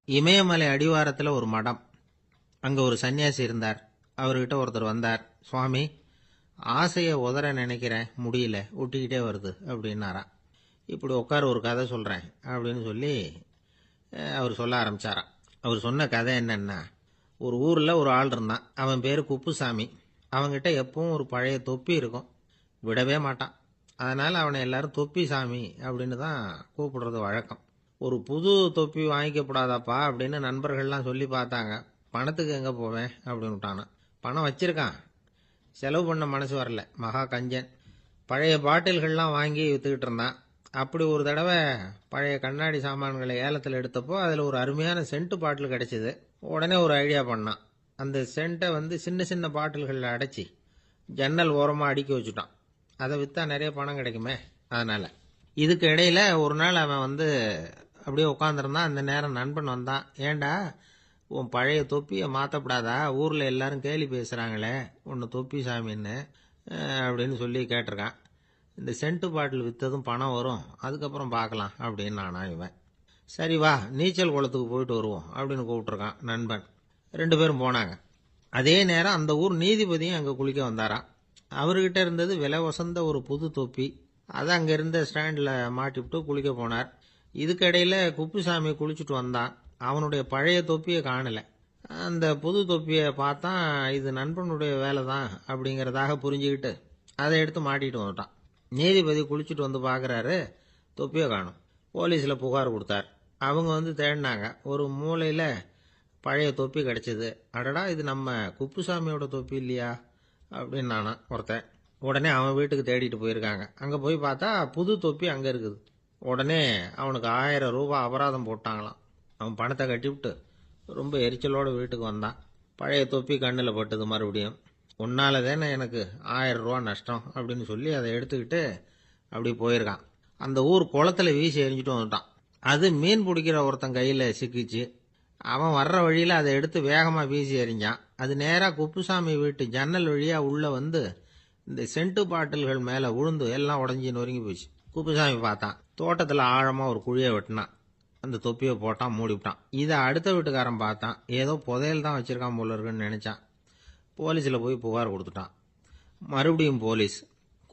இமயமலை அடிவாரத்தில் ஒரு மடம். அங்கே ஒரு சன்னியாசி இருந்தார். அவர்கிட்ட ஒருத்தர் வந்தார். சுவாமி, ஆசையை உதற நினைக்கிறேன், முடியல, ஒட்டிக்கிட்டே வருது அப்படின்னாராம். இப்படி உட்கார, ஒரு கதை சொல்கிறேன் அப்படின்னு சொல்லி அவர் சொல்ல ஆரம்பித்தாராம். அவர் சொன்ன கதை என்னன்னா, ஒரு ஊரில் ஒரு ஆள் இருந்தான். அவன் பேர் குப்புசாமி. அவன்கிட்ட எப்பவும் ஒரு பழைய தொப்பி இருக்கும், விடவே மாட்டான். அதனால் அவனை எல்லாரும் தொப்பி சாமி அப்படின்னு தான் கூப்பிடுறது வழக்கம். ஒரு புது தொப்பி வாங்கிக்கப்படாதாப்பா அப்படின்னு நண்பர்கள்லாம் சொல்லி பார்த்தாங்க. பணத்துக்கு எங்கே போவேன் அப்படின்னு விட்டானான். பணம் வச்சிருக்கான், செலவு பண்ண மனசு வரல. மகா கஞ்சன். பழைய பாட்டில்கள்லாம் வாங்கி விற்றுக்கிட்டு இருந்தான். அப்படி ஒரு தடவை பழைய கண்ணாடி சாமான்களை ஏலத்தில் எடுத்தப்போ அதில் ஒரு அருமையான சென்ட்டு பாட்டில் கிடச்சிது. உடனே ஒரு ஐடியா பண்ணான். அந்த சென்ட்டை சின்ன சின்ன பாட்டில்களில் அடைச்சி ஜன்னல் ஓரமாக அடுக்கி வச்சுட்டான். அதை விற்றா நிறைய பணம் கிடைக்குமே, அதனால். இதுக்கு இடையில் ஒரு நாள் அவன் அப்படியே உட்காந்துருந்தான். அந்த நேரம் நண்பன் வந்தான். ஏண்டா, உன் பழைய தொப்பியை மாற்றப்படாதா? ஊரில் எல்லாரும் கேலி பேசுகிறாங்களே உன்னை தொப்பி சாமின்னு அப்படின்னு சொல்லி கேட்டிருக்கான். இந்த சென்ட்டு பாட்டில் விற்றதும் பணம் வரும், அதுக்கப்புறம் பார்க்கலாம் அப்படின்னு நானா இவன். சரி வா, நீச்சல் குளத்துக்கு போயிட்டு வருவோம் அப்படின்னு கூப்பிட்டுருக்கான் நண்பன். 2 பேரும் போனாங்க. அதே நேரம் அந்த ஊர் நீதிபதியும் அங்கே குளிக்க வந்தாராம். அவர்கிட்ட இருந்தது விலை வசந்த ஒரு புது தொப்பி. அதை அங்கே இருந்த ஸ்டாண்டில் மாட்டிவிட்டு குளிக்க போனார். இதுக்கிடையில் குப்புசாமி குளிச்சுட்டு வந்தான். அவனுடைய பழைய தொப்பியை காணலை. அந்த புது தொப்பியை பார்த்தா இது நண்பனுடைய வேலை தான் அப்படிங்கிறதாக புரிஞ்சுக்கிட்டு அதை எடுத்து மாட்டிட்டு வந்துட்டான். நீதிபதி குளிச்சுட்டு வந்து பார்க்குறாரு, தொப்பியை காணும். போலீஸில் புகார் கொடுத்தார். அவங்க தேடினாங்க. ஒரு மூலையில் பழைய தொப்பி கிடச்சிது. அடடா, இது நம்ம குப்புசாமியோட தொப்பி இல்லையா அப்படின்னு நானா ஒருத்தன். உடனே அவன் வீட்டுக்கு தேடிட்டு போயிருக்காங்க. அங்கே போய் பார்த்தா புது தொப்பி அங்கே இருக்குது. உடனே அவனுக்கு 1000 ரூபாய் அபராதம் போட்டாங்களாம். அவன் பணத்தை கட்டிவிட்டு ரொம்ப எரிச்சலோடு வீட்டுக்கு வந்தான். பழைய தொப்பி கண்ணில் பட்டது. மறுபடியும், உன்னால தானே எனக்கு 1000 ரூபா நஷ்டம் அப்படின்னு சொல்லி அதை எடுத்துக்கிட்டு அப்படி போயிருக்கான். அந்த ஊர் குளத்தில் வீசி எரிஞ்சிட்டு வந்துட்டான். அது மீன் பிடிக்கிற ஒருத்தன் கையில் சிக்கிச்சு. அவன் வர்ற வழியில் அதை எடுத்து வேகமாக வீசி எறிஞ்சான். அது நேராக குப்புசாமி வீட்டு ஜன்னல் வழியாக உள்ளே இந்த சென்ட்டு பாட்டில்கள் மேலே விழுந்து எல்லாம் உடஞ்சி நொறுங்கி போச்சு. குப்புசாமி பார்த்தான். தோட்டத்தில் ஆழமாக ஒரு குழியை வெட்டினான். அந்த தொப்பியை போட்டான், மூடிவிட்டான். இதை அடுத்த வீட்டுக்காரன் பார்த்தான். ஏதோ புதையல் தான் வச்சிருக்கான் போல இருக்குன்னு நினச்சான். போலீஸில் போய் புகார் கொடுத்துட்டான். மறுபடியும் போலீஸ்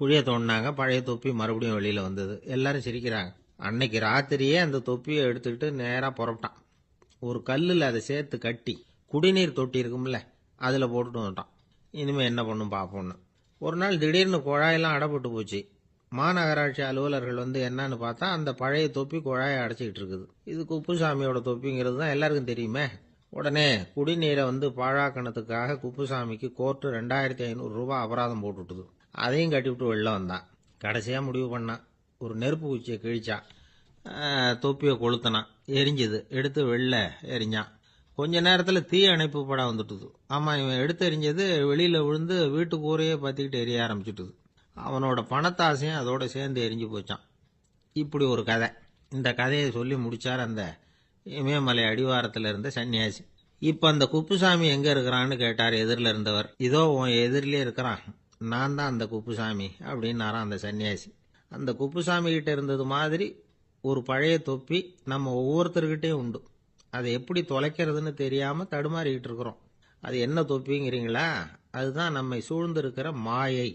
குழியை தோண்டினாங்க. பழைய தொப்பி மறுபடியும் வெளியில் வந்தது. எல்லாரும் சிரிக்கிறாங்க. அன்னைக்கு ராத்திரியே அந்த தொப்பியை எடுத்துக்கிட்டு நேராக புறப்பட்டான். ஒரு கல்லில் அதை சேர்த்து கட்டி குடிநீர் தொட்டி இருக்கும்ல, அதில் போட்டுட்டு வந்துட்டான். இனிமேல் என்ன பண்ணும் பார்ப்போன்னு. ஒரு நாள் திடீர்னு குழாயெல்லாம் அடைப்பட்டு போச்சு. மாநகராட்சி அலுவலர்கள் என்னன்னு பார்த்தா அந்த பழைய தொப்பி குழாயை அடைச்சிக்கிட்டு இருக்குது. இது குப்புசாமியோட தொப்பிங்கிறது தான் எல்லாருக்கும் தெரியுமே. உடனே குடிநீரை பாழாக்கணத்துக்காக குப்புசாமிக்கு கோர்ட்டு 2500 ரூபாய் அபராதம் போட்டுவிட்டுது. அதையும் கட்டிவிட்டு வெளில வந்தான். கடைசியாக முடிவு பண்ணான். ஒரு நெருப்பு குச்சியை கிழிச்சான். தொப்பியை கொளுத்தினான். எரிஞ்சுது. எடுத்து வெளில எரிஞ்சான். கொஞ்ச நேரத்தில் தீ அணைப்பு படம் வந்துட்டுது. ஆமாம், இவன் எடுத்து எரிஞ்சது வெளியில் விழுந்து வீட்டு கூரையே பற்றிக்கிட்டு எரிய ஆரம்பிச்சுட்டுது. அவனோட பணத்தாசையும் அதோட சேர்ந்து எரிஞ்சு போச்சான். இப்படி ஒரு கதை. இந்த கதையை சொல்லி முடிச்சார் அந்த இமயமலை அடிவாரத்தில் இருந்த சன்னியாசி. இப்போ அந்த குப்புசாமி எங்கே இருக்கிறான்னு கேட்டார் எதிரில் இருந்தவர். இதோ உன் எதிரிலே இருக்கிறான், நான் தான் அந்த குப்புசாமி அப்படின்னாரான் அந்த சன்னியாசி. அந்த குப்புசாமி கிட்ட இருந்தது மாதிரி ஒரு பழைய தொப்பி நம்ம ஒவ்வொருத்தர்கிட்டையும் உண்டு. அதை எப்படி தொலைக்கிறதுன்னு தெரியாமல் தடுமாறிக்கிட்டு இருக்கிறோம். அது என்ன தொப்பிங்கிறீங்களா? அதுதான் நம்மை சூழ்ந்திருக்கிற மாயை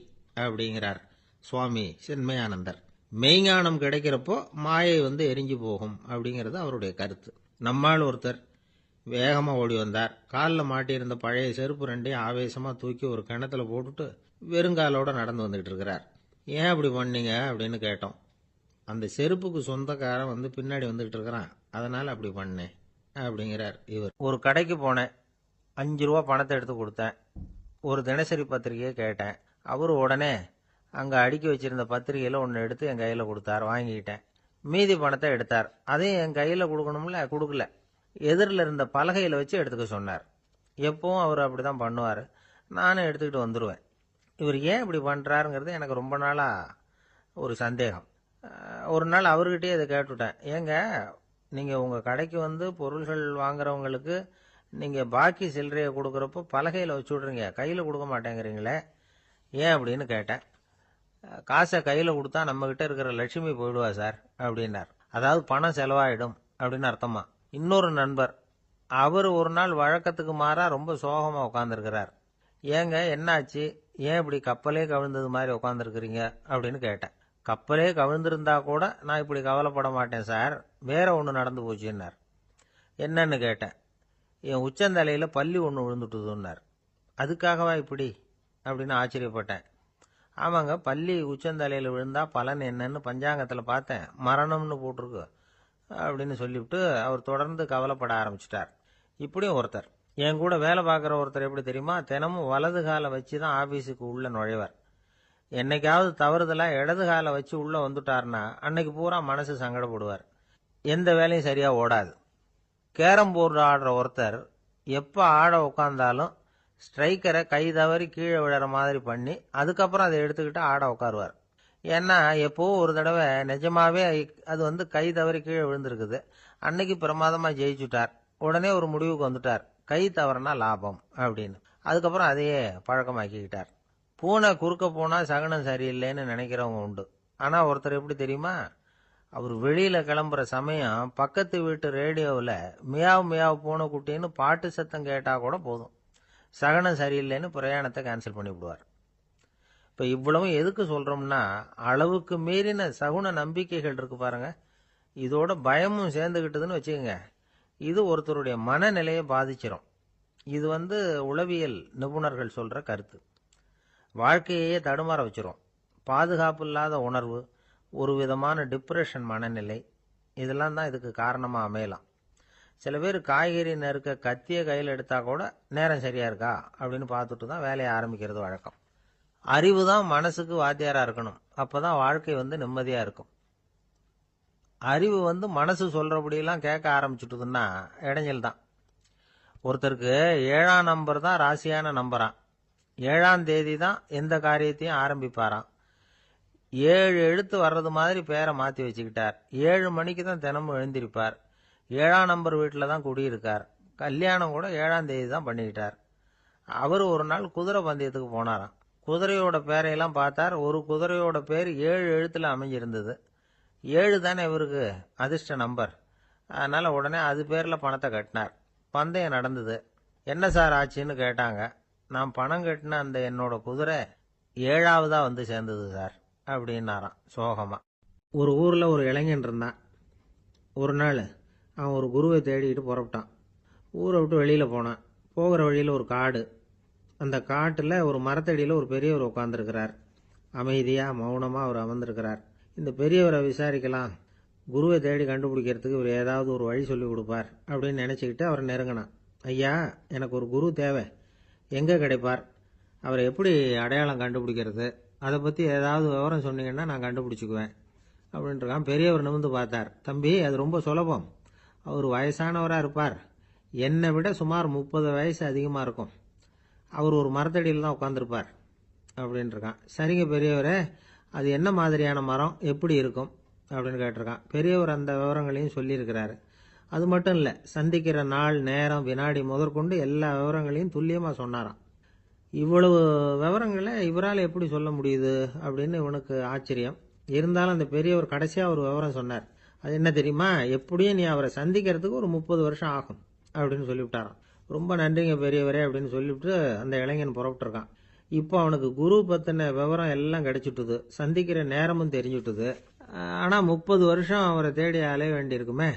அப்படிங்கிறார் சுவாமி சின்மயானந்தர். மெய்ஞானம் கிடைக்கிறப்போ மாயை எரிஞ்சு போகும் அப்படிங்கிறது அவருடைய கருத்து. நம்மால் ஒருத்தர் வேகமாக ஓடி வந்தார். காலில் மாட்டியிருந்த பழைய செருப்பு 2ஐயும் ஆவேசமாக தூக்கி ஒரு கிணத்துல போட்டுட்டு வெறுங்காலோட நடந்து வந்துகிட்டு இருக்கிறார். ஏன் அப்படி பண்ணீங்க அப்படின்னு கேட்டோம். அந்த செருப்புக்கு சொந்தக்காரன் பின்னாடி வந்துகிட்டு இருக்கிறான், அதனால் அப்படி பண்ணேன் அப்படிங்கிறார் இவர். ஒரு கடைக்கு போனேன். 5 ரூபா பணத்தை எடுத்து கொடுத்தேன். ஒரு தினசரி பத்திரிகையை கேட்டேன். அவர் உடனே அங்கே அடுக்கி வச்சிருந்த பத்திரிகையில் ஒன்று எடுத்து என் கையில் கொடுத்தார். வாங்கிக்கிட்டேன். மீதி பணத்தை எடுத்தார். அதையும் என் கையில் கொடுக்கணும்ல, கொடுக்கல. எதிரில் இருந்த பலகையில் வச்சு எடுத்துக்க சொன்னார். எப்பவும் அவர் அப்படி தான் பண்ணுவார். நானும் எடுத்துக்கிட்டு வந்துடுவேன். இவர் ஏன் இப்படி பண்ணுறாருங்கிறது எனக்கு ரொம்ப நாளாக ஒரு சந்தேகம். ஒரு நாள் அவர்கிட்டயே இதை கேட்டுவிட்டேன். ஏங்க, நீங்கள் உங்கள் கடைக்கு பொருள்கள் வாங்குறவங்களுக்கு நீங்கள் பாக்கி சில்லறையை கொடுக்குறப்போ பலகையில் வச்சு விட்றீங்க, கையில் கொடுக்க மாட்டேங்கிறீங்களே, ஏன் அப்படின்னு கேட்டேன். காசை கையில் கொடுத்தா நம்மக்கிட்ட இருக்கிற லட்சுமி போயிடுவா சார் அப்படின்னார். அதாவது பணம் செலவாயிடும் அப்படின்னு அர்த்தமா. இன்னொரு நண்பர் அவர் ஒரு நாள் வழக்கத்துக்கு மாறா ரொம்ப சோகமாக உட்காந்துருக்கிறார். ஏங்க என்னாச்சு, ஏன் இப்படி கப்பலே கவிழ்ந்தது மாதிரி உட்காந்துருக்குறீங்க அப்படின்னு கேட்டேன். கப்பலே கவிழ்ந்திருந்தா கூட நான் இப்படி கவலைப்பட மாட்டேன் சார், வேற ஒன்று நடந்து போச்சுன்னார். என்னன்னு கேட்டேன். என் உச்சந்தலையில் பள்ளி ஒன்று விழுந்துட்டுதுன்னார். அதுக்காகவா இப்படி அப்படின்னு ஆச்சரியப்பட்டேன். ஆமாங்க, பள்ளி உச்சந்தலையில் விழுந்தா பலன் என்னன்னு பஞ்சாங்கத்தில் பார்த்தேன், மரணம்னு போட்டிருக்கு அப்படின்னு சொல்லிவிட்டு அவர் தொடர்ந்து கவலைப்பட ஆரம்பிச்சிட்டார். இப்படியும் ஒருத்தர், என் கூட வேலை பார்க்குற ஒருத்தர் எப்படி தெரியுமா, தினமும் வலது காலை வச்சு தான் ஆஃபீஸுக்கு உள்ள நுழைவார். என்னைக்காவது தவறுதலாக இடது காலை வச்சு உள்ளே வந்துட்டார்னா அன்னைக்கு பூரா மனசு சங்கடப்படுவார், எந்த வேலையும் சரியாக ஓடாது. கேரம் போர்டு ஆடுற ஒருத்தர் எப்போ ஆட உட்காந்தாலும் ஸ்ட்ரைக்கரை கை தவறி கீழே விழற மாதிரி பண்ணி அதுக்கப்புறம் அதை எடுத்துக்கிட்டு ஆட உட்காருவார். ஏன்னா எப்போ ஒரு தடவை நிஜமாவே அது கை தவறி கீழே விழுந்திருக்குது, அன்னைக்கு பிரமாதமாக ஜெயிச்சுட்டார். உடனே ஒரு முடிவுக்கு வந்துட்டார், கை தவறுனா லாபம் அப்படின்னு. அதுக்கப்புறம் அதையே பழக்கமாக்கிக்கிட்டார். பூனை குறுக்க போனால் சகனம் சரியில்லைன்னு நினைக்கிறவங்க உண்டு. ஆனால் ஒருத்தர் எப்படி தெரியுமா, அவர் வெளியில் கிளம்புற சமயம் பக்கத்து வீட்டு ரேடியோவில் மியாவ் மியாவ் பூனை குட்டின்னு பாட்டு சத்தம் கேட்டால் கூட போதும், சகனம் சரியில்லைன்னு பிரயாணத்தை கேன்சல் பண்ணிவிடுவார். இப்போ இவ்வளவும் எதுக்கு சொல்கிறோம்னா, அளவுக்கு மீறின சகுன நம்பிக்கைகள் இருக்கு பாருங்க, இதோட பயமும் சேர்ந்துக்கிட்டதுன்னு வச்சுக்கோங்க, இது ஒருத்தருடைய மனநிலையை பாதிச்சிடும். இது உளவியல் நிபுணர்கள் சொல்கிற கருத்து. வாழ்க்கையே தடுமாற வச்சிரும். பாதுகாப்பு இல்லாத உணர்வு, ஒரு விதமான டிப்ரெஷன் மனநிலை, இதெல்லாம் தான் இதுக்கு காரணமாக அமையலாம். சில பேர் காய்கறி நறுக்க கத்திய கையில் எடுத்தால் கூட நேரம் சரியா இருக்கா அப்படின்னு பார்த்துட்டு தான் வேலையை ஆரம்பிக்கிறது வழக்கம். அறிவு தான் மனசுக்கு வாத்தியாராக இருக்கணும், அப்போ தான் வாழ்க்கை நிம்மதியாக இருக்கும். அறிவு மனசு சொல்கிறபடியெல்லாம் கேட்க ஆரம்பிச்சுட்டுதுன்னா இடைஞ்சல் தான். ஒருத்தருக்கு 7ஆம் நம்பர் தான் ராசியான நம்பரான், 7ஆம் தேதி தான் எந்த காரியத்தையும் ஆரம்பிப்பாராம். 7 எழுத்து வர்றது மாதிரி பேரை மாற்றி வச்சுக்கிட்டார். 7 மணிக்கு தான் தினமும் எழுந்திருப்பார். 7ஆம் நம்பர் வீட்டில் தான் குடியிருக்கார். கல்யாணம் கூட 7ஆம் தேதி தான் பண்ணிக்கிட்டார். அவர் ஒரு நாள் குதிரை பந்தயத்துக்கு போனாராம். குதிரையோட பேரையெல்லாம் பார்த்தார். ஒரு குதிரையோட பேர் 7 எழுத்துல அமைஞ்சிருந்தது. 7 தானே இவருக்கு அதிர்ஷ்ட நம்பர், அதனால உடனே அது பேரில் பணத்தை கட்டினார். பந்தயம் நடந்தது. என்ன சார் ஆச்சுன்னு கேட்டாங்க. நான் பணம் கட்டின அந்த என்னோட குதிரை 7ஆவதா சேர்ந்தது சார் அப்படின்னாராம் சோகமா. ஒரு ஊரில் ஒரு இளைஞன் இருந்தான். ஒரு நாள் அவன் ஒரு குருவை தேடிட்டு புறப்பட்டான். ஊரை விட்டு வெளியில் போனான். போகிற வழியில் ஒரு காடு. அந்த காட்டில் ஒரு மரத்தடியில் ஒரு பெரியவர் உட்காந்துருக்கிறார். அமைதியாக மௌனமாக அவர் அமர்ந்திருக்கிறார். இந்த பெரியவரை விசாரிக்கலாம், குருவை தேடி கண்டுபிடிக்கிறதுக்கு இவர் ஏதாவது ஒரு வழி சொல்லி கொடுப்பார் அப்படின்னு நினச்சிக்கிட்டு அவரை நெருங்கினான். ஐயா, எனக்கு ஒரு குரு தேவை, எங்கே கிடைப்பார், அவரை எப்படி அடையாளம் கண்டுபிடிக்கிறது, அதை பற்றி ஏதாவது விவரம் சொன்னீங்கன்னா நான் கண்டுபிடிச்சிக்குவேன் அப்படின்ட்டுருக்கான். பெரியவர் நிமிர்ந்து பார்த்தார். தம்பி, அது ரொம்ப சுலபம். அவர் வயசானவராக இருப்பார், என்னை விட சுமார் 30 வயசு அதிகமாக இருக்கும். அவர் ஒரு மரத்தடியில் தான் உட்காந்துருப்பார் அப்படின்ட்டுருக்கான். சரிங்க பெரியவரே, அது என்ன மாதிரியான மரம், எப்படி இருக்கும் அப்படின்னு கேட்டிருக்கான். பெரியவர் அந்த விவரங்களையும் சொல்லியிருக்கிறாரு. அது மட்டும் இல்லை, சந்திக்கிற நாள், நேரம், வினாடி முதற்கொண்டு எல்லா விவரங்களையும் துல்லியமாக சொன்னாராம். இவ்வளவு விவரங்களை இவரால் எப்படி சொல்ல முடியுது அப்படின்னு இவனுக்கு ஆச்சரியம். இருந்தாலும் அந்த பெரியவர் கடைசியாக ஒரு விவரம் சொன்னார். அது என்ன தெரியுமா, எப்படியும் நீ அவரை சந்திக்கிறதுக்கு ஒரு 30 வருஷம் ஆகும் அப்படின்னு சொல்லிவிட்டாராம். ரொம்ப நன்றிங்க பெரியவரே அப்படின்னு சொல்லிவிட்டு அந்த இளைஞன் புறப்பட்டுருக்கான். இப்போ அவனுக்கு குரு பற்றின விவரம் எல்லாம் கிடைச்சிட்டுது, சந்திக்கிற நேரமும் தெரிஞ்சுட்டுது. ஆனால் 30 வருஷம் அவரை தேடி அலைய வேண்டியிருக்குமே.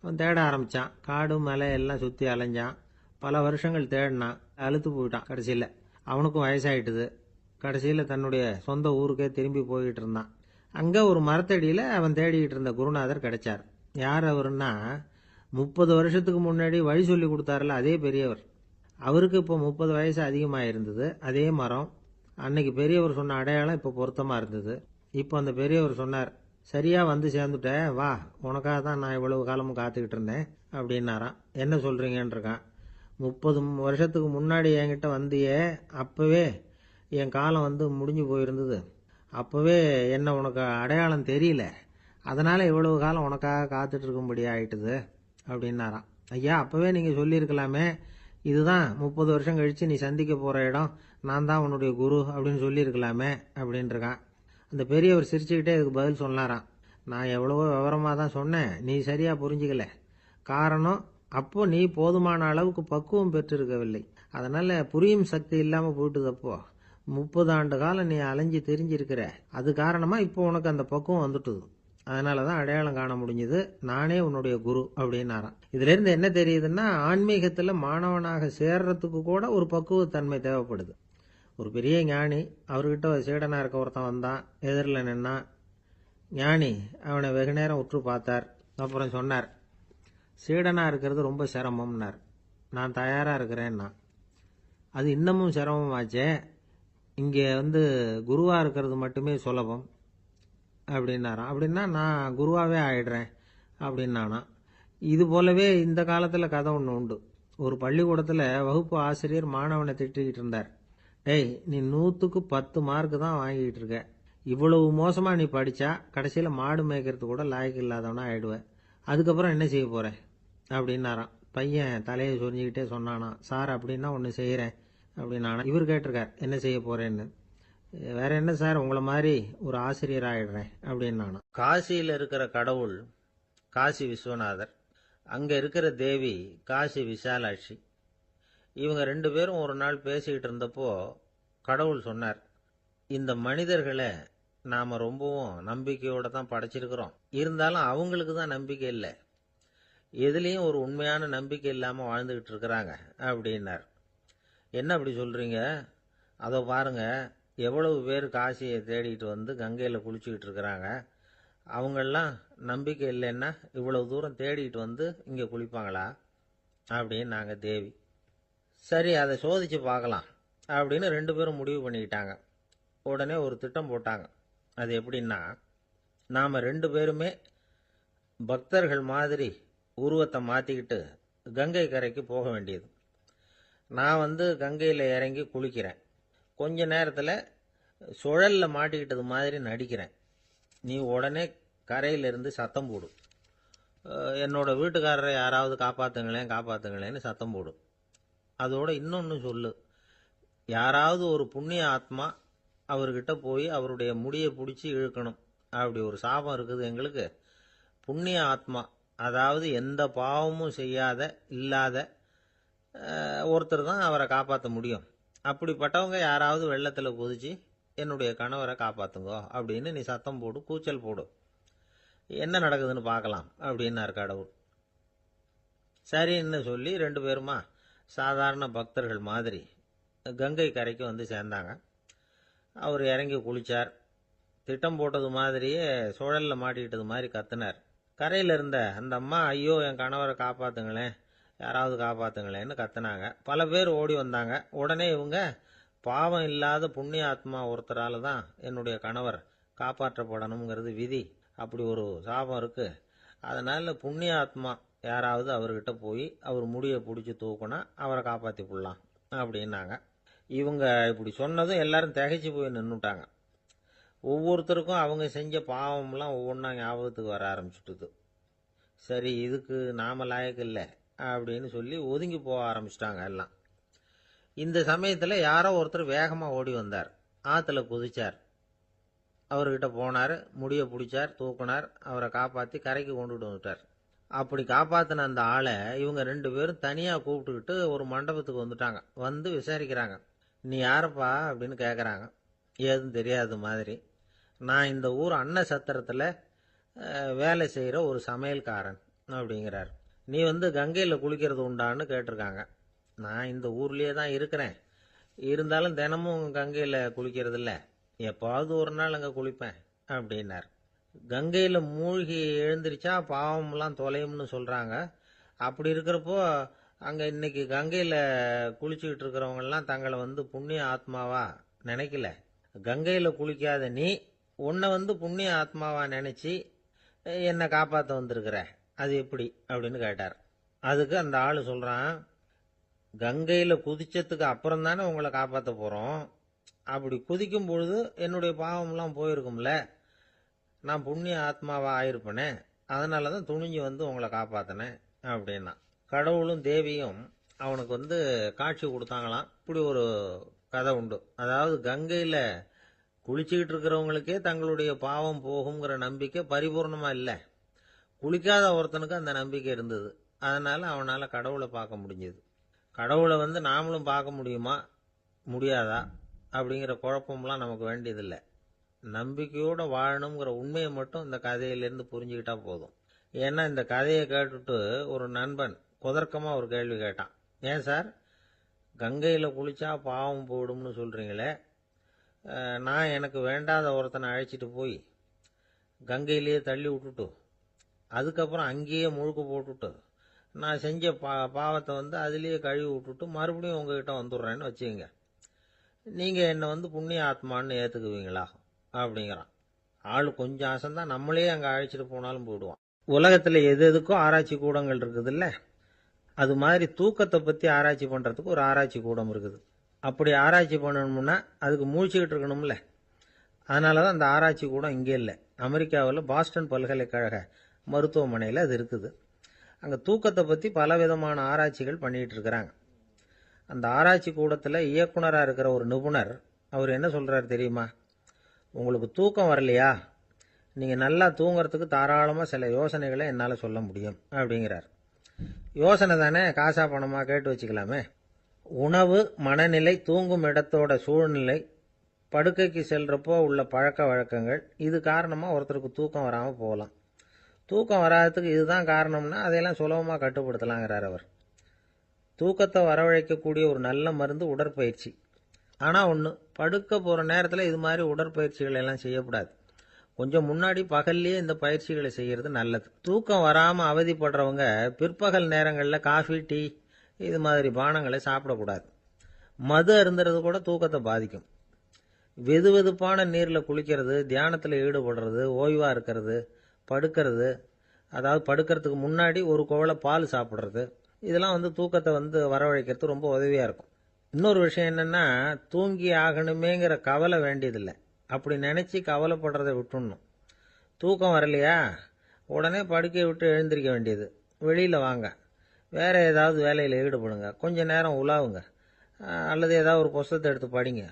அவன் தேட ஆரம்பித்தான். காடு மலை எல்லாம் சுற்றி அலைஞ்சான். பல வருஷங்கள் தேடினான், அழுத்து போயிட்டான். கடைசியில் அவனுக்கும் வயசாயிட்டுது. கடைசியில் தன்னுடைய சொந்த ஊருக்கே திரும்பி போய்கிட்டு இருந்தான். அங்கே ஒரு மரத்தடியில் அவன் தேடிக்கிட்டு இருந்த குருநாதர் கிடைச்சார். யார் அவருன்னா, 30 வருஷத்துக்கு முன்னாடி வழி சொல்லி கொடுத்தாருல அதே பெரியவர். அவருக்கு இப்போ 30 வயசு அதிகமாக இருந்தது. அதே மரம், அன்னைக்கு பெரியவர் சொன்ன அடையாளம் இப்போ பொருத்தமாக இருந்தது. இப்போ அந்த பெரியவர் சொன்னார், சரியாக சேர்ந்துட்டேன், வா, உனக்காக தான் நான் இவ்வளவு காலமும் காத்துக்கிட்டு இருந்தேன் அப்படின்னாராம். என்ன சொல்கிறீங்கன்னு இருக்கான். 30 வருஷத்துக்கு முன்னாடி என்கிட்ட வந்தியே, அப்போவே என் காலம் முடிஞ்சு போயிருந்தது. அப்போவே என்ன உனக்கு அடையாளம் தெரியல, அதனால் இவ்வளவு காலம் உனக்காக காத்துட்டு இருக்கும்படி ஆயிட்டுது அப்படின்னாராம். ஐயா, அப்போவே நீங்கள் சொல்லியிருக்கலாமே, இதுதான் 30 வருஷம் கழித்து நீ சந்திக்க போகிற இடம், நான் தான் உன்னுடைய குரு அப்படின்னு சொல்லியிருக்கலாமே அப்படின்ட்டுருக்கான். அந்த பெரியவர் சிரிச்சுக்கிட்டே இதுக்கு பதில் சொன்னாராம். நான் எவ்வளவோ விவரமாக தான் சொன்னேன், நீ சரியாக புரிஞ்சிக்கல. காரணம், அப்போ நீ போதுமான அளவுக்கு பக்குவம் பெற்றிருக்கவில்லை. அதனால புரியும் சக்தி இல்லாம போயிட்டுதப்போ 30 ஆண்டு காலம் நீ அலைஞ்சு திரிஞ்சிருக்கிற. அது காரணமா இப்போ உனக்கு அந்த பக்குவம் வந்துட்டுது. அதனாலதான் அடையாளம் காண முடிஞ்சது. நானே உன்னுடைய குரு அப்படின்னாராம். இதுல இருந்து என்ன தெரியுதுன்னா, ஆன்மீகத்துல மாணவனாக சேர்றதுக்கு கூட ஒரு பக்குவத்தன்மை தேவைப்படுது. ஒரு பெரிய ஞானி, அவர்கிட்ட சீடனா இருக்க ஒருத்தன் வந்தான், எதிரில் நின்னா. ஞானி அவனை வெகு நேரம் உற்று பார்த்தார். அப்புறம் சொன்னார், சீடனா இருக்கிறது ரொம்ப சிரமம்னார். நான் தயாரா இருக்கிறேன்னா. அது இன்னமும் சிரமமாச்சே, இங்கே குருவா இருக்கிறது மட்டுமே சுலபம் அப்படின்னாராம். அப்படின்னா நான் குருவாவே ஆயிடுறேன் அப்படின்னானா. இது போலவே இந்த காலத்தில் கதை ஒன்று உண்டு. ஒரு பள்ளிக்கூடத்தில் வகுப்பு ஆசிரியர் மாணவனை திட்டிக்கிட்டு இருந்தார். டேய், நீ 100க்கு 10 மார்க்கு தான் வாங்கிட்டு இருக்க. இவ்வளவு மோசமா நீ படிச்சா கடைசியில் மாடு மேய்க்கிறது கூட லாய்க்கு இல்லாதவனா ஆயிடுவேன். அதுக்கப்புறம் என்ன செய்ய போற அப்படின்னாராம். பையன் தலையை சொரிஞ்சுக்கிட்டே சொன்னானா, சார் அப்படின்னா ஒன்று செய்கிறேன் அப்படின்னானா. இவர் கேட்டிருக்கார், என்ன செய்ய போறேன்னு. வேற என்ன சார், உங்களை மாதிரி ஒரு ஆசிரியர் ஆயிடுறேன் அப்படின்னானா. காசியில் இருக்கிற கடவுள் காசி விஸ்வநாதர், அங்க இருக்கிற தேவி காசி விசாலாட்சி. இவங்க 2 பேரும் ஒரு நாள் பேசிக்கிட்டு இருந்தப்போ கடவுள் சொன்னார், இந்த மனிதர்களை நாம ரொம்பவும் நம்பிக்கையோட தான் படைச்சிருக்கிறோம். இருந்தாலும் அவங்களுக்கு தான் நம்பிக்கை இல்லை. எதுலேயும் ஒரு உண்மையான நம்பிக்கை இல்லாமல் வாழ்ந்துக்கிட்டு இருக்கிறாங்க அப்படின்னார். என்ன அப்படி சொல்றீங்க? அதோ பாருங்க, எவ்வளவு பேர் காசியை தேடிட்டு கங்கையில் குளிச்சுக்கிட்டு இருக்கிறாங்க. அவங்கெல்லாம் நம்பிக்கை இல்லைன்னா இவ்வளவு தூரம் தேடிட்டு இங்கே குளிப்பாங்களா அப்படின்னு நாங்கள் தேவி. சரி, அதை சோதிச்சு பார்க்கலாம் அப்படின்னு 2 பேரும் முடிவு பண்ணிக்கிட்டாங்க. உடனே ஒரு திட்டம் போட்டாங்க. அது எப்படின்னா, நாம் 2 பேருமே பக்தர்கள் மாதிரி உருவத்தை மாற்றிக்கிட்டு கங்கை கரைக்கு போக வேண்டியது. நான் கங்கையில் இறங்கி குளிக்கிறேன். கொஞ்ச நேரத்தில் சுழலில் மாட்டிக்கிட்டது மாதிரி நடிக்கிறேன். நீ உடனே கரையிலிருந்து சத்தம் போடு, என்னோட வீட்டுக்காரரை யாராவது காப்பாற்றுங்களேன் காப்பாற்றுங்களேன்னு சத்தம் போடு. அதோட இன்னொன்று சொல்லு, யாராவது ஒரு புண்ணிய ஆத்மா அவர்கிட்ட போய் அவருடைய முடியை பிடிச்சி இழுக்கணும். அப்படி ஒரு சாபம் இருக்குது எங்களுக்கு. புண்ணிய ஆத்மா, அதாவது எந்த பாவமும் செய்யாத இல்லாத ஒருத்தர் தான் அவரை காப்பாற்ற முடியும். அப்படிப்பட்டவங்க யாராவது வெள்ளத்தில் குதிச்சு என்னுடைய கணவரை காப்பாற்றுங்கோ அப்படின்னு நீ சத்தம் போடு, கூச்சல் போடு. என்ன நடக்குதுன்னு பார்க்கலாம் அப்படின்னார் கடவுள். சரின்னு சொல்லி 2 பேருமா சாதாரண பக்தர்கள் மாதிரி கங்கை கரைக்கு சேர்ந்தாங்க. அவர் இறங்கி குளிச்சார். திட்டம் போட்டது மாதிரியே சுழலில் மாட்டிக்கிட்டது மாதிரி கத்துனார். கரையில் இருந்த அந்த அம்மா, ஐயோ என் கணவரை காப்பாற்றுங்களேன், யாராவது காப்பாற்றுங்களேன்னு கத்துனாங்க. பல பேர் ஓடி வந்தாங்க. உடனே இவங்க, பாவம் இல்லாத புண்ணிய ஆத்மா ஒருத்தரால தான் என்னுடைய கணவர் காப்பாற்றப்படணுங்கிறது விதி, அப்படி ஒரு சாபம் இருக்கு. அதனால புண்ணிய ஆத்மா யாராவது அவர்கிட்ட போய் அவர் முடியை பிடிச்சி தூக்குனா அவரை காப்பாற்றி போடலாம் அப்படின்னாங்க. இவங்க இப்படி சொன்னதும் எல்லாரும் திகைச்சு போய் நின்றுட்டாங்க. ஒவ்வொருத்தருக்கும் அவங்க செஞ்ச பாவம்லாம் ஒவ்வொன்றா ஞாபகத்துக்கு வர ஆரம்பிச்சுட்டுது. சரி, இதுக்கு நாம லாயக்கு இல்லை அப்படின்னு சொல்லி ஒதுங்கி போக ஆரம்பிச்சிட்டாங்க எல்லாம். இந்த சமயத்தில் யாரோ ஒருத்தர் வேகமாக ஓடி வந்தார். ஆற்றுல குதிச்சார். அவர்கிட்ட போனார், முடியை பிடிச்சார், தூக்குனார், அவரை காப்பாற்றி கரைக்கு கொண்டுட்டு வந்துட்டார். அப்படி காப்பாற்றின அந்த ஆளை இவங்க 2 பேரும் தனியாக கூப்பிட்டுக்கிட்டு ஒரு மண்டபத்துக்கு வந்துட்டாங்க. வந்து விசாரிக்கிறாங்க. நீ யாரப்பா அப்படின்னு கேட்குறாங்க. ஏதும் தெரியாத மாதிரி. நான் இந்த ஊர் அன்ன சத்திரத்தில் வேலை செய்கிற ஒரு சமையல்காரன் அப்படிங்கிறார். நீ கங்கையில் குளிக்கிறது உண்டான்னு கேட்டிருக்காங்க. நான் இந்த ஊர்லேயே தான் இருக்கிறேன், இருந்தாலும் தினமும் கங்கையில் குளிக்கிறது இல்லை, எப்பாவது ஒரு நாள் அங்கே குளிப்பேன் அப்படின்னார். கங்கையில் மூழ்கி எழுந்திரிச்சா பாவம்லாம் தொலையும்னு சொல்கிறாங்க. அப்படி இருக்கிறப்போ அங்கே இன்னைக்கு கங்கையில் குளிச்சுக்கிட்டு இருக்கிறவங்கெல்லாம் தங்களை புண்ணிய ஆத்மாவா நினைக்கல. கங்கையில் குளிக்காத நீ உன்னை புண்ணிய ஆத்மாவா நினச்சி என்னை காப்பாற்ற வந்திருக்கிற, அது எப்படி அப்படின்னு கேட்டார். அதுக்கு அந்த ஆள் சொல்கிறான், கங்கையில் குதிச்சதுக்கு அப்புறம் தானே உங்களை காப்பாற்ற போகிறோம். அப்படி குதிக்கும் பொழுது என்னுடைய பாவம்லாம் போயிருக்கும்ல, நான் புண்ணிய ஆத்மாவா ஆயிருப்பேனே, அதனால தான் துணிஞ்சு உங்களை காப்பாற்றினேன் அப்படின்னா. கடவுளும் தேவியும் அவனுக்கு காட்சி கொடுத்தாங்களாம். இப்படி ஒரு கதை உண்டு. அதாவது கங்கையில் குளிச்சுக்கிட்டு இருக்கிறவங்களுக்கே தங்களுடைய பாவம் போகுங்கிற நம்பிக்கை பரிபூர்ணமாக இல்லை. குளிக்காத ஒருத்தனுக்கு அந்த நம்பிக்கை இருந்தது. அதனால் அவனால் கடவுளை பார்க்க முடிஞ்சது. கடவுளை நாமளும் பார்க்க முடியுமா முடியாதா அப்படிங்கிற குழப்பம்லாம் நமக்கு வேண்டியதில்லை. நம்பிக்கையோடு வாழணுங்கிற உண்மையை மட்டும் இந்த கதையிலேருந்து புரிஞ்சுக்கிட்டா போதும். ஏன்னா இந்த கதையை கேட்டுட்டு ஒரு நண்பன் குதர்க்கமாக ஒரு கேள்வி கேட்டான். ஏன் சார், கங்கையில் குளிச்சா பாவம் போயிடும்னு சொல்கிறீங்களே, நான் எனக்கு வேண்டாத ஒருத்தனை அழைச்சிட்டு போய் கங்கையிலேயே தள்ளி விட்டுட்டு அதுக்கப்புறம் அங்கேயே முழுக்க போட்டுட்டு நான் செஞ்ச பாவத்தை அதுலேயே கழுவி விட்டுட்டு மறுபடியும் உங்ககிட்ட வந்துடுறேன்னு வச்சுக்கோங்க, நீங்கள் என்னை புண்ணிய ஆத்மான்னு ஏற்றுக்குவீங்களா அப்படிங்கிறான். ஆள் கொஞ்சம் அசந்தான் நம்மளே அங்கே அழைச்சிட்டு போனாலும் போயிடுவான். உலகத்தில் எது எதுக்கும் ஆராய்ச்சி கூடங்கள் இருக்குதுல்ல, அது மாதிரி தூக்கத்தை பற்றி ஆராய்ச்சி பண்ணுறதுக்கு ஒரு ஆராய்ச்சி கூடம் இருக்குது. அப்படி ஆராய்ச்சி பண்ணணும்னா அதுக்கு மூழ்கிக்கிட்டு இருக்கணும்ல. அதனால தான் அந்த ஆராய்ச்சி கூடம் இங்கே இல்லை. அமெரிக்காவில் பாஸ்டன் பல்கலைக்கழக மருத்துவமனையில் அது இருக்குது. அங்கே தூக்கத்தை பற்றி பலவிதமான ஆராய்ச்சிகள் பண்ணிகிட்டு இருக்கிறாங்க. அந்த ஆராய்ச்சி கூடத்தில் இயக்குனராக இருக்கிற ஒரு நிபுணர் அவர் என்ன சொல்கிறார் தெரியுமா? உங்களுக்கு தூக்கம் வரலையா, நீங்கள் நல்லா தூங்குறதுக்கு தாராளமாக சில யோசனைகளை என்னால் சொல்ல முடியும் அப்படிங்கிறார். யோசனை தானே, காசா பணமாக கேட்டு வச்சுக்கலாமே. உணவு, மனநிலை, தூங்கும் இடத்தோட சூழ்நிலை, படுக்கைக்கு செல்றப்போ உள்ள பழக்க வழக்கங்கள், இது காரணமாக ஒருத்தருக்கு தூக்கம் வராமல் போகலாம். தூக்கம் வராததுக்கு இதுதான் காரணம்னா அதையெல்லாம் சுலபமாக கட்டுப்படுத்தலாங்கிறார் அவர். தூக்கத்தை வரவழைக்கக்கூடிய ஒரு நல்ல மருந்து உடற்பயிற்சி. ஆனால் ஒன்று, படுக்க போகிற நேரத்தில் இது மாதிரி உடற்பயிற்சிகள் எல்லாம் செய்யக்கூடாது. கொஞ்சம் முன்னாடி பகல்லையே இந்த பயிற்சிகளை செய்கிறது நல்லது. தூக்கம் வராமல் அவதிப்படுறவங்க பிற்பகல் நேரங்களில் காஃபி, டீ இது மாதிரி பானங்களை சாப்பிடக்கூடாது. மது அருந்துறது கூட தூக்கத்தை பாதிக்கும். வெது வெதுப்பான நீரில் குளிக்கிறது, தியானத்தில் ஈடுபடுறது, ஓய்வாக இருக்கிறது, படுக்கிறது, அதாவது படுக்கிறதுக்கு முன்னாடி ஒரு குவளை பால் சாப்பிட்றது, இதெல்லாம் தூக்கத்தை வரவழைக்கிறது ரொம்ப உதவியாக இருக்கும். இன்னொரு விஷயம் என்னென்னா, தூங்கி ஆகணுமேங்கிற கவலை வேண்டியதில்லை. அப்படி நினச்சி கவலைப்படுறதை விட்டுடணும். தூக்கம் வரலையா, உடனே படுக்கையை விட்டு எழுந்திருக்க வேண்டியது. வெளியில் வாங்க, வேறு ஏதாவது வேலையில் ஈடுபடுங்க, கொஞ்சம் நேரம் உலாவுங்க, அல்லது ஏதாவது ஒரு புஸ்தகத்தை எடுத்து படிங்க.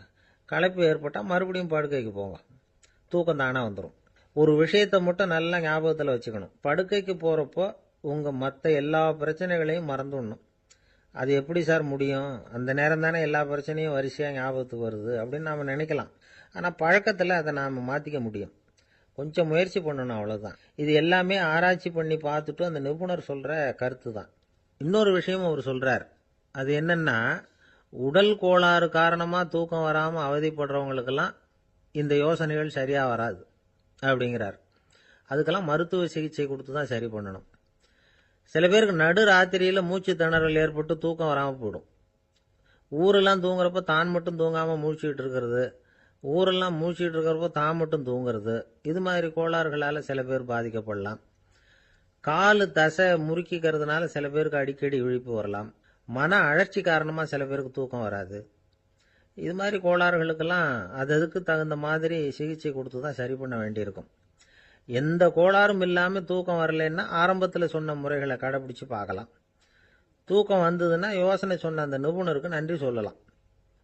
களைப்பு ஏற்பட்டால் மறுபடியும் படுக்கைக்கு போங்க, தூக்கம் தானாக வந்துடும். ஒரு விஷயத்தை மட்டும் நல்லா ஞாபகத்தில் வச்சுக்கணும். படுக்கைக்கு போகிறப்போ உங்கள் மற்ற எல்லா பிரச்சனைகளையும் மறந்துடணும். அது எப்படி சார் முடியும், அந்த நேரம் தானே எல்லா பிரச்சனையும் வரிசையாக ஞாபகத்துக்கு வருது அப்படின்னு நாம் நினைக்கலாம். ஆனால் பழக்கத்தில் அதை நாம் மாற்றிக்க முடியும். கொஞ்சம் முயற்சி பண்ணணும், அவ்வளோதான். இது எல்லாமே ஆராய்ச்சி பண்ணி பார்த்துட்டு அந்த நிபுணர் சொல்கிற கருத்து தான். இன்னொரு விஷயமும் அவர் சொல்கிறார். அது என்னென்னா, உடல் கோளாறு காரணமாக தூக்கம் வராமல் அவதிப்படுறவங்களுக்கெல்லாம் இந்த யோசனைகள் சரியாக வராது அப்படிங்கிறார். அதுக்கெல்லாம் மருத்துவ சிகிச்சை கொடுத்து தான் சரி பண்ணணும். சில பேருக்கு நடு ராத்திரியில் மூச்சு திணறல் ஏற்பட்டு தூக்கம் வராமல் போயிடும். ஊரெல்லாம் தூங்குறப்ப தான் மட்டும் தூங்காமல் மூழ்கிட்டு இருக்கிறது, ஊரெல்லாம் மூழ்கிட்டு இருக்கிறப்போ தான் மட்டும் தூங்குறது, இது மாதிரி கோளாறுகளால் சில பேர் பாதிக்கப்படலாம். காலு தசை முறுக்கிக்கிறதுனால சில பேருக்கு அடிக்கடி விழிப்பு வரலாம். மன அழற்சி காரணமாக சில பேருக்கு தூக்கம் வராது. இது மாதிரி கோளாறுகளுக்கெல்லாம் அதுக்கு தகுந்த மாதிரி சிகிச்சை கொடுத்து தான் சரி பண்ண வேண்டியிருக்கும். எந்த கோளாறும் இல்லாமல் தூக்கம் வரலைன்னா ஆரம்பத்தில் சொன்ன முறைகளை கடைபிடிச்சு பார்க்கலாம். தூக்கம் வந்ததுன்னா யோசனை சொன்ன அந்த நிபுணருக்கு நன்றி சொல்லலாம்.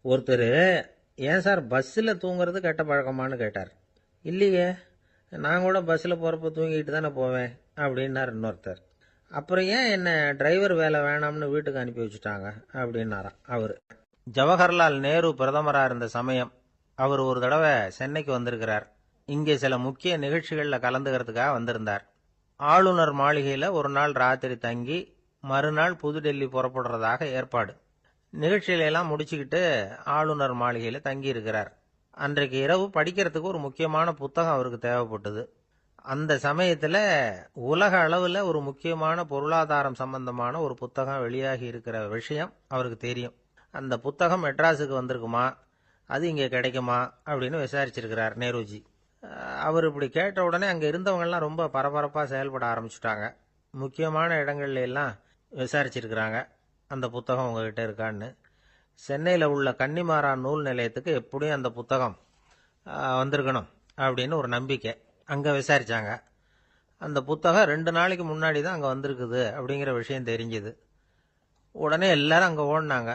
ஒருத்தர், ஏன் சார் பஸ்ஸில் தூங்குறது கெட்ட பழக்கமானு கேட்டார். இல்லையே, நான் கூட பஸ்ஸில் போகிறப்ப தூங்கிட்டு தானே போவேன் அப்படின்னார் இன்னொருத்தர். அப்புறம் ஏன் என்ன டிரைவர் வேலை வேணாம்னு வீட்டுக்கு அனுப்பி வச்சுட்டாங்க அப்படின்னாராம் அவர். ஜவஹர்லால் நேரு பிரதமராக இருந்த சமயம் அவர் ஒரு தடவை சென்னைக்கு வந்திருக்கிறார். இங்கே சில முக்கிய நிகழ்ச்சிகளில் கலந்துக்கிறதுக்காக வந்திருந்தார். ஆளுநர் மாளிகையில் ஒரு நாள் ராத்திரி தங்கி மறுநாள் புதுடெல்லி புறப்படுறதாக ஏற்பாடு. நிகழ்ச்சியிலெல்லாம் முடிச்சுக்கிட்டு ஆளுநர் மாளிகையில் தங்கி இருக்கிறார். அன்றைக்கு இரவு படிக்கிறதுக்கு ஒரு முக்கியமான புத்தகம் அவருக்கு தேவைப்பட்டது. அந்த சமயத்தில் உலக அளவில் ஒரு முக்கியமான பொருளாதாரம் சம்பந்தமான ஒரு புத்தகம் வெளியாகி இருக்கிற விஷயம் அவருக்கு தெரியும். அந்த புத்தகம் மெட்ராஸுக்கு வந்திருக்குமா, அது இங்கே கிடைக்குமா அப்படின்னு விசாரிச்சிருக்கிறார் நேருஜி. அவர் இப்படி கேட்ட உடனே அங்கே இருந்தவங்கெல்லாம் ரொம்ப பரபரப்பாக செயல்பட ஆரம்பிச்சுட்டாங்க. முக்கியமான இடங்கள்ல எல்லாம் விசாரிச்சிருக்கிறாங்க, அந்த புத்தகம் உங்ககிட்ட இருக்கான்னு. சென்னையில் உள்ள கன்னிமாரா நூல் நிலையத்துக்கு எப்படியும் அந்த புத்தகம் வந்திருக்கணும் அப்படின்னு ஒரு நம்பிக்கை. அங்கே விசாரித்தாங்க. அந்த புத்தகம் 2 நாளைக்கு முன்னாடி தான் அங்கே வந்திருக்குது அப்படிங்கிற விஷயம் தெரிஞ்சுது. உடனே எல்லாரும் அங்கே ஓடினாங்க.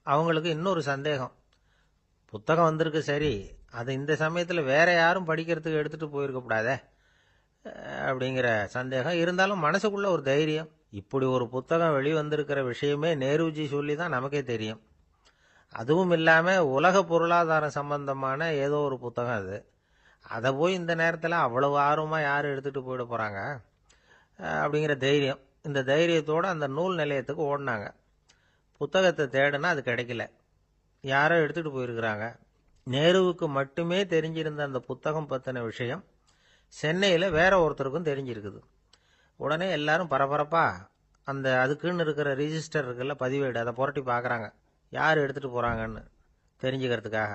அவங்களுக்கு இன்னொரு சந்தேகம், புத்தகம் வந்திருக்கு சரி, அது இந்த சமயத்தில் வேற யாரும் படிக்கிறதுக்கு எடுத்துகிட்டு போயிருக்கக்கூடாதே அப்படிங்கிற சந்தேகம். இருந்தாலும் மனசுக்குள்ள ஒரு தைரியம், இப்படி ஒரு புத்தகம் வெளிவந்திருக்கிற விஷயமே நேருஜி சொல்லி தான் நமக்கே தெரியும். அதுவும் இல்லாமல் உலக பொருளாதாரம் சம்பந்தமான ஏதோ ஒரு புத்தகம் அது. அதை போய் இந்த நேரத்தில் அவ்வளவு ஆர்வமாக யார் எடுத்துகிட்டு போயிட போகிறாங்க அப்படிங்கிற தைரியம். இந்த தைரியத்தோடு அந்த நூல் நிலையத்துக்கு ஓடினாங்க. புத்தகத்தை தேடுனா அது கிடைக்கல. யாரோ எடுத்துகிட்டு போயிருக்கிறாங்க. நேருவுக்கு மட்டுமே தெரிஞ்சிருந்த அந்த புத்தகம் பற்றின விஷயம் சென்னையில் வேற ஒருத்தருக்கும் தெரிஞ்சிருக்குது. உடனே எல்லாரும் பரபரப்பா அதுக்குன்னு இருக்கிற ரிஜிஸ்டர் இருக்குல்ல, பதிவேடு, அதை புரட்டி பார்க்குறாங்க யார் எடுத்துகிட்டு போகிறாங்கன்னு தெரிஞ்சுக்கிறதுக்காக.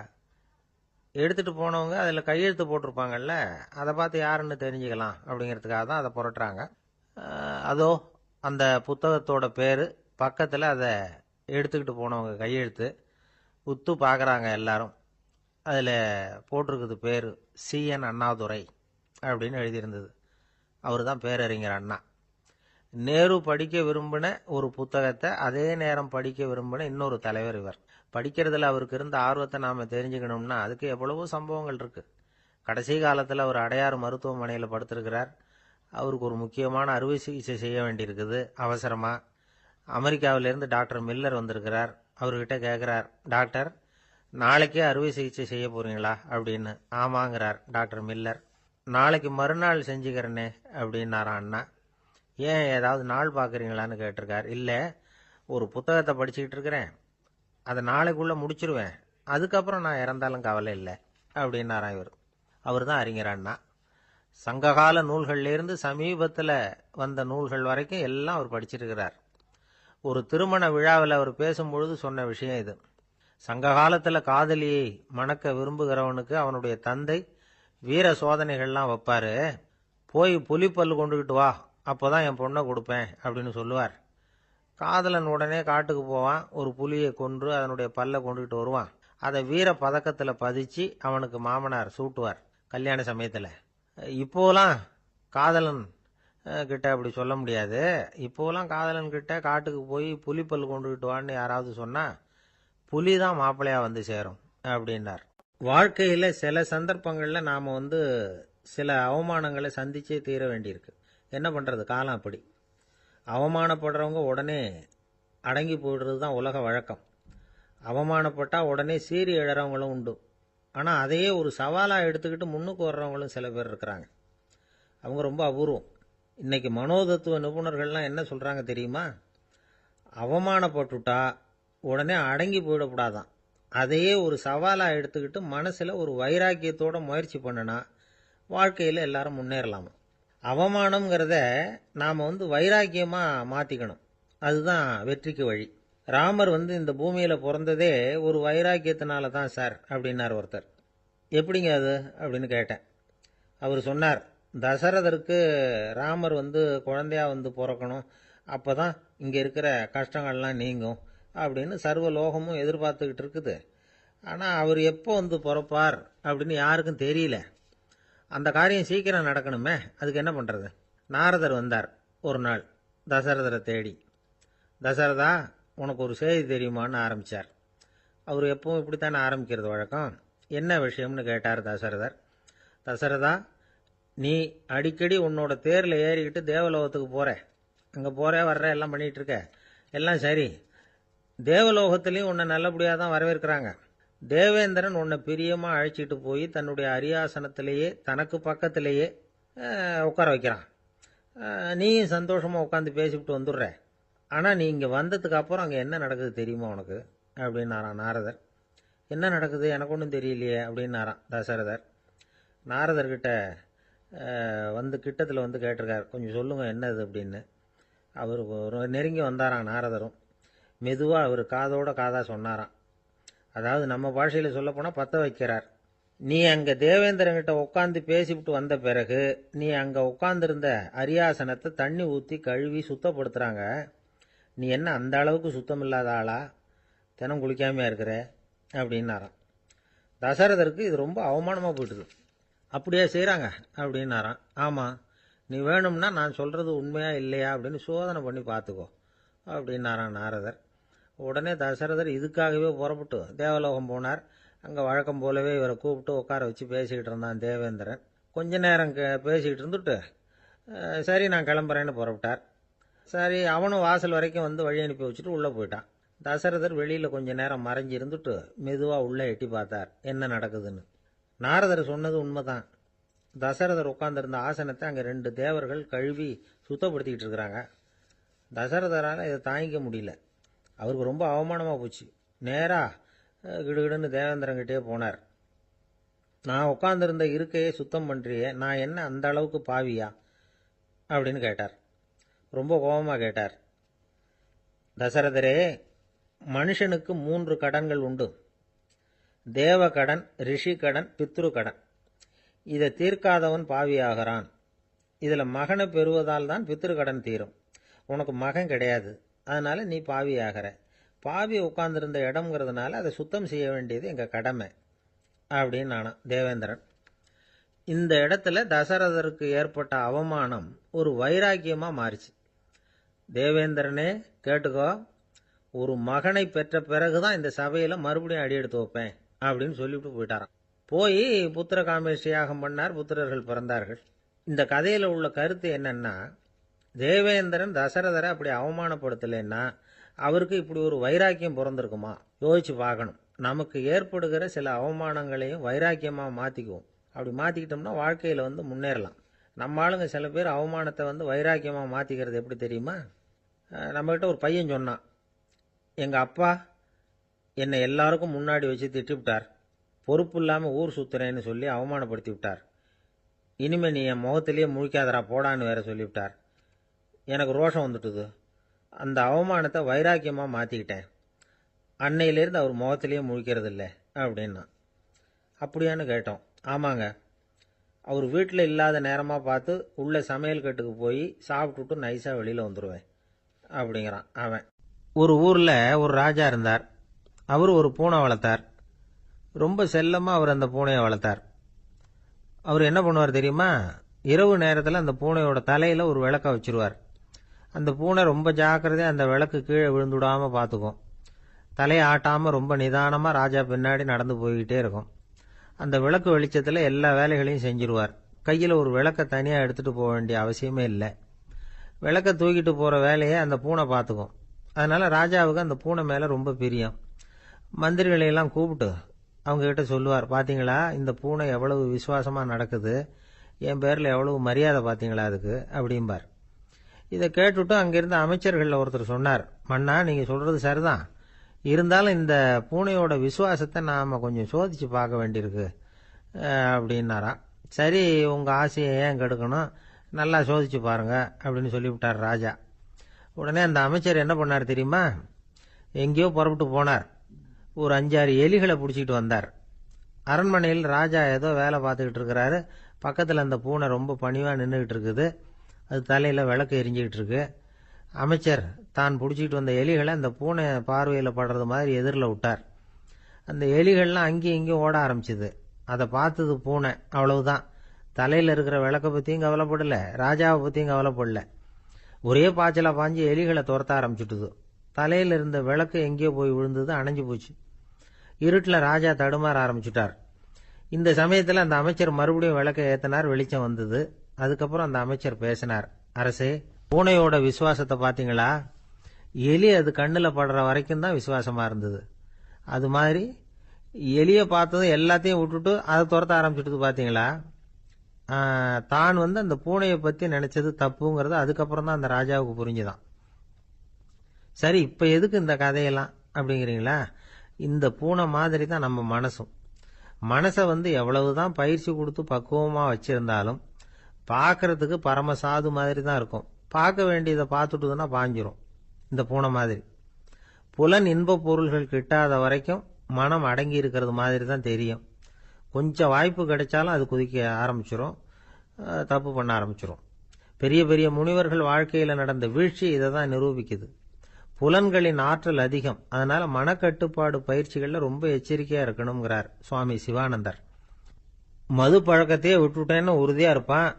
எடுத்துகிட்டு போனவங்க அதில் கையெழுத்து போட்டிருப்பாங்கல்ல, அதை பார்த்து யாருன்னு தெரிஞ்சுக்கலாம் அப்படிங்கிறதுக்காக தான் அதை புரட்டுறாங்க. அதோ அந்த புத்தகத்தோட பேர் பக்கத்தில் அதை எடுத்துக்கிட்டு போனவங்க கையெழுத்து உத்து பார்க்குறாங்க எல்லாரும். அதில் போட்டிருக்குது பேர் CN அண்ணாதுரை அப்படின்னு எழுதியிருந்தது. அவர் தான் பேரறிஞர் அண்ணா. நேரு படிக்க விரும்பின ஒரு புத்தகத்தை அதே நேரம் படிக்க விரும்பின இன்னொரு தலைவர் இவர். படிக்கிறதுல அவருக்கு இருந்த ஆர்வத்தை நாம் தெரிஞ்சுக்கணும்னா அதுக்கு எவ்வளவோ சம்பவங்கள் இருக்குது. கடைசி காலத்தில் அவர் அடையாறு மருத்துவமனையில் படுத்திருக்கிறார். அவருக்கு ஒரு முக்கியமான அறுவை சிகிச்சை செய்ய வேண்டியிருக்குது அவசரமாக. அமெரிக்காவிலேருந்து டாக்டர் மில்லர் வந்திருக்கிறார். அவர்கிட்ட கேட்குறார், டாக்டர் நாளைக்கே அறுவை சிகிச்சை செய்ய போகிறீங்களா அப்படின்னு. ஆமாங்கிறார் டாக்டர் மில்லர். நாளைக்கு மறுநாள் செஞ்சுக்கிறேனே அப்படின்னாரான் அண்ணா. ஏன் ஏதாவது நாள் பார்க்குறீங்களான்னு கேட்டிருக்கார். இல்லை, ஒரு புத்தகத்தை படிச்சுக்கிட்டு இருக்கிறேன், அதை நாளைக்குள்ளே முடிச்சிருவேன், அதுக்கப்புறம் நான் இறந்தாலும் கவலை இல்லை அப்படின்னாரான் இவர். அவர் தான் அறிஞர் அண்ணா. சங்ககால நூல்கள்லேருந்து சமீபத்தில் வந்த நூல்கள் வரைக்கும் எல்லாம் அவர் படிச்சிருக்கிறார். ஒரு திருமண விழாவில் அவர் பேசும்பொழுது சொன்ன விஷயம் இது. சங்க காலத்தில் காதலியை மணக்க விரும்புகிறவனுக்கு அவனுடைய தந்தை வீர சோதனைகள்லாம் வைப்பார். போய் புலிப்பல்லு கொண்டுகிட்டு வா, அப்போதான் என் பொண்ணை கொடுப்பேன் அப்படின்னு சொல்லுவார். காதலன் உடனே காட்டுக்கு போவான், ஒரு புலியை கொன்று அதனுடைய பல்லை கொண்டுகிட்டு வருவான். அதை வீர பதக்கத்தில் பதிச்சு அவனுக்கு மாமனார் சூட்டுவார் கல்யாண சமயத்தில். இப்போலாம் காதலன் கிட்ட அப்படி சொல்ல முடியாது. இப்போலாம் காதலன் கிட்ட காட்டுக்கு போய் புலிப்பல் கொண்டுகிட்டு வான்னு யாராவது சொன்னால் புலி தான் மாப்பிள்ளையாக வந்து சேரும் அப்படின்னார். வாழ்க்கையில் சில சந்தர்ப்பங்களில் நாம் சில அவமானங்களை சந்திச்சே தீர வேண்டியிருக்கு. என்ன பண்ணுறது, காலம் அப்படி. அவமானப்படுறவங்க உடனே அடங்கி போயிடுறது தான் உலக வழக்கம். அவமானப்பட்டால் உடனே சீறி எழறவங்களும் உண்டு. ஆனால் அதையே ஒரு சவாலாக எடுத்துக்கிட்டு முன்னுக்கு வர்றவங்களும் சில பேர் இருக்கிறாங்க. அவங்க ரொம்ப அபூர்வம். இன்னைக்கு மனோதத்துவ நிபுணர்கள்லாம் என்ன சொல்கிறாங்க தெரியுமா? அவமானப்பட்டுட்டா உடனே அடங்கி போயிடக்கூடாதான். அதையே ஒரு சவாலாக எடுத்துக்கிட்டு மனசில் ஒரு வைராக்கியத்தோட முயற்சி பண்ணினா வாழ்க்கையில் எல்லாரும் முன்னேறலாமா. அவமானம்ங்கிறத நாம் வைராக்கியமாக மாற்றிக்கணும். அதுதான் வெற்றிக்கு வழி. ராமர் இந்த பூமியில் பிறந்ததே ஒரு வைராக்கியத்தினால தான் சார் அப்படின்னார் ஒருத்தர். எப்படிங்க அது அப்படின்னு கேட்டேன். அவர் சொன்னார், தசரதருக்கு ராமர் குழந்தையா பிறக்கணும், அப்போ தான் இங்கே இருக்கிற கஷ்டங்கள்லாம் நீங்கும் அப்படின்னு சர்வ லோகமும் எதிர்பார்த்துக்கிட்டு இருக்குது. ஆனால் அவர் எப்போ பிறப்பார் அப்படின்னு யாருக்கும் தெரியல. அந்த காரியம் சீக்கிரம் நடக்கணுமே, அதுக்கு என்ன பண்ணுறது? நாரதர் வந்தார் ஒரு நாள் தசரதரை தேடி. தசரதா, உனக்கு ஒரு செய்தி தெரியுமான்னு ஆரம்பித்தார். அவர் எப்பவும் இப்படித்தானே ஆரம்பிக்கிறது வழக்கம். என்ன விஷயம்னு கேட்டார் தசரதர். தசரதா, நீ அடிக்கடி உன்னோட தேரில் ஏறிக்கிட்டு தேவலோகத்துக்கு போகிற, அங்கே போகிற வர்ற எல்லாம் பண்ணிகிட்டு இருக்க, எல்லாம் சரி. தேவலோகத்துலேயும் உன்னை நல்லபடியாக தான் வரவேற்கிறாங்க. தேவேந்திரன் உன்னை பிரியமாக அழைச்சிட்டு போய் தன்னுடைய அரியாசனத்திலேயே தனக்கு பக்கத்திலேயே உட்கார வைக்கிறான். நீயும் சந்தோஷமாக உட்காந்து பேசிவிட்டு வந்துடுற. ஆனால் நீ இங்கே வந்ததுக்கு அப்புறம் அங்கே என்ன நடக்குது தெரியுமா உனக்கு அப்படின்னாரான் நாரதர். என்ன நடக்குது எனக்கு ஒன்றும் தெரியலையே அப்படின்னாரான் தசரதர். நாரதர்கிட்ட கிட்டத்தில் கேட்டிருக்கார், கொஞ்சம் சொல்லுங்கள் என்னது அப்படின்னு. அவர் நெருங்கி வந்தாராம் நாரதரும். மெதுவாக அவர் காதோட காதாக சொன்னாராம். அதாவது நம்ம பாஷையில் சொல்லப்போனால் பற்ற வைக்கிறார். நீ அங்கே தேவேந்திரங்கிட்ட உட்காந்து பேசிவிட்டு வந்த பிறகு நீ அங்கே உட்காந்துருந்த அரியாசனத்தை தண்ணி ஊற்றி கழுவி சுத்தப்படுத்துகிறாங்க. நீ என்ன அந்த அளவுக்கு சுத்தம் இல்லாத ஆளா, தினம் குளிக்காமையாக இருக்கிற அப்படின்னாராம். தசரதருக்கு இது ரொம்ப அவமானமாக போயிட்டுது. அப்படியே செய்கிறாங்க அப்படின்னாராம். ஆமாம், நீ வேணும்னா நான் சொல்கிறது உண்மையா இல்லையா அப்படின்னு சோதனை பண்ணி பார்த்துக்கோ அப்படின்னாரான் நாரதர். உடனே தசரதர் இதுக்காகவே புறப்பட்டு தேவலோகம் போனார். அங்கே வழக்கம் போலவே இவரை கூப்பிட்டு உட்கார வச்சு பேசிக்கிட்டு இருந்தான் தேவேந்திரன். கொஞ்ச நேரம் பேசிக்கிட்டு இருந்துட்டு சரி நான் கிளம்புறேன்னு புறப்பட்டார். சரி, அவனும் வாசல் வரைக்கும் வந்து வழி அனுப்பி வச்சுட்டு உள்ளே போயிட்டான். தசரதர் வெளியில் கொஞ்ச நேரம் மறைஞ்சு இருந்துட்டு மெதுவாக உள்ளே எட்டி பார்த்தார் என்ன நடக்குதுன்னு. நாரதர் சொன்னது உண்மைதான். தசரதர் உட்கார்ந்திருந்த ஆசனத்தை அங்கே 2 தேவர்கள் கழுவி சுத்தப்படுத்திக்கிட்டு இருக்கிறாங்க. தசரதரால் இதை தாங்கிக்க முடியல. அவருக்கு ரொம்ப அவமானமாக போச்சு. நேராக கிடுகிடுன்னு தேவேந்திரங்கிட்டே போனார். நான் உட்கார்ந்திருந்த இருக்கையை சுத்தம் பண்ணுறியே, நான் என்ன அந்த அளவுக்கு பாவியா அப்படின்னு கேட்டார். ரொம்ப கோபமாக கேட்டார். தசரதரே, மனுஷனுக்கு 3 கடன்கள் உண்டு. தேவ கடன், ரிஷி கடன், பித்ரு கடன். இதை தீர்க்காதவன் பாவியாகிறான். இதில் மகனை பெறுவதால் தான் பித்ரு கடன் தீரும். உனக்கு மகன் கிடையாது, அதனால நீ பாவியாகிற. பாவி உட்கார்ந்திருந்த இடம்ங்கிறதுனால அதை சுத்தம் செய்ய வேண்டியது எங்கள் கடமை அப்படின்னு நானாம் தேவேந்திரன். இந்த இடத்துல தசரதருக்கு ஏற்பட்ட அவமானம் ஒரு வைராக்கியமாக மாறிச்சு. தேவேந்திரனே கேட்டுக்கோ, ஒரு மகனை பெற்ற பிறகுதான் இந்த சபையில் மறுபடியும் அடி எடுத்து வைப்பேன் அப்படின்னு சொல்லிவிட்டு போயிட்டாராம். போய் புத்திர காமேஷ்டி யாகம் பண்ணார். புத்திரர்கள் பிறந்தார்கள். இந்த கதையில் உள்ள கருத்து என்னன்னா, தேவேந்திரன் தசரதரை அப்படி அவமானப்படுத்தலைன்னா அவருக்கு இப்படி ஒரு வைராக்கியம் பிறந்திருக்குமா? யோசிச்சு பார்க்கணும். நமக்கு ஏற்படுகிற சில அவமானங்களையும் வைராக்கியமாக மாற்றிக்குவோம். அப்படி மாற்றிக்கிட்டோம்னா வாழ்க்கையில் வந்து முன்னேறலாம். நம்ம ஆளுங்க சில பேர் அவமானத்தை வந்து வைராக்கியமாக மாற்றிக்கிறது எப்படி தெரியுமா? நம்மகிட்ட ஒரு பையன் சொன்னான், எங்கள் அப்பா என்னை எல்லாருக்கும் முன்னாடி வச்சு திட்டிவிட்டார், பொறுப்பு இல்லாமல் ஊர் சுற்றுறேன்னு சொல்லி அவமானப்படுத்தி விட்டார். இனிமேல் நீ என் முகத்திலேயே முழிக்காதரா போடான்னு வேற சொல்லிவிட்டார். எனக்கு ரோஷம் வந்துட்டுது. அந்த அவமானத்தை வைராக்கியமாக மாற்றிக்கிட்டேன். அன்னையிலேருந்து அவர் முகத்திலேயே முழிக்கிறது இல்லை அப்படின்னா. அப்படியான்னு கேட்டோம். ஆமாங்க, அவர் வீட்டில் இல்லாத நேரமாக பார்த்து உள்ள சமையல் கட்டுக்கு போய் சாப்பிட்டுட்டு நைஸாக வெளியில் வந்துடுவேன் அப்படிங்கிறான் அவன். ஒரு ஊரில் ஒரு ராஜா இருந்தார். அவர் ஒரு பூனை வளர்த்தார். ரொம்ப செல்லமாக அவர் அந்த பூனையை வளர்த்தார். அவர் என்ன பண்ணுவார் தெரியுமா? இரவு நேரத்தில் அந்த பூனையோட தலையில் ஒரு விளக்க வச்சுருவார். அந்த பூனை ரொம்ப ஜாக்கிரதையாக அந்த விளக்கு கீழே விழுந்துடாமல் பார்த்துக்கும். தலையை ஆட்டாமல் ரொம்ப நிதானமாக ராஜா பின்னாடி நடந்து போய்கிட்டே இருக்கும். அந்த விளக்கு வெளிச்சத்தில் எல்லா வேலைகளையும் செஞ்சிருவார். கையில் ஒரு விளக்கை தனியாக எடுத்துகிட்டு போக வேண்டிய அவசியமே இல்லை. விளக்கை தூக்கிட்டு போகிற வேலையை அந்த பூனை பார்த்துக்கும். அதனால் ராஜாவுக்கு அந்த பூனை மேலே ரொம்ப பிரியம். மந்திரிகளையெல்லாம் கூப்பிட்டு அவங்கக்கிட்ட சொல்லுவார், பார்த்தீங்களா இந்த பூனை எவ்வளவு விசுவாசமாக நடக்குது, என் பேரில் எவ்வளவு மரியாதை பார்த்தீங்களா அதுக்கு அப்படிம்பார். இதை கேட்டுவிட்டு அங்கிருந்த அமைச்சர்களில் ஒருத்தர் சொன்னார், மன்னா நீங்கள் சொல்கிறது சரிதான், இருந்தாலும் இந்த பூனையோட விசுவாசத்தை நாம் கொஞ்சம் சோதித்து பார்க்க வேண்டியிருக்கு அப்படின்னாராம். சரி, உங்கள் ஆசையை ஏன் கெடுக்கணும், நல்லா சோதிச்சு பாருங்க அப்படின்னு சொல்லிவிட்டார் ராஜா. உடனே அந்த அமைச்சர் என்ன பண்ணார் தெரியுமா? எங்கேயோ புறப்பட்டு போனார். ஒரு 5-6 எலிகளை பிடிச்சிக்கிட்டு வந்தார். அரண்மனையில் ராஜா ஏதோ வேலை பார்த்துக்கிட்டு இருக்கிறாரு. பக்கத்தில் அந்த பூனை ரொம்ப பணிவாக நின்றுக்கிட்டு இருக்குது. அது தலையில் விளக்கு எரிஞ்சிக்கிட்டு இருக்கு. அமைச்சர் தான் பிடிச்சிக்கிட்டு வந்த எலிகளை அந்த பூனை பார்வையில் படுறது மாதிரி எதிரில் விட்டார். அந்த எலிகள்லாம் அங்கேயும் இங்கேயும் ஓட ஆரம்பிச்சுது. அதை பார்த்தது பூனை. அவ்வளவுதான். தலையில் இருக்கிற விளக்கை பற்றியும் கவலைப்படலை, ராஜாவை பற்றியும் கவலைப்படல. ஒரே பாய்ச்சலாக பாஞ்சு எலிகளை துரத்த ஆரம்பிச்சுட்டுது. தலையில் இருந்த விளக்கு எங்கேயோ போய் விழுந்தது, அணைஞ்சு போச்சு. இருட்டில் ராஜா தடுமாற ஆரம்பிச்சுட்டார். இந்த சமயத்தில் அந்த அமைச்சர் மறுபடியும் விளக்கை ஏற்றினார். வெளிச்சம் வந்தது. அதுக்கப்புறம் அந்த அமைச்சர் பேசினார், அரசே, பூனையோட விசுவாசத்தை பார்த்தீங்களா? எலி அது கண்ணில் படுற வரைக்கும் தான் விசுவாசமாக இருந்தது. அது மாதிரி எலியை பார்த்ததும் எல்லாத்தையும் விட்டுட்டு அதை துரத்த ஆரம்பிச்சுட்டு பார்த்தீங்களா? தான் அந்த பூனையை பற்றி நினைச்சது தப்புங்கிறது அதுக்கப்புறம் தான் அந்த ராஜாவுக்கு புரிஞ்சுதான். சரி, இப்போ எதுக்கு இந்த கதையெல்லாம் அப்படிங்கிறீங்களா? இந்த பூனை மாதிரி தான் நம்ம மனசும். மனசை எவ்வளவுதான் பயிற்சி கொடுத்து பக்குவமாக வச்சிருந்தாலும் பார்க்கறதுக்கு பரமசாது மாதிரி தான் இருக்கும். பார்க்க வேண்டியதை பார்த்துட்டுதுன்னா பாஞ்சிரும். இந்த பூனை மாதிரி புலன் இன்ப பொருள்கள் கிட்டாத வரைக்கும் மனம் அடங்கி இருக்கிறது மாதிரி தான் தெரியும். கொஞ்சம் வாய்ப்பு கிடைச்சாலும் அது குதிக்க ஆரம்பிச்சிரும், தப்பு பண்ண ஆரம்பிச்சிரும். பெரிய பெரிய முனிவர்கள் வாழ்க்கையில் நடந்த வீழ்ச்சி இதை தான் நிரூபிக்குது. புலன்களின் ஆற்றல் அதிகம். அதனால மனக்கட்டுப்பாடு பயிற்சிகளில் ரொம்ப எச்சரிக்கையா இருக்கணுங்கிறார் சுவாமி சிவானந்தர். மது பழக்கத்தையே விட்டுட்டேன்னு உறுதியா இருப்பான்.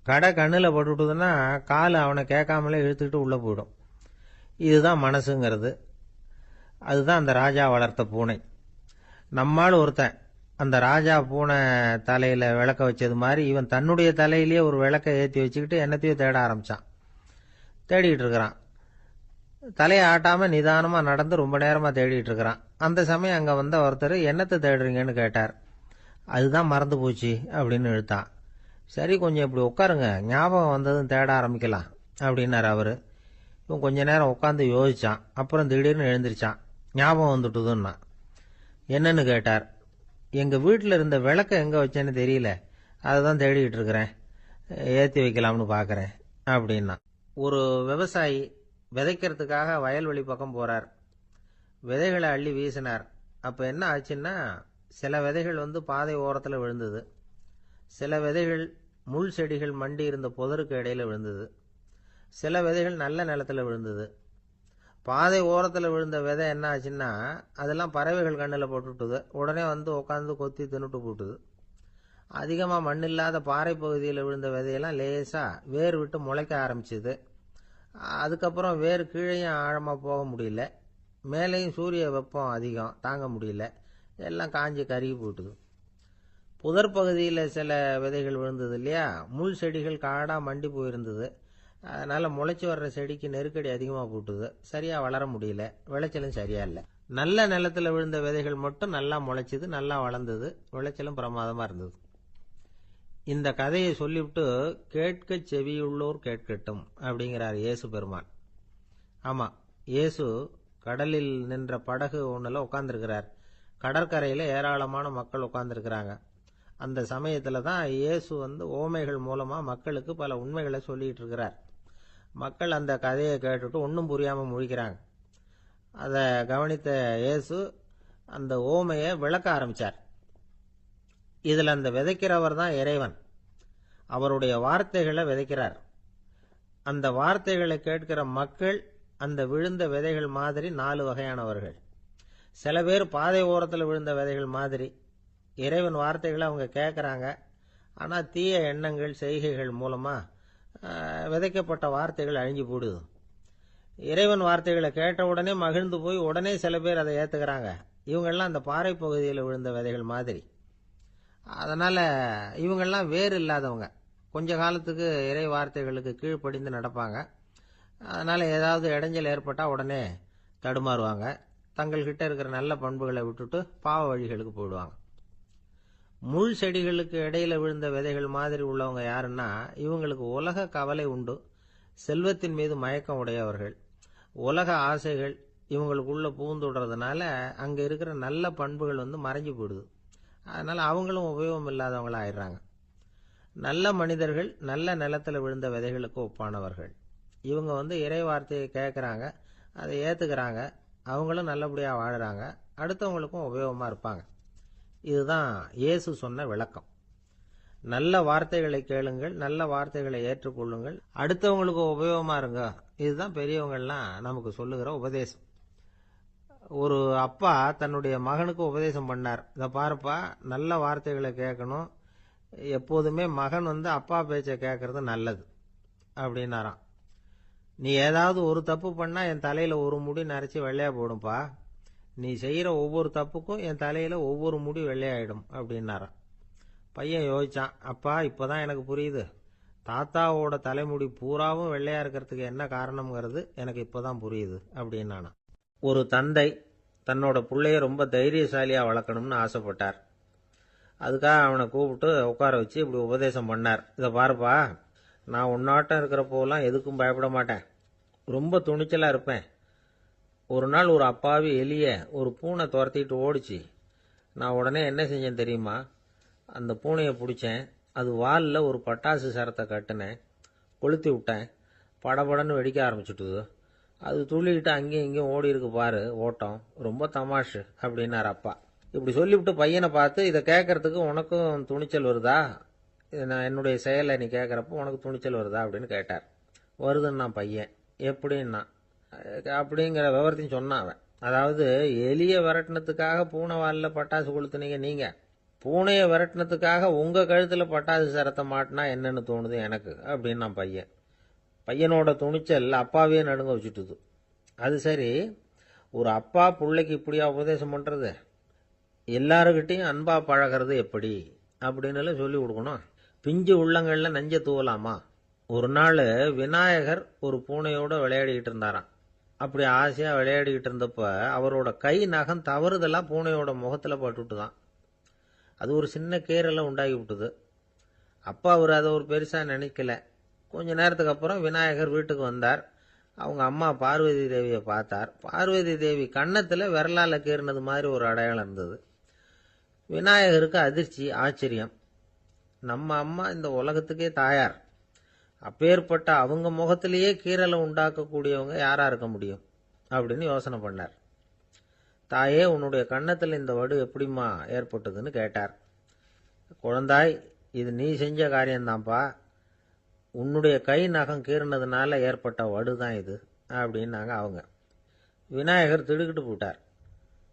கடை கண்ணில் பட்டுட்டுதுன்னா கால் அவனை கேட்காமலே இழுத்துக்கிட்டு உள்ள போயிடும். இதுதான் மனசுங்கிறது. அதுதான் அந்த ராஜா வளர்த்த பூனை. நம்மால் ஒருத்தன் அந்த ராஜா பூனை தலையில விளக்க வச்சது மாதிரி இவன் தன்னுடைய தலையிலேயே ஒரு விளக்க ஏற்றி வச்சுக்கிட்டு என்னத்தையோ தேட ஆரம்பிச்சான். தேடிக்கிட்டு இருக்கிறான். தலையை ஆட்டாம நிதானமா நடந்து ரொம்ப நேரமா தேடிட்டு இருக்கிறான். அந்த சமயம் அங்க வந்த ஒருத்தர், என்னத்தை தேடுறீங்கன்னு கேட்டார். அதுதான் மறந்து போச்சு அப்படின்னு இழுத்தான். சரி, கொஞ்சம் இப்படி உட்காருங்க, ஞாபகம் வந்ததும் தேட ஆரம்பிக்கலாம் அப்படின்னாரு அவரு. இவன் கொஞ்ச நேரம் உட்காந்து யோசிச்சான். அப்புறம் திடீர்னு எழுந்திருச்சான். ஞாபகம் வந்துட்டுதுன்னா. என்னன்னு கேட்டார். எங்க வீட்டில் இருந்த விளக்க எங்க வச்சேன்னு தெரியல, அதுதான் தேடிட்டு இருக்கிறேன், ஏற்றி வைக்கலாம்னு பார்க்குறேன் அப்படின்னா. ஒரு விவசாயி விதைக்கிறதுக்காக வயல்வெளி பக்கம் போறார். விதைகளை அள்ளி வீசினார். அப்போ என்ன ஆச்சுன்னா, சில விதைகள் பாதை ஓரத்தில் விழுந்தது. சில விதைகள் முள் செடிகள் மண்டி இருந்த புதருக்கு இடையில விழுந்தது. சில விதைகள் நல்ல நிலத்தில் விழுந்தது. பாதை ஓரத்தில் விழுந்த விதை என்ன ஆச்சுன்னா, அதெல்லாம் பறவைகள் கண்ணில் போட்டுவிட்டுது. உடனே உட்காந்து கொத்தி தின்னுட்டு போட்டுது. அதிகமாக மண் இல்லாத பாறை பகுதியில் விழுந்த விதையெல்லாம் லேசாக வேர் விட்டு முளைக்க ஆரம்பிச்சுது. அதுக்கப்புறம் வேர் கீழேயும் ஆழமாக போக முடியல, மேலேயும் சூரிய வெப்பம் அதிகம் தாங்க முடியல, எல்லாம் காஞ்சி கருகி போட்டுது. புதர் பகுதியில் சில விதைகள் விழுந்தது இல்லையா, முள் செடிகள் காடாக மண்டி போயிருந்தது. அதனால் முளைச்சி வர்ற செடிக்கு நெருக்கடி அதிகமாக போட்டுது, சரியாக வளர முடியல, விளைச்சலும் சரியா இல்லை. நல்ல நிலத்தில் விழுந்த விதைகள் மட்டும் நல்லா முளைச்சிது, நல்லா வளர்ந்தது, விளைச்சலும் பிரமாதமாக இருந்தது. இந்த கதையை சொல்லிவிட்டு, கேட்க செவியுள்ளோர் கேட்கட்டும் அப்படிங்கிறார் இயேசு பெருமான். ஆமாம், இயேசு கடலில் நின்ற படகு ஒன்றில் உட்காந்துருக்கிறார். கடற்கரையில் ஏராளமான மக்கள் உட்காந்துருக்கிறாங்க. அந்த சமயத்தில் தான் இயேசு ஓமைகள் மூலமாக மக்களுக்கு பல உண்மைகளை சொல்லிகிட்டு இருக்கிறார். மக்கள் அந்த கதையை கேட்டுட்டு ஒன்றும் புரியாமல் முழிக்கிறாங்க. அதை கவனித்த இயேசு அந்த ஓமையை விளக்க ஆரம்பித்தார். இதில் அந்த விதைக்கிறவர் தான் இறைவன். அவருடைய வார்த்தைகளை விதைக்கிறார். அந்த வார்த்தைகளை கேட்கிற மக்கள் அந்த விழுந்த விதைகள் மாதிரி 4 வகையானவர்கள். சில பேர் பாதை ஓரத்தில் விழுந்த விதைகள் மாதிரி. இறைவன் வார்த்தைகளை அவங்க கேட்குறாங்க, ஆனால் தீய எண்ணங்கள் செய்கைகள் மூலமாக விதைக்கப்பட்ட வார்த்தைகள் அழிஞ்சு போடுது. இறைவன் வார்த்தைகளை கேட்ட உடனே மகிழ்ந்து போய் உடனே சில பேர் அதை ஏற்றுக்கிறாங்க. இவங்கெல்லாம் அந்த பாறை பகுதியில் விழுந்த விதைகள் மாதிரி. அதனால் இவங்கெல்லாம் வேறு இல்லாதவங்க. கொஞ்ச காலத்துக்கு இறை வார்த்தைகளுக்கு கீழ்ப்படிந்து நடப்பாங்க. அதனால் ஏதாவது இடைஞ்சல் ஏற்பட்டால் உடனே தடுமாறுவாங்க. தங்கள்கிட்ட இருக்கிற நல்ல பண்புகளை விட்டுட்டு பாவ வழிகளுக்கு போயிடுவாங்க. முள் செடிகளுக்கு இடையில விழுந்த விதைகள் மாதிரி உள்ளவங்க யாருன்னா, இவங்களுக்கு உலக கவலை உண்டு, செல்வத்தின் மீது மயக்கம் உடையவர்கள். உலக ஆசைகள் இவங்களுக்குள்ள பூந்துடுறதுனால அங்கே இருக்கிற நல்ல பண்புகள் மறைஞ்சு போயிடுது. அதனால் அவங்களும் உபயோகம் இல்லாதவங்களா ஆயிடுறாங்க. நல்ல மனிதர்கள் நல்ல நிலத்தில் விழுந்த விதைகளுக்கு ஒப்பானவர்கள். இவங்க இறை வார்த்தையை கேட்குறாங்க, அதை ஏற்றுக்கிறாங்க, அவங்களும் நல்லபடியாக வாழுறாங்க, அடுத்தவங்களுக்கும் உபயோகமாக இருப்பாங்க. இதுதான் இயேசு சொன்ன விளக்கம். நல்ல வார்த்தைகளை கேளுங்கள், நல்ல வார்த்தைகளை ஏற்றுக்கொள்ளுங்கள், அடுத்தவங்களுக்கு உபயோகமாக இருங்க. இதுதான் பெரியவங்கள்லாம் நமக்கு சொல்லுகிற உபதேசம். ஒரு அப்பா தன்னுடைய மகனுக்கு உபதேசம் பண்ணார். இதை பாருப்பா, நல்ல வார்த்தைகளை கேட்கணும், எப்போதுமே மகன் அப்பா பேச்சை கேட்கறது நல்லது அப்படின்னாராம். நீ ஏதாவது ஒரு தப்பு பண்ணா என் தலையில ஒரு முடி நரைச்சி வெள்ளையா போடும்பா, நீ செய்யற ஒவ்வொரு தப்புக்கும் என் தலையில ஒவ்வொரு முடி வெள்ளையாயிடும் அப்படின்னாராம். பையன் யோசிச்சான், அப்பா இப்பதான் எனக்கு புரியுது, தாத்தாவோட தலைமுடி பூராவும் வெள்ளையா இருக்கிறதுக்கு என்ன காரணம்ங்கிறது எனக்கு இப்பதான் புரியுது அப்படின்னானா. ஒரு தந்தை தன்னோட பிள்ளைய ரொம்ப தைரியசாலியா வளர்க்கணும்னு ஆசைப்பட்டார். அதுக்காக அவனை கூப்பிட்டு உட்கார வச்சு இப்படி உபதேசம் பண்ணார். இதை பாருப்பா, நான் உன்னாட்டம் இருக்கிறப்போலாம் எதுக்கும் பயப்பட மாட்டேன், ரொம்ப துணிச்சலா இருப்பேன். ஒரு நாள் ஒரு அப்பாவி எலிய ஒரு பூனை துரத்திட்டு ஓடிச்சு. நான் உடனே என்ன செஞ்சேன் தெரியுமா? அந்த பூனையை பிடிச்சேன், அது வாலில் ஒரு பட்டாசு சரத்தை கட்டினேன், கொளுத்தி விட்டேன், படபடன்னு வெடிக்க ஆரம்பிச்சுட்டுது. அது துள்ளிக்கிட்டு அங்கேயும் இங்கேயும் ஓடி இருக்கு பாரு ஓட்டம், ரொம்ப தமாஷு அப்படின்னார் அப்பா. இப்படி சொல்லிவிட்டு பையனை பார்த்து, இதை கேட்கறதுக்கு உனக்கும் துணிச்சல் வருதா, நான் என்னுடைய செயலை நீ கேட்குறப்போ உனக்கு துணிச்சல் வருதா அப்படின்னு கேட்டார். வருதுன்னா பையன். எப்படின்னா அப்படிங்கிற விவரத்தையும் சொன்னான் அவன். அதாவது, எலியை விரட்டினத்துக்காக பூனை வாலில் பட்டாசு கொளுத்துனீங்க நீங்க, பூனையை விரட்டினத்துக்காக உங்க கழுத்துல பட்டாசு சரத்தை மாட்டினா என்னன்னு தோணுது எனக்கு அப்படின்னா பையன். பையனோட துணிச்சல் அப்பாவே நடுங்க வச்சுட்டுது. அது சரி, ஒரு அப்பா பிள்ளைக்கு இப்படியா உபதேசம் பண்றது? எல்லாருக்கிட்டையும் அன்பா பழகிறது எப்படி அப்படின்னு சொல்லி கொடுக்கணும். பிஞ்சு உள்ளங்கள்ல நஞ்ச தூவலாமா? ஒரு நாள் விநாயகர் ஒரு பூனையோட விளையாடிக்கிட்டு இருந்தாராம். அப்படி ஆசையாக விளையாடிக்கிட்டு இருந்தப்ப அவரோட கை நகம் தவறுதெல்லாம் பூனையோட முகத்தில் பட்டுட்டு தான். அது ஒரு சின்ன கீறலை உண்டாகி விட்டுது. அப்போ அவர் அதை ஒரு பெருசாக நினைக்கல. கொஞ்ச நேரத்துக்கு அப்புறம் விநாயகர் வீட்டுக்கு வந்தார். அவங்க அம்மா பார்வதி தேவியை பார்த்தார். பார்வதி தேவி கன்னத்தில் விரலால் கீறினது மாதிரி ஒரு அடையாளம் இருந்தது. விநாயகருக்கு அதிர்ச்சி, ஆச்சரியம். நம்ம அம்மா இந்த உலகத்துக்கே தாயார். அப்பேற்பட்ட அவங்க முகத்திலேயே கீறலை உண்டாக்கக்கூடியவங்க யாரா இருக்க முடியும் அப்படின்னு யோசனை பண்ணார். தாயே, உன்னுடைய கன்னத்தில் இந்த வடு எப்படிம்மா ஏற்பட்டதுன்னு கேட்டார். குழந்தாய், இது நீ செஞ்ச காரியம்தான்ப்பா. உன்னுடைய கை நகம் கீறினதுனால ஏற்பட்ட வடு தான் இது அப்படின்னாங்க அவங்க. விநாயகர் திடுக்கிட்டு போட்டார்.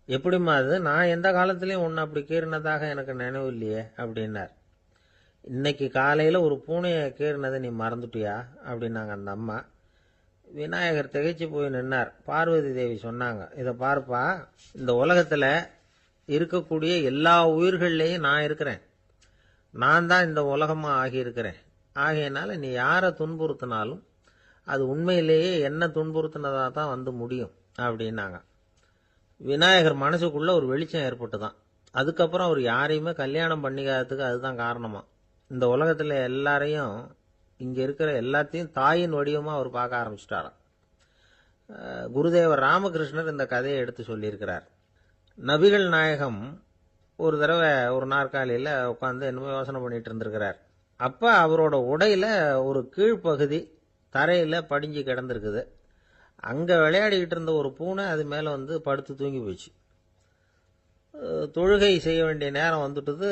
எப்படிம்மா அது? நான் எந்த காலத்திலையும் உன்னை அப்படி கீறினதாக எனக்கு நினைவு இல்லையே அப்படின்னார். இன்னைக்கு காலையில் ஒரு பூனையை கீறினதை நீ மறந்துட்டியா அப்படின்னாங்க அந்த அம்மா. விநாயகர் திகைச்சு போய் நின்னார். பார்வதி தேவி சொன்னாங்க, இதை பார்ப்பா, இந்த உலகத்தில் இருக்கக்கூடிய எல்லா உயிர்கள்லேயும் நான் இருக்கிறேன். நான் தான் இந்த உலகமாக ஆகியிருக்கிறேன். ஆகையினால நீ யாரை துன்புறுத்தினாலும் அது உண்மையிலேயே என்ன துன்புறுத்தினதாக தான் வந்து முடியும் அப்படின்னாங்க. விநாயகர் மனசுக்குள்ள ஒரு வெளிச்சம் ஏற்பட்டு தான். அதுக்கப்புறம் அவர் யாரையுமே கல்யாணம் பண்ணிக்காததுக்கு அதுதான் காரணமா. இந்த உலகத்தில் எல்லாரையும், இங்கே இருக்கிற எல்லாத்தையும் தாயின் வடிவமாக அவர் பார்க்க ஆரம்பிச்சிட்டாராம். குருதேவர் ராமகிருஷ்ணர் இந்த கதையை எடுத்து சொல்லியிருக்கிறார். நபிகள் நாயகம் ஒரு தடவை ஒரு நாற்காலியில் உட்காந்து என்னமோ யோசனை பண்ணிட்டு இருந்திருக்கிறார். அப்போ அவரோட உடையில ஒரு கீழ்ப்பகுதி தரையில் படிஞ்சு கிடந்திருக்குது. அங்கே விளையாடிக்கிட்டு இருந்த ஒரு பூனை அது மேலே வந்து படுத்து தூங்கி போச்சு. தொழுகை செய்ய வேண்டிய நேரம் வந்துட்டுது.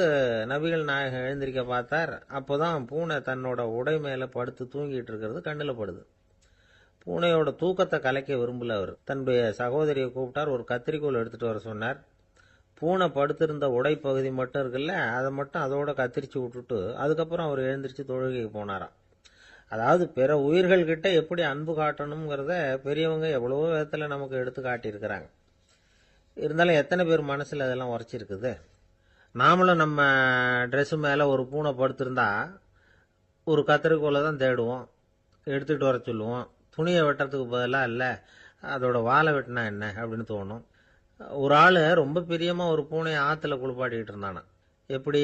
நபிகள் நாயகம் எழுந்திருக்க பார்த்தார். அப்போதான் பூனை தன்னோட உடை மேலே படுத்து தூங்கிட்டு இருக்கிறது கண்ணில் படுது. பூனையோட தூக்கத்தை கலைக்க விரும்பல அவர். தன்னுடைய சகோதரியை கூப்பிட்டார். ஒரு கத்திரிக்கோல் எடுத்துட்டு வர சொன்னார். பூனை படுத்திருந்த உடைப்பகுதி மட்டும் இருக்குல்ல, அதை மட்டும் அதோட கத்திரிச்சு விட்டுட்டு அதுக்கப்புறம் அவர் எழுந்திரிச்சு தொழுகைக்கு போனாராம். அதாவது பிற உயிர்கள்கிட்ட எப்படி அன்பு காட்டணுங்கிறத பெரியவங்க எவ்வளவோ விதத்தில் நமக்கு எடுத்து காட்டியிருக்கிறாங்க. இருந்தாலும் எத்தனை பேர் மனசில் அதெல்லாம் உரைச்சிருக்குது. நாமளும் நம்ம ட்ரெஸ்ஸு மேலே ஒரு பூனை படுத்திருந்தா ஒரு கத்திரிக்கோலை தான் தேடுவோம், எடுத்துகிட்டு வர சொல்லுவோம். துணியை வெட்டுறதுக்கு பதிலாக இல்லை அதோட வாழை வெட்டினா என்ன அப்படின்னு தோணும். ஒரு ஆள் ரொம்ப பிரியமாக ஒரு பூனையை ஆற்றுல குளிப்பாட்டிக்கிட்டு இருந்தானா. எப்படி?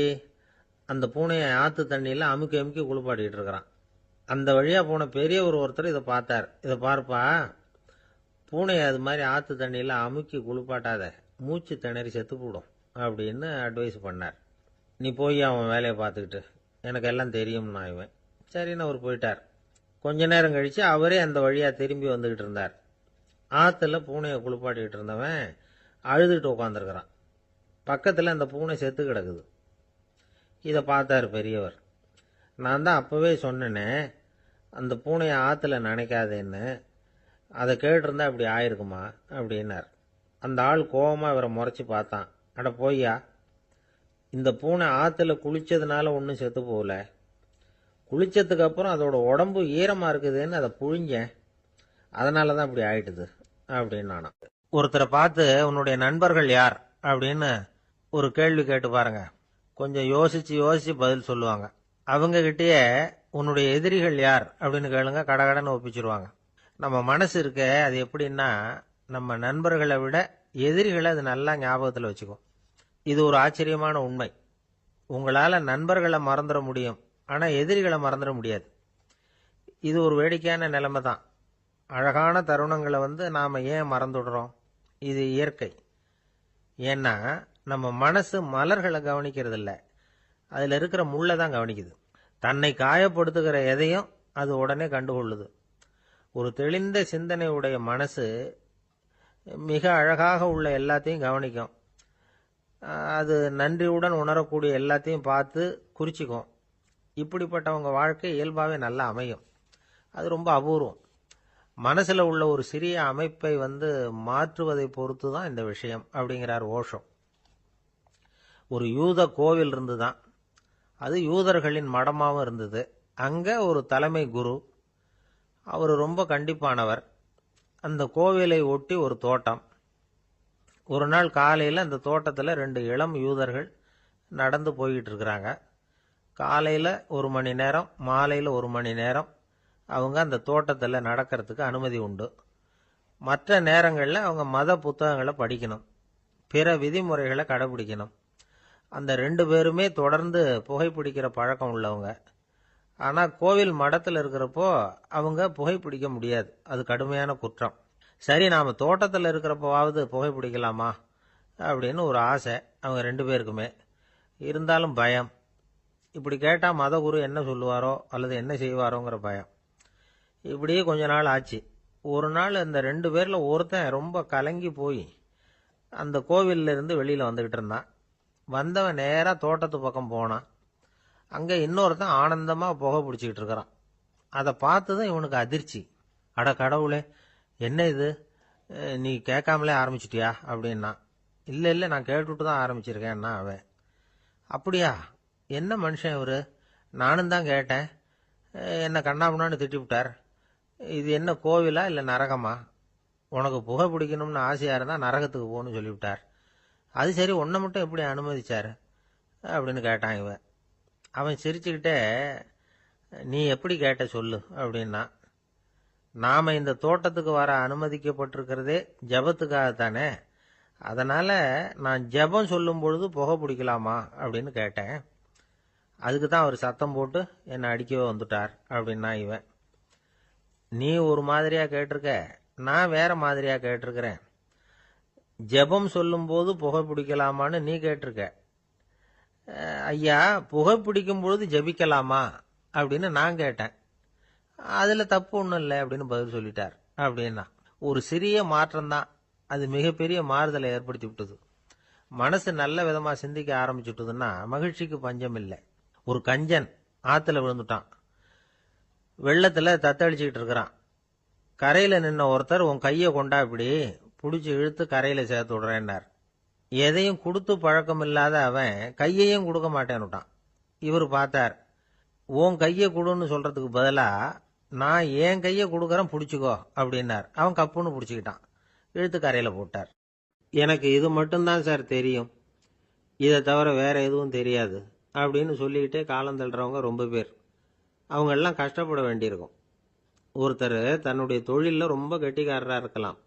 அந்த பூனையை ஆற்று தண்ணியில் அமுக்கி அமுக்கி குளிப்பாட்டிக்கிட்டு இருக்கிறான். அந்த வழியாக போன பெரியவர் ஒருத்தர் இதை பார்த்தார். இதை பார்ப்பா, பூனையை அது மாதிரி ஆற்று தண்ணியில் அமுக்கி குளிப்பாட்டாத, மூச்சு திணறி செத்து போடும் அப்படின்னு அட்வைஸ் பண்ணார். நீ போய் அவன் வேலையை பார்த்துக்கிட்டு, எனக்கு எல்லாம் தெரியும்னா இவன். சரின்னு அவர் போயிட்டார். கொஞ்ச நேரம் கழித்து அவரே அந்த வழியாக திரும்பி வந்துக்கிட்டு இருந்தார். ஆற்றுல பூனையை குளிப்பாட்டிக்கிட்டு இருந்தவன் அழுதுகிட்டு உட்காந்துருக்கிறான். பக்கத்தில் அந்த பூனை செத்து கிடக்குது. இதை பார்த்தார் பெரியவர். நான் தான் அப்போவே சொன்னேனே அந்த பூனையை ஆற்றுல நினைக்காதேன்னு, அதை கேட்டிருந்தா இப்படி ஆயிருக்குமா அப்படின்னார். அந்த ஆள் கோபமாக இவரை முறைச்சி பார்த்தான். அட போய்யா, இந்த பூனை ஆற்றுல குளித்ததுனால ஒன்றும் செத்து போகல, குளித்ததுக்கு அப்புறம் அதோட உடம்பு ஈரமாக இருக்குதுன்னு அதை புழிஞ்சேன், அதனால தான் இப்படி ஆயிட்டுது அப்படின்னு நானா. ஒருத்தரை பார்த்து உன்னுடைய நண்பர்கள் யார் அப்படின்னு ஒரு கேள்வி கேட்டு பாருங்க. கொஞ்சம் யோசிச்சு யோசிச்சு பதில் சொல்லுவாங்க. அவங்க கிட்டேயே உன்னுடைய எதிரிகள் யார் அப்படின்னு கேளுங்க, கடகடன்னு ஒப்பிச்சிருவாங்க. நம்ம மனசு இருக்க அது எப்படின்னா, நம்ம நண்பர்களை விட எதிரிகளை அது நல்லா ஞாபகத்தில் வச்சுக்கும். இது ஒரு ஆச்சரியமான உண்மை. உங்களால் நண்பர்களை மறந்துட முடியும், ஆனால் எதிரிகளை மறந்துட முடியாது. இது ஒரு வேடிக்கையான நிலைமை தான். அழகான தருணங்களை நாம் ஏன் மறந்துடுறோம்? இது இயற்கை. ஏன்னா நம்ம மனசு மலர்களை கவனிக்கிறது இல்லை, அதில் இருக்கிற முள்ளை தான் கவனிக்குது. தன்னை காயப்படுத்துகிற எதையும் அது உடனே கண்டுகொள்ளுது. ஒரு தெளிந்த சிந்தனை உடைய மனசு மிக அழகாக உள்ள எல்லாத்தையும் கவனிக்கும். அது நன்றியுடன் உணரக்கூடிய எல்லாத்தையும் பார்த்து குறிச்சிக்கும். இப்படிப்பட்டவங்க வாழ்க்கை இயல்பாகவே நல்லா அமையும். அது ரொம்ப அபூர்வம். மனசில் உள்ள ஒரு சிறிய அமைப்பை மாற்றுவதை பொறுத்து தான் இந்த விஷயம் அப்படிங்கிறார் ஓஷோ. ஒரு யூத கோவில் இருந்து தான், அது யூதர்களின் மடமாகவும் இருந்தது. அங்கே ஒரு தலைமை குரு, அவர் ரொம்ப கண்டிப்பானவர். அந்த கோவிலை ஒட்டி ஒரு தோட்டம். ஒரு நாள் காலையில் அந்த தோட்டத்தில் 2 இளம் யூதர்கள் நடந்து போய்கிட்டு இருக்கிறாங்க. காலையில் 1 மணி நேரம், மாலையில் 1 மணி நேரம் அவங்க அந்த தோட்டத்தில் நடக்கிறதுக்கு அனுமதி உண்டு. மற்ற நேரங்களில் அவங்க மத புத்தகங்களை படிக்கணும், பிற விதிமுறைகளை கடைபிடிக்கணும். அந்த 2 பேருமே தொடர்ந்து புகைப்பிடிக்கிற பழக்கம் உள்ளவங்க. ஆனால் கோவில் மடத்தில் இருக்கிறப்போ அவங்க புகைப்பிடிக்க முடியாது, அது கடுமையான குற்றம். சரி, நாம் தோட்டத்தில் இருக்கிறப்போவாவது புகைப்பிடிக்கலாமா அப்படின்னு ஒரு ஆசை அவங்க 2 பேருக்குமே. இருந்தாலும் பயம். இப்படி கேட்டால் மதகுரு என்ன சொல்லுவாரோ அல்லது என்ன செய்வாரோங்கிற பயம். இப்படியே கொஞ்ச நாள் ஆச்சு. ஒரு நாள் இந்த 2 பேரில் ஒருத்தன் ரொம்ப கலங்கி போய் அந்த கோவிலில் இருந்து வெளியில் வந்துக்கிட்டு இருந்தான். வந்தவன் நேராக தோட்டத்து பக்கம் போனான். அங்கே இன்னொருத்தன் ஆனந்தமாக புகை பிடிச்சிக்கிட்டு இருக்கிறான். அதை பார்த்துதான் இவனுக்கு அதிர்ச்சி. அட கடவுளே, என்ன இது, நீ கேட்காமலே ஆரம்பிச்சிட்டியா அப்படின்னா. இல்லை இல்லை, நான் கேட்டுவிட்டு தான் ஆரம்பிச்சிருக்கேன்னா அவன். அப்படியா, என்ன மனுஷன் இவர், நானும் தான் கேட்டேன், என்னை கண்ணாமுன்னான்னு திட்டிவிட்டார். இது என்ன கோவிலா இல்லை நரகமா? உனக்கு புகை பிடிக்கணும்னு ஆசையாக இருந்தால் நரகத்துக்கு போகணும்னு சொல்லிவிட்டார். அது சரி, உன்னை மட்டும் எப்படி அனுமதிச்சார் அப்படின்னு கேட்டான் இவன். அவன் சிரிச்சுக்கிட்டே, நீ எப்படி கேட்ட சொல்லு அப்படின்னா. நாம் இந்த தோட்டத்துக்கு வர அனுமதிக்கப்பட்டிருக்கிறதே ஜபத்துக்காகத்தானே, அதனால் நான் ஜபம் சொல்லும் பொழுது புகை பிடிக்கலாமா அப்படின்னு கேட்டேன். அதுக்கு தான் அவர் சத்தம் போட்டு என்னை அடிக்கவே வந்துட்டார் அப்படின்னா இவன். நீ ஒரு மாதிரியாக கேட்டிருக்க, நான் வேற மாதிரியாக கேட்டிருக்கிறேன். ஜெபம் சொல்லும்போது புகை பிடிக்கலாமான்னு நீ கேட்டிருக்க. ஐயா, புகை பிடிக்கும் பொழுது ஜபிக்கலாமா அப்படின்னு நான் கேட்டேன். அதில் தப்பு ஒன்றும் இல்லை அப்படின்னு பதில் சொல்லிட்டார் அப்படின்னா. ஒரு சிறிய மாற்றம்தான், அது மிகப்பெரிய மாறுதலை ஏற்படுத்தி விட்டது. மனசு நல்ல விதமாக சிந்திக்க ஆரம்பிச்சுட்டுதுன்னா மகிழ்ச்சிக்கு பஞ்சம் இல்லை. ஒரு கஞ்சன் ஆற்றுல விழுந்துட்டான். வெள்ளத்தில் தத்தளிச்சுக்கிட்டு இருக்கிறான். கரையில் நின்ன ஒருத்தர், உன் கையை கொண்டா இப்படி பிடிச்சி இழுத்து கரையில் சேர்த்து விடுறேன்னார். எதையும் கொடுத்து பழக்கம் இல்லாத அவன் கையையும் கொடுக்க மாட்டேன்னுட்டான். இவர் பார்த்தார். உன் கையை கொடுன்னு சொல்றதுக்கு பதிலாக நான் என் கையை கொடுக்குறேன் பிடிச்சிக்கோ அப்படின்னார். அவன் கப்புன்னு பிடிச்சிக்கிட்டான், இழுத்து கரையில் போட்டார். எனக்கு இது மட்டும்தான் சார் தெரியும், இதை தவிர வேற எதுவும் தெரியாது அப்படின்னு சொல்லிக்கிட்டே காலம் தள்ளுறவங்க ரொம்ப பேர். அவங்கெல்லாம் கஷ்டப்பட வேண்டியிருக்கும். ஒருத்தர் தன்னுடைய தொழிலில் ரொம்ப கெட்டிக்காரராக இருக்கலாம்.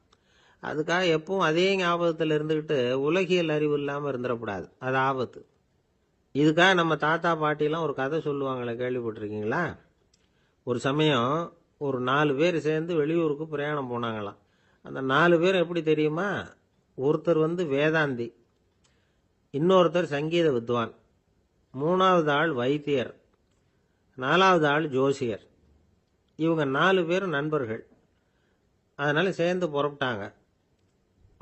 அதுக்காக எப்பவும் அதே ஞாபகத்தில் இருந்துக்கிட்டு உலகியல் அறிவு இல்லாமல் இருந்துடக்கூடாது, அது ஆபத்து. இதுக்காக நம்ம தாத்தா பாட்டிலாம் ஒரு கதை சொல்லுவாங்களே, கேள்விப்பட்டிருக்கீங்களா? ஒரு சமயம் ஒரு 4 பேர் சேர்ந்து வெளியூருக்கு பிரயாணம் போனாங்களாம். அந்த 4 பேர் எப்படி தெரியுமா? ஒருத்தர் வேதாந்தி, இன்னொருத்தர் சங்கீத வித்வான், 3வது ஆள் வைத்தியர், 4வது ஆள் ஜோசியர். இவங்க 4 பேரும் நண்பர்கள். அதனால சேர்ந்து புறப்பட்டாங்க.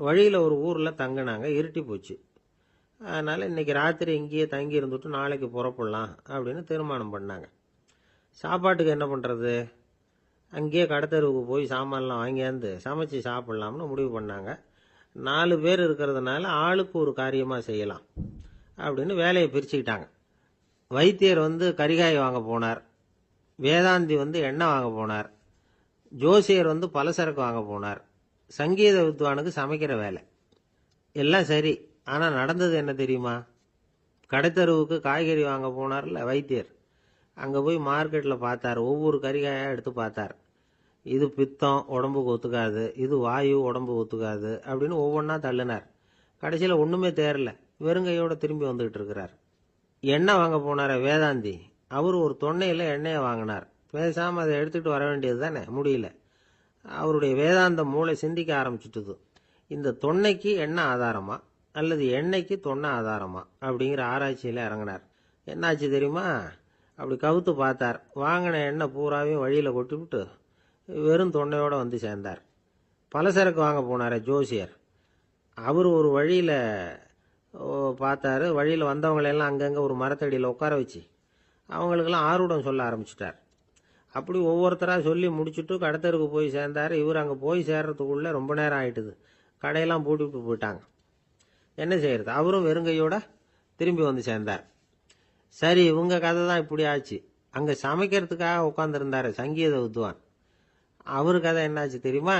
வழியில் ஒரு ஊரில் தங்கினாங்க. இருட்டி போச்சு. அதனால் இன்னைக்கு ராத்திரி இங்கேயே தங்கி இருந்துட்டு நாளைக்கு புறப்படலாம் அப்படின்னு தீர்மானம் பண்ணாங்க. சாப்பாட்டுக்கு என்ன பண்ணுறது? அங்கேயே கடத்தெருவுக்கு போய் சாமான்லாம் வாங்கியாந்து சமைச்சு சாப்பிட்லாம்னு முடிவு பண்ணாங்க. 4 பேர் இருக்கிறதுனால ஆளுக்கு ஒரு காரியமாக செய்யலாம் அப்படின்னு வேலையை பிரிச்சுக்கிட்டாங்க. வைத்தியர் கரிகாய் வாங்க போனார், வேதாந்தி எண்ணெய் வாங்க போனார், ஜோசியர் பலசரக்கு வாங்க போனார், சங்கீத வித்வானுக்கு சமைக்கிற வேலை. எல்லாம் சரி, ஆனால் நடந்தது என்ன தெரியுமா? கடைத்தெருவுக்கு காய்கறி வாங்க போனார்ல வைத்தியர், அங்கே போய் மார்க்கெட்டில் பார்த்தார். ஒவ்வொரு கறிகாயாக எடுத்து பார்த்தார். இது பித்தம், உடம்புக்கு ஒத்துக்காது, இது வாயு, உடம்பு ஒத்துக்காது அப்படின்னு ஒவ்வொன்றா தள்ளினார். கடைசியில் ஒன்றுமே தேரல, வெறுங்கையோடு திரும்பி வந்துகிட்டு இருக்கிறார். எண்ணெய் வாங்க போனார வேதாந்தி, அவர் ஒரு தொன்னையில் எண்ணெயை வாங்கினார். பேசாமல் அதை எடுத்துகிட்டு வர வேண்டியது தானே, முடியல. அவருடைய வேதாந்த மூளை சிந்திக்க ஆரம்பிச்சுட்டுது. இந்த தொன்னைக்கு எண்ணெய் ஆதாரமா அல்லது எண்ணெய்க்கு தொன்னை ஆதாரமா அப்படிங்கிற ஆராய்ச்சியில் இறங்கினார். என்னாச்சு தெரியுமா? அப்படி கவுத்து பார்த்தார். வாங்கின எண்ணெய் பூராவையும் வழியில் கொட்டிவிட்டு வெறும் தொன்னையோடு சேர்ந்தார். பலசரக்கு வாங்க போனார் ஜோசியர், அவர் ஒரு வழியில் பார்த்தாரு. வழியில் வந்தவங்களெல்லாம் அங்கங்கே ஒரு மரத்தடியில் உட்கார வச்சு அவங்களுக்கெல்லாம் ஆர்வம் சொல்ல ஆரம்பிச்சிட்டார். அப்படி ஒவ்வொருத்தராக சொல்லி முடிச்சுட்டு கடத்தருக்கு போய் சேர்ந்தார். இவர் அங்கே போய் சேர்றதுக்குள்ளே ரொம்ப நேரம் ஆயிட்டுது. கடையெல்லாம் பூட்டிவிட்டு போயிட்டாங்க. என்ன செய்யறது? அவரும் வெறுங்கையோட திரும்பி சேர்ந்தார். சரி, இவங்க கதை தான் இப்படி ஆச்சு. அங்கே சமைக்கிறதுக்காக உட்காந்துருந்தார் சங்கீத வித்வான், அவரு கதை என்னாச்சு தெரியுமா?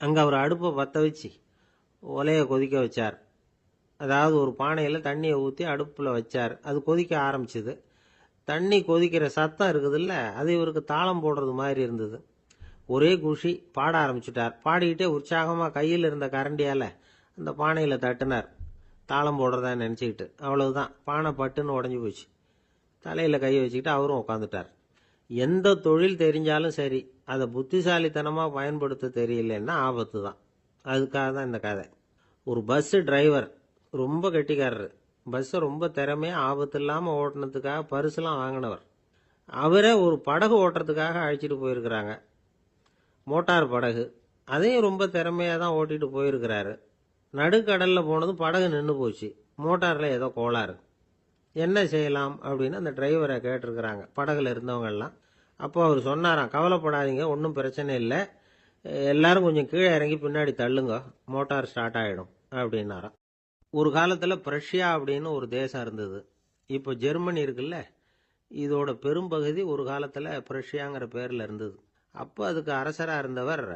அங்கே அவர் அடுப்பை பற்ற வச்சு ஒலையை கொதிக்க வச்சார். அதாவது ஒரு பானையில் தண்ணியை ஊற்றி அடுப்பில் வச்சார். அது கொதிக்க ஆரம்பிச்சுது. தண்ணி கொதிக்கிற சத்தம் இருக்குதுல்ல, அது இவருக்கு தாளம் போடுறது மாதிரி இருந்தது. ஒரே குஷி, பாட ஆரம்பிச்சுட்டார். பாடிக்கிட்டே உற்சாகமா கையில் இருந்த கரண்டியால அந்த பானையில தட்டினார், தாளம் போடுறதா நினைச்சுக்கிட்டு. அவ்வளவுதான், பானை பட்டுன்னு உடஞ்சி போச்சு. தலையில கையை வச்சுக்கிட்டு அவரும் உட்காந்துட்டார். எந்த தொழில் தெரிஞ்சாலும் சரி, அதை புத்திசாலித்தனமா பயன்படுத்த தெரியலன்னா ஆபத்து தான். அதுக்காக தான் இந்த கதை. ஒரு பஸ் டிரைவர் ரொம்ப கெட்டிக்காரரு. பஸ்ஸை ரொம்ப திறமையா ஆபத்து இல்லாம ஓட்டுனதுக்காக பரிசுலாம் வாங்கினவர். அவரே ஒரு படகு ஓட்டுறதுக்காக அழைச்சிட்டு போயிருக்கிறாங்க, மோட்டார் படகு. அதையும் ரொம்ப திறமையா தான் ஓட்டிட்டு போயிருக்கிறாரு. நடுக்கடல்ல போனதும் படகு நின்று போச்சு. மோட்டார்ல ஏதோ கோளாறு. என்ன செய்யலாம் அப்படின்னு அந்த டிரைவரை கேட்டிருக்கிறாங்க படகுல இருந்தவங்க எல்லாம். அப்போ அவர் சொன்னாராம், கவலைப்படாதீங்க, ஒன்றும் பிரச்சனை இல்லை, எல்லாரும் கொஞ்சம் கீழே இறங்கி பின்னாடி தள்ளுங்க, மோட்டார் ஸ்டார்ட் ஆகிடும் அப்படின்னாராம். ஒரு காலத்தில் பிரஷ்யா அப்படின்னு ஒரு தேசம் இருந்தது. இப்போ ஜெர்மனி இருக்குல்ல, இதோட பெரும்பகுதி ஒரு காலத்தில் பிரஷ்யாங்கிற பேரில் இருந்தது. அப்போ அதுக்கு அரசராக இருந்தவர்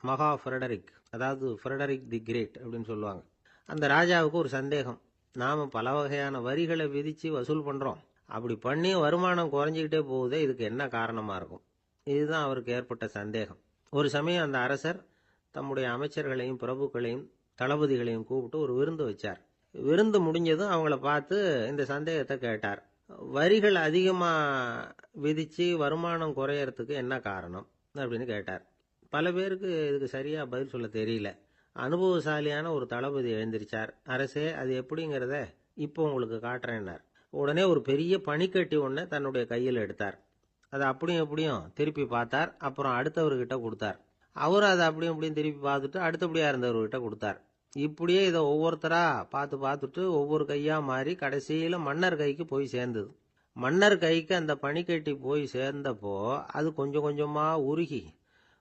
மகா ஃப்ரெடரிக், அதாவது ஃப்ரெடரிக் தி கிரேட் அப்படின்னு சொல்லுவாங்க. அந்த ராஜாவுக்கு ஒரு சந்தேகம், நாம் பல வகையான வரிகளை விதித்து வசூல் பண்ணுறோம், அப்படி பண்ணி வருமானம் குறைஞ்சிக்கிட்டே போகுதே, இதுக்கு என்ன காரணமாக இருக்கும்? இதுதான் அவருக்கு ஏற்பட்ட சந்தேகம். ஒரு சமயம் அந்த அரசர் தம்முடைய அமைச்சர்களையும் பிரபுக்களையும் தளபதிகளையும் கூப்பிட்டு ஒரு விருந்து வச்சார். விருந்து முடிஞ்சதும் அவங்கள பார்த்து இந்த சந்தேகத்தை கேட்டார். வரிகள் அதிகமாக விதித்து வருமானம் குறையறதுக்கு என்ன காரணம் அப்படின்னு கேட்டார். பல பேருக்கு இதுக்கு சரியாக பதில் சொல்ல தெரியல. அனுபவசாலியான ஒரு தளபதி எழுந்திருச்சார். அரசே, அது எப்படிங்கிறத இப்போ உங்களுக்கு காட்டுறேன்னார். உடனே ஒரு பெரிய பனிக்கட்டி ஒன்றை தன்னுடைய கையில் எடுத்தார். அதை அப்படியும் எப்படியும் திருப்பி பார்த்தார். அப்புறம் அடுத்தவர்கிட்ட கொடுத்தார். அவர் அதை அப்படியும் இப்படியும் திருப்பி பார்த்துட்டு அடுத்தபடியா இருந்தவர்கிட்ட கொடுத்தார். இப்படியே இதை ஒவ்வொருத்தரா பார்த்துட்டு ஒவ்வொரு கையா மாறி கடைசியில மன்னர் கைக்கு போய் சேர்ந்தது. மன்னர் கைக்கு அந்த பனிக்கட்டி போய் சேர்ந்தப்போ அது கொஞ்சம் கொஞ்சமா உருகி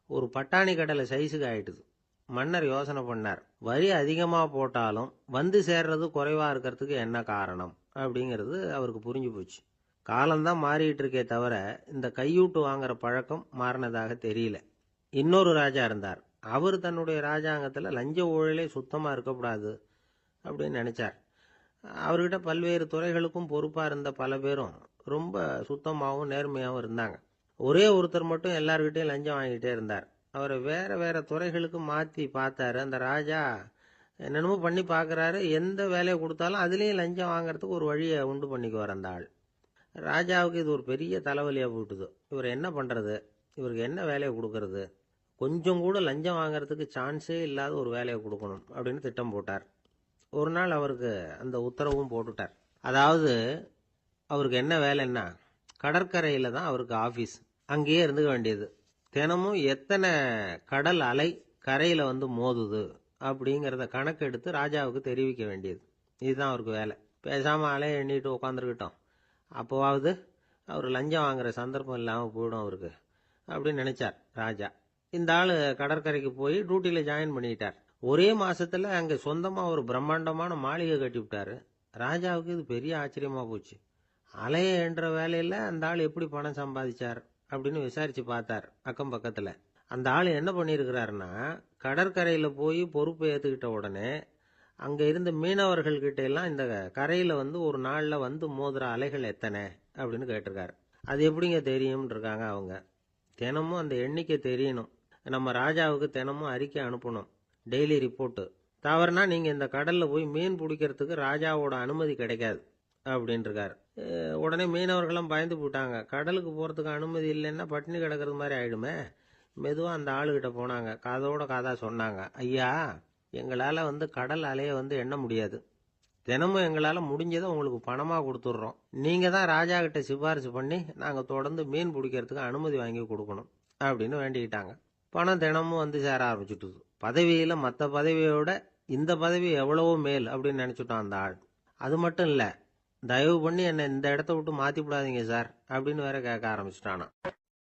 ஒரு பட்டாணி கடலை சைஸுக்கு ஆயிட்டுது. மன்னர் யோசனை பண்ணார், வரி அதிகமா போட்டாலும் வந்து சேர்றது குறைவா இருக்கிறதுக்கு என்ன காரணம் அப்படிங்கிறது அவருக்கு புரிஞ்சு போச்சு. காலம்தான் மாறிட்டு இருக்கே தவிர இந்த கையூட்டு வாங்குற பழக்கம் மாறினதாக தெரியல. இன்னொரு ராஜா இருந்தார். அவர் தன்னுடைய ராஜாங்கத்தில் லஞ்ச ஊழலே சுத்தமாக இருக்கக்கூடாது அப்படின்னு நினைச்சார். அவர்கிட்ட பல்வேறு துறைகளுக்கும் பொறுப்பாக இருந்த பல பேரும் ரொம்ப சுத்தமாகவும் நேர்மையாகவும் இருந்தாங்க. ஒரே ஒருத்தர் மட்டும் எல்லார்கிட்டையும் லஞ்சம் வாங்கிட்டே இருந்தார். அவரை வேற வேற துறைகளுக்கு மாற்றி பார்த்தாரு. அந்த ராஜா என்னென்னமோ பண்ணி பார்க்குறாரு. எந்த வேலையை கொடுத்தாலும் அதுலேயும் லஞ்சம் வாங்குறதுக்கு ஒரு வழியை உண்டு பண்ணிக்குவார் அந்த ஆள். ராஜாவுக்கு இது ஒரு பெரிய தலைவலியாக போட்டுது. இவர் என்ன பண்ணுறது, இவருக்கு என்ன வேலையை கொடுக்கறது, கொஞ்சம் கூட லஞ்சம் வாங்குறதுக்கு சான்ஸே இல்லாத ஒரு வேலையை கொடுக்கணும் அப்படின்னு திட்டம் போட்டார். ஒரு நாள் அவருக்கு அந்த உத்தரவும் போட்டுட்டார். அதாவது அவருக்கு என்ன வேலைன்னா, கடற்கரையில் தான் அவருக்கு ஆஃபீஸ். அங்கேயே இருந்துக்க வேண்டியது. தினமும் எத்தனை கடல் அலை கரையில் வந்து மோதுது அப்படிங்கிறத கணக்கெடுத்து ராஜாவுக்கு தெரிவிக்க வேண்டியது. இதுதான் அவருக்கு வேலை. பேசாமல் அலையை எண்ணிட்டு உட்காந்துருக்கிட்டோம், அப்போவாவது அவர் லஞ்சம் வாங்குற சந்தர்ப்பம் இல்லாமல் போயிடும் அவருக்கு அப்படின்னு நினைச்சார் ராஜா. இந்த ஆள் கடற்கரைக்கு போய் டியூட்டியில் ஜாயின் பண்ணிட்டார். ஒரே மாசத்துல அங்கே சொந்தமாக ஒரு பிரம்மாண்டமான மாளிகை கட்டி விட்டாரு. ராஜாவுக்கு இது பெரிய ஆச்சரியமா போச்சு. அலையை என்ற வேலையில் அந்த ஆள் எப்படி பணம் சம்பாதிச்சார் அப்படின்னு விசாரிச்சு பார்த்தார் அக்கம் பக்கத்தில். அந்த ஆள் என்ன பண்ணியிருக்கிறாருன்னா, கடற்கரையில் போய் பொறுப்பை ஏற்றுக்கிட்ட உடனே அங்கே இருந்த மீனவர்கள்கிட்ட எல்லாம் இந்த கரையில் வந்து ஒரு நாளில் வந்து மோதுற அலைகள் எத்தனை அப்படின்னு கேட்டிருக்காரு. அது எப்படிங்க தெரியும்னு இருக்காங்க அவங்க. தினமும் அந்த எண்ணிக்கை தெரியணும். நம்ம ராஜாவுக்கு தினமும் அறிக்கை அனுப்பணும், டெய்லி ரிப்போர்ட்டு. தவறுனா நீங்கள் இந்த கடலில் போய் மீன் பிடிக்கிறதுக்கு ராஜாவோட அனுமதி கிடைக்காது அப்படின்ட்டுருக்காரு. உடனே மீனவர்களும் பயந்து போட்டாங்க. கடலுக்கு போகிறதுக்கு அனுமதி இல்லைன்னா பட்டினி கிடக்கிறது மாதிரி ஆயிடுமே. மெதுவாக அந்த ஆளுகிட்ட போனாங்க, காதோட காதா சொன்னாங்க, ஐயா, எங்களால் வந்து கடல் அலையை வந்து எண்ண முடியாது. தினமும் எங்களால் முடிஞ்சதை உங்களுக்கு பணமாக கொடுத்துட்றோம். நீங்கள் தான் ராஜா கிட்ட சிபாரிசு பண்ணி நாங்கள் தொடர்ந்து மீன் பிடிக்கிறதுக்கு அனுமதி வாங்கி கொடுக்கணும் அப்படின்னு வேண்டிக்கிட்டாங்க. பணம் தினமும் வந்து சேர ஆரம்பிச்சுட்டுது. பதவியில் மற்ற பதவியோட இந்த பதவி எவ்வளவோ மேல் அப்படின்னு நினச்சிட்டோம் அந்த ஆள். அது மட்டும் இல்லை, தயவு பண்ணி என்னை இந்த இடத்த விட்டு மாற்றி விடாதீங்க சார் அப்படின்னு வேற கேட்க ஆரம்பிச்சுட்டானா.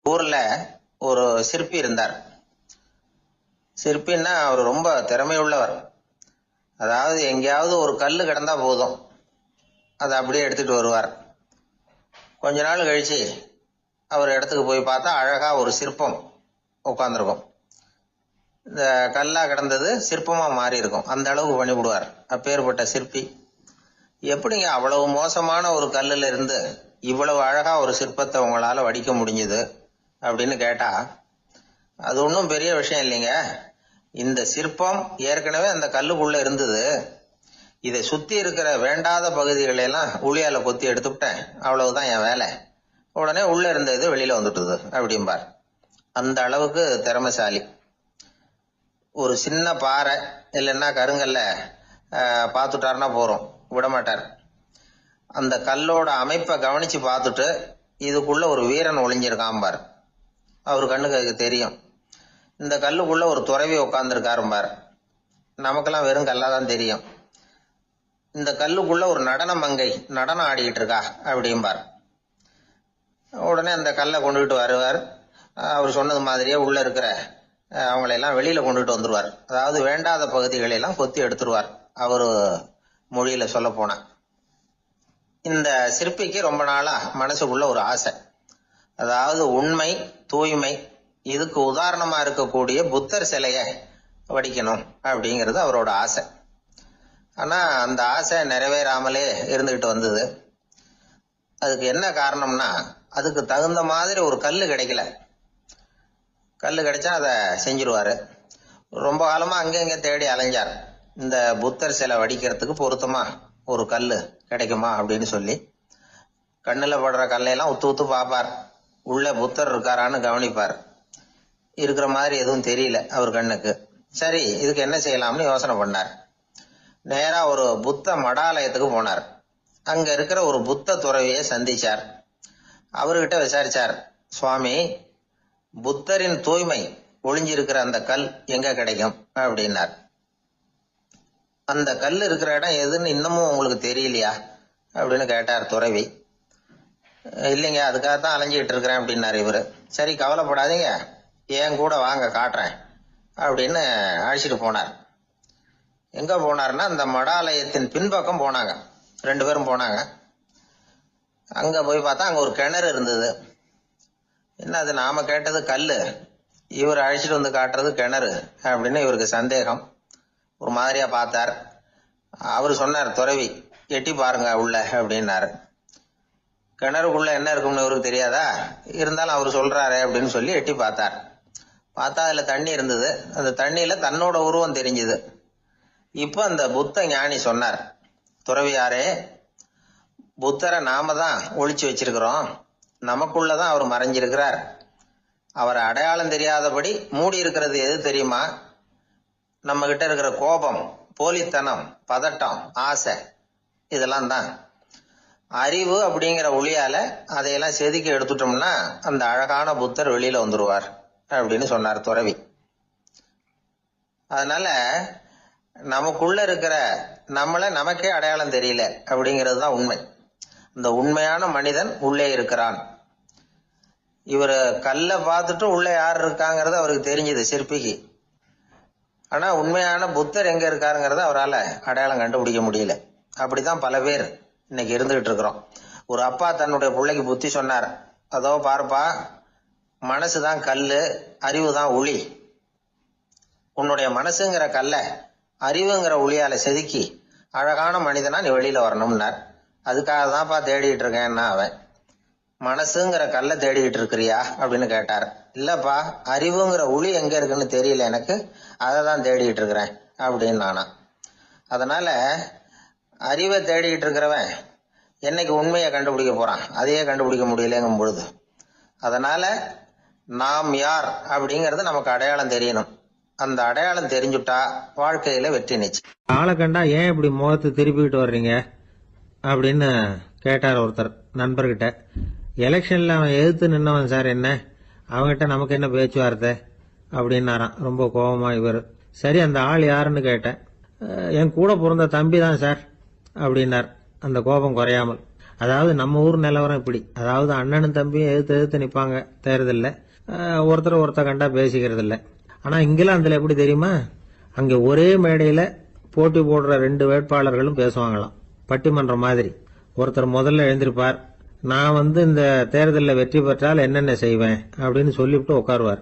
ஊரில் ஒரு சிற்பி இருந்தார். சிற்பின்னா அவர் ரொம்ப திறமை உள்ளவர். அதாவது எங்கேயாவது ஒரு கல் கிடந்தா போதும், அதை அப்படியே எடுத்துட்டு வருவார். கொஞ்ச நாள் கழிச்சு அவர் இடத்துக்கு போய் பார்த்தா அழகா ஒரு சிற்பம் உட்காந்துருக்கும். இந்த கல்லா கிடந்தது சிற்பமா மாறி இருக்கும். அந்த அளவுக்கு பண்ணிவிடுவார் அப்பேற்பட்ட சிற்பி. எப்படிங்க அவ்வளவு மோசமான ஒரு கல்லுல இருந்து இவ்வளவு அழகா ஒரு சிற்பத்தை உங்களால வடிக்க முடிஞ்சது அப்படின்னு கேட்டா, அது ஒன்றும் பெரிய விஷயம் இல்லைங்க. இந்த சிற்பம் ஏற்கனவே அந்த கல்லுக்குள்ள இருந்தது. இதை சுத்தி இருக்கிற வேண்டாத பகுதிகளை எல்லாம் உளியால கொத்தி எடுத்துவிட்டேன், அவ்வளவுதான் என் வேலை. உடனே உள்ள இருந்த இது வெளியில வந்துட்டுது அப்படிம்பார். அந்த அளவுக்கு திறமைசாலி. ஒரு சின்ன பாறை இல்லைன்னா கருங்கல்ல பார்த்துட்டாருன்னா போறோம், விடமாட்டார். அந்த கல்லோட அமைப்பை கவனிச்சு பார்த்துட்டு இதுக்குள்ள ஒரு வீரன் ஒளிஞ்சிருக்கான் பார். அவர் கண்ணுக்கு அதுக்கு தெரியும். இந்த கல்லுக்குள்ள ஒரு துறவி உட்கார்ந்துருக்காரும்பார். நமக்கெல்லாம் வெறும் கல்லாதான் தெரியும். இந்த கல்லுக்குள்ள ஒரு நடன மங்கை நடனம் ஆடிக்கிட்டு இருக்கா அப்படிம்பார். உடனே அந்த கல்லை கொண்டுகிட்டு வருவார். அவர் சொன்னது மாதிரியே உள்ள இருக்கிற அவங்களையெல்லாம் வெளியில கொண்டுட்டு வந்துருவார். அதாவது வேண்டாத பகுதிகளை எல்லாம் கொத்தி எடுத்துருவார். அவர் மொழியில சொல்ல போனா, இந்த சிற்பிக்கு ரொம்ப நாளா மனசுக்குள்ள ஒரு ஆசை. அதாவது உண்மை, தூய்மை, இதுக்கு உதாரணமா இருக்கக்கூடிய புத்தர் சிலைய வடிக்கணும் அப்படிங்கிறது அவரோட ஆசை. ஆனா அந்த ஆசை நிறைவேறாமலே இருந்துகிட்டு வந்தது. அதுக்கு என்ன காரணம்னா, அதுக்கு தகுந்த மாதிரி ஒரு கல்லு கிடைக்கல. கல்லு கிடைச்சா அதை செஞ்சிருவாரு. ரொம்ப காலமா அங்கங்க தேடி அலைஞ்சார். இந்த புத்தர் சிலை வடிக்கிறதுக்கு பொருத்தமா ஒரு கல்லு கிடைக்குமா அப்படின்னு சொல்லி கண்ணுல படுற கல்லையெல்லாம் உத்து உத்து பார்ப்பார். உள்ள புத்தர் இருக்காரான்னு கவனிப்பார். இருக்கிற மாதிரி எதுவும் தெரியல அவர் கண்ணுக்கு. சரி, இதுக்கு என்ன செய்யலாம்னு யோசனை பண்ணார். நேரா ஒரு புத்த மடாலயத்துக்கு போனார். அங்க இருக்கிற ஒரு புத்த துறவியை சந்திச்சார். அவர்கிட்ட விசாரிச்சார், சுவாமி, புத்தரின் தூய்மை ஒளிஞ்சிருக்கிற அந்த கல் எங்க கிடைக்கும் அப்படின்னார். அந்த கல் இருக்கிற இடம் எதுன்னு இன்னமும் உங்களுக்கு தெரியலையா அப்படின்னு கேட்டார் துறவி. இல்லைங்க, அதுக்காகத்தான் அலைஞ்சிக்கிட்டு இருக்கிறேன் அப்படின்னாரு இவரு. சரி, கவலைப்படாதீங்க, ஏன் கூட வாங்க காட்டுறேன் அப்படின்னு அழைச்சிட்டு போனார். எங்க போனார்னா, அந்த மடாலயத்தின் பின்பக்கம் போனாங்க. 2 பேரும் போனாங்க. அங்க போய் பார்த்தா அங்க ஒரு கிணறு இருந்தது. என்ன அது, நாம கேட்டது கல்லு, இவர் அழைச்சிட்டு வந்து காட்டுறது கிணறு அப்படின்னு இவருக்கு சந்தேகம். ஒரு மாதிரியா பார்த்தார். அவரு சொன்னார், துறவி எட்டி பாருங்க உள்ள அப்படின்னாரு. கிணறுக்குள்ள என்ன இருக்கும்னு இவருக்கு தெரியாதா, இருந்தாலும் அவர் சொல்றாரு அப்படின்னு சொல்லி எட்டி பார்த்தார். பார்த்தா அதுல தண்ணி இருந்தது. அந்த தண்ணியில தன்னோட உருவம் தெரிஞ்சுது. இப்ப அந்த புத்த ஞானி சொன்னார், துறவியாரே, புத்தரை நாம தான் ஒளிச்சு வச்சிருக்கிறோம், நமக்குள்ளதான் அவர் மறைஞ்சிருக்கிறார். அவரை அடையாளம் தெரியாதபடி மூடி இருக்கிறது எது தெரியுமா? நம்ம கிட்ட இருக்கிற கோபம், போலித்தனம், பதட்டம், ஆசை, இதெல்லாம் தான். அறிவு அப்படிங்கிற ஒளியால அதையெல்லாம் செதுக்கி எடுத்துட்டோம்னா அந்த அழகான புத்தர் வெளியில வந்துருவார் அப்படின்னு சொன்னார் துறவி. அதனால நமக்குள்ள இருக்கிற நம்மள நமக்கே அடையாளம் தெரியல அப்படிங்கிறது தான் உண்மை. இந்த உண்மையான மனிதன் உள்ளே இருக்கிறான். இவர் கல்லை பார்த்துட்டு உள்ள யார் இருக்காங்கிறது அவருக்கு தெரிஞ்சது சிற்பிக்கு. ஆனா உண்மையான புத்தர் எங்க இருக்காருங்கிறத அவரால் அடையாளம் கண்டுபிடிக்க முடியல. அப்படிதான் பல பேர் இன்னைக்கு இருந்துகிட்டு இருக்கிறோம். ஒரு அப்பா தன்னுடைய பிள்ளைக்கு புத்தி சொன்னார், அதோ பாருப்பா, மனசுதான் கல்லு, அறிவு தான் உளி. உன்னுடைய மனசுங்கிற கல்ல அறிவுங்கிற ஒளியால செதுக்கி அழகான மனிதனா நீ வெளியில வரணும்னார். அதுக்காக தான்ப்பா தேடிட்டு இருக்கேன்னா அவன். மனசுங்கிற கல்ல தேடிக்கிட்டு இருக்கிறியா அப்படின்னு கேட்டார். இல்லப்பா, அறிவுங்கிற ஒளி எங்க இருக்குன்னு தெரியல எனக்கு, அதை தான் தேடிக்கிட்டு இருக்கிறேன் அப்படின்னு நானா. அதனால அறிவை தேடிக்கிட்டு இருக்கிறவன் என்னைக்கு உண்மையை கண்டுபிடிக்க போறான்? அதையே கண்டுபிடிக்க முடியலங்கும் பொழுது. அதனால நாம் யார் அப்படிங்கறது நமக்கு அடையாளம் தெரியணும். அந்த அடையாளம் தெரிஞ்சுட்டா வாழ்க்கையில வெற்றி நிச்சயம். ஆளை கண்டா ஏன் இப்படி முகத்தை திருப்பிக்கிட்டு வர்றீங்க அப்படின்னு கேட்டார் ஒருத்தர் நண்பர்கிட்ட. எலெக்ஷன்ல அவன் எதிர்த்து நின்னவன் சார், என்ன அவன்கிட்ட நமக்கு என்ன பேச்சுவார்த்தை அப்படின்னாராம் ரொம்ப கோபமா இவர். சரி, அந்த ஆள் யாருன்னு கேட்டேன். என் கூட பிறந்த தம்பி தான் சார் அப்படின்னார் அந்த கோபம் குறையாமல். அதாவது நம்ம ஊர் நிலவரம் இப்படி. அதாவது அண்ணனும் தம்பியும் எதிர்த்து நிற்பாங்க தேர்தல்ல, ஒருத்தர் கண்டா பேசிக்கிறது இல்லை. ஆனா இங்கிலாந்துல எப்படி தெரியுமா, அங்க ஒரே மேடையில போட்டி போடுற 2 வேட்பாளர்களும் பேசுவாங்களாம், பட்டிமன்றம் மாதிரி. ஒருத்தர் முதல்ல எழுந்திருப்பார், நான் இந்த தேர்தலில் வெற்றி பெற்றால் என்னென்ன செய்வேன் அப்படின்னு சொல்லிவிட்டு உட்காருவார்.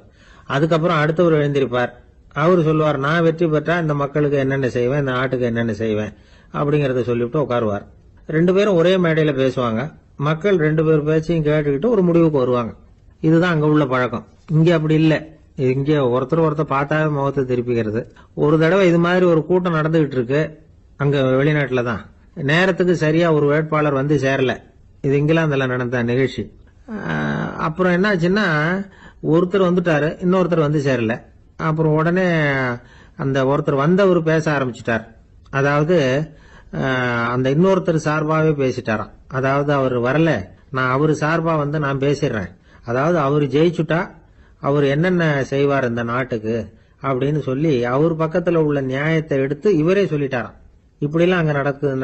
அதுக்கப்புறம் அடுத்தவர் எழுந்திருப்பார், அவர் சொல்லுவார், நான் வெற்றி பெற்றா இந்த மக்களுக்கு என்னென்ன செய்வேன், இந்த நாட்டுக்கு என்னென்ன செய்வேன் அப்படிங்கறத சொல்லிவிட்டு உட்காருவார். 2 பேரும் ஒரே மேடையில பேசுவாங்க. மக்கள் 2 பேர் பேச்சையும் கேட்டுக்கிட்டு ஒரு முடிவுக்கு வருவாங்க. இதுதான் அங்க உள்ள பழக்கம். இங்க அப்படி இல்லை. இங்கே ஒருத்தர் பார்த்தாவே முகத்தை திருப்பிக்கிறது. ஒரு தடவை இது மாதிரி ஒரு கூட்டம் நடந்துகிட்டு இருக்கு, அங்க வெளிநாட்டுல தான். நேரத்துக்கு சரியா ஒரு வேட்பாளர் வந்து சேரல. இது இங்கிலாந்துல நடந்த நிகழ்ச்சி. அப்புறம் என்னாச்சுன்னா, ஒருத்தர் வந்துட்டாரு, இன்னொருத்தர் வந்து சேரல. அப்புறம் உடனே அந்த ஒருத்தர் வந்தவர் பேச ஆரம்பிச்சுட்டார். அதாவது அந்த இன்னொருத்தர் சார்பாவே பேசிட்டாராம். அதாவது அவர் வரல, நான் அவரு சார்பா வந்து நான் பேசிடுறேன். அதாவது அவர் ஜெயிச்சுட்டா அவர் என்னென்ன செய்வார் இந்த நாட்டுக்கு அப்படின்னு சொல்லி அவர் பக்கத்துல உள்ள நியாயத்தை எடுத்து இவரே சொல்லிட்டாராம். இப்படிலாம் அங்க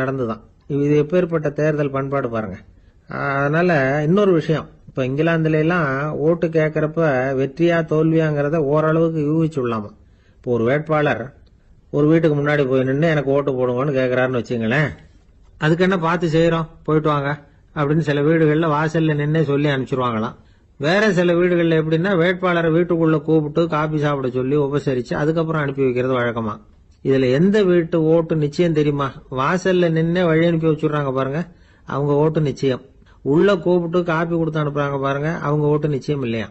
நடந்துதான். இது எப்பேற்பட்ட தேர்தல் பண்பாடு பாருங்க. அதனால இன்னொரு விஷயம், இப்ப இங்கிலாந்துல எல்லாம் ஓட்டு கேட்கறப்ப வெற்றியா தோல்வியாங்கிறத ஓரளவுக்கு யூகிச்சு விடலாமா. இப்போ ஒரு வேட்பாளர் ஒரு வீட்டுக்கு முன்னாடி போய் நின்று எனக்கு ஓட்டு போடுங்கன்னு கேட்கறாருன்னு வச்சுங்களேன், அதுக்கு என்ன பார்த்து செய்யறோம், போயிட்டு வாங்க அப்படின்னு சில வீடுகள்ல வாசல்ல நின்னே சொல்லி அனுப்பிச்சிருவாங்களாம். வேற சில வீடுகள்ல எப்படின்னா வேட்பாளரை வீட்டுக்குள்ள கூப்பிட்டு காபி சாப்பிட சொல்லி உபசரிச்சு அதுக்கப்புறம் அனுப்பி வைக்கிறது வழக்கமா. இதுல எந்த வீட்டு ஓட்டு நிச்சயம் தெரியுமா? வாசல்ல நின்னே வழி அனுப்பி வச்சுடுறாங்க பாருங்க, அவங்க ஓட்டு நிச்சயம். உள்ள கூப்பிட்டு காப்பி கொடுத்து அனுப்புறாங்க பாருங்க, அவங்க ஓட்டு நிச்சயம் இல்லையா.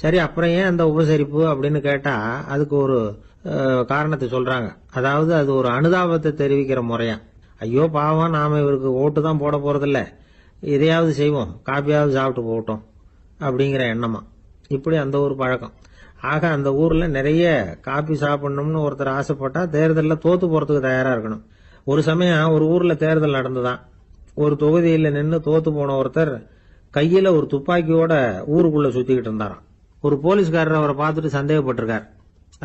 சரி, அப்புறம் ஏன் அந்த உபசரிப்பு அப்படின்னு கேட்டா அதுக்கு ஒரு காரணத்தை சொல்றாங்க. அதாவது அது ஒரு அனுதாபத்தை தெரிவிக்கிற முறையா. ஐயோ பாவம், நாம இவருக்கு ஓட்டு தான் போட போறதில்ல, இதையாவது செய்வோம், காப்பியாவது சாப்பிட்டு போகட்டும் அப்படிங்கிற எண்ணமா. இப்படி அந்த ஒரு பழக்கம். ஆக அந்த ஊர்ல நிறைய காப்பி சாப்பிடணும்னு ஒருத்தர் ஆசைப்பட்டா தேர்தலில் தோத்து போறதுக்கு தயாரா இருக்கணும். ஒரு சமயம் ஒரு ஊர்ல தேர்தல் நடந்துதான். ஒரு தொகுதியில நின்று தோத்து போன ஒருத்தர் கையில ஒரு துப்பாக்கியோட ஊருக்குள்ள சுத்திக்கிட்டு இருந்தாராம். ஒரு போலீஸ்காரர் அவரை பார்த்துட்டு சந்தேகப்பட்டிருக்கார்.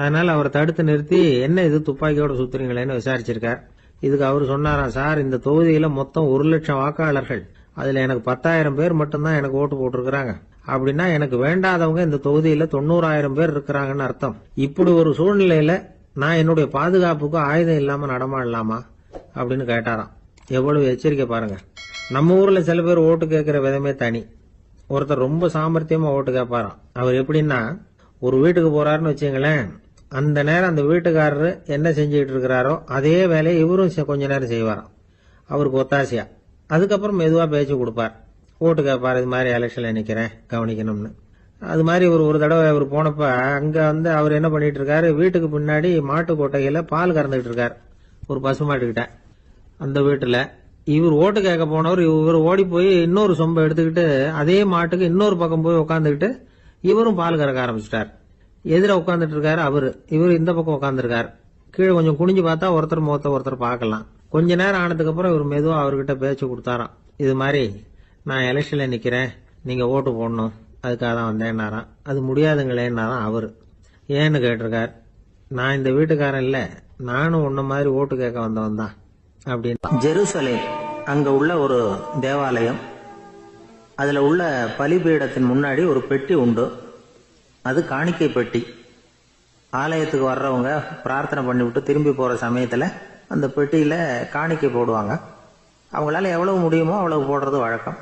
அதனால அவரை தடுத்து நிறுத்தி என்ன இது துப்பாக்கியோட சுத்துறீங்களேன்னு விசாரிச்சிருக்கார். இதுக்கு அவர் சொன்னாராம், சார், இந்த தொகுதியில மொத்தம் 1,00,000 வாக்காளர்கள், அதுல எனக்கு 10,000 பேர் மட்டும்தான் எனக்கு ஓட்டு போட்டிருக்கிறாங்க. அப்படின்னா எனக்கு வேண்டாதவங்க இந்த தொகுதியில 90,000 பேர் இருக்கிறாங்கன்னு அர்த்தம். இப்படி ஒரு சூழ்நிலையில நான் என்னுடைய பாதுகாப்புக்கு ஆயுதம் இல்லாம நடமாடலாமா அப்படின்னு கேட்டாராம். எவ்வளவு எச்சரிக்கை பாருங்க. நம்ம ஊர்ல சில பேர் ஓட்டு கேட்கிற விதமே தனி. ஒருத்தர் ரொம்ப சாமர்த்தியமா ஓட்டு கேட்பாராம். அவர் எப்படின்னா, ஒரு வீட்டுக்கு போறாருன்னு வச்சுங்களேன், அந்த நேரம் அந்த வீட்டுக்காரரு என்ன செஞ்சுட்டு இருக்கிறாரோ அதே வேலையை இவரும் கொஞ்ச நேரம் செய்வாராம், அவருக்கு ஒத்தாசையா. அதுக்கப்புறம் மெதுவா பேச்சு கொடுப்பார், ஓட்டு கேட்பார், இது மாதிரி எலெக்ஷன்ல நிக்கிறேன் கவனிக்கணும்னு. அது மாதிரி ஒரு தடவை அவர் போனப்ப அங்க வந்து அவர் என்ன பண்ணிட்டு இருக்காரு, வீட்டுக்கு பின்னாடி மாட்டு கொட்டையில பால் கறந்துகிட்டு இருக்காரு ஒரு பசு மாட்டுக்கிட்ட. அந்த வீட்டுல இவர் ஓட்டு கேட்க போனவர் இவர் ஓடி போய் இன்னொரு சொம்பை எடுத்துக்கிட்டு அதே மாட்டுக்கு இன்னொரு பக்கம் போய் உட்காந்துக்கிட்டு இவரும் பால் கறக்க ஆரம்பிச்சிட்டார். எதிர உட்காந்துட்டு இருக்காரு அவரு, இவர் இந்த பக்கம் உட்காந்துருக்காரு. கீழே கொஞ்சம் குனிஞ்சு பார்த்தா ஒருத்தர் முகத்தை ஒருத்தர் பார்க்கலாம். கொஞ்ச நேரம் ஆனதுக்கு அப்புறம் இவர் மெதுவா அவர்கிட்ட பேச்சு கொடுத்தாராம். இது மாதிரி நான் எலெக்ஷன்ல நிக்கிறேன், நீங்க ஓட்டு போடணும், அதுக்காக தான் வந்தேன்னாராம். அது முடியாதுங்களேன்னாராம் அவரு. ஏன்னு கேட்டிருக்கார். நான் இந்த வீட்டுக்காரன் இல்ல, நானும் உன்ன மாதிரி ஓட்டு கேட்க வந்தவன் தான் அப்படின்னு. ஜெருசலேம் அங்க உள்ள ஒரு தேவாலயம், அதுல உள்ள பலிபீடத்தின் முன்னாடி ஒரு பெட்டி உண்டு. அது காணிக்கை பெட்டி. ஆலயத்துக்கு வர்றவங்க பிரார்த்தனை பண்ணிவிட்டு திரும்பி போற சமயத்துல அந்த பெட்டியில காணிக்கை போடுவாங்க. அவங்களால எவ்வளவு முடியுமோ அவ்வளவு போடுறது வழக்கம்.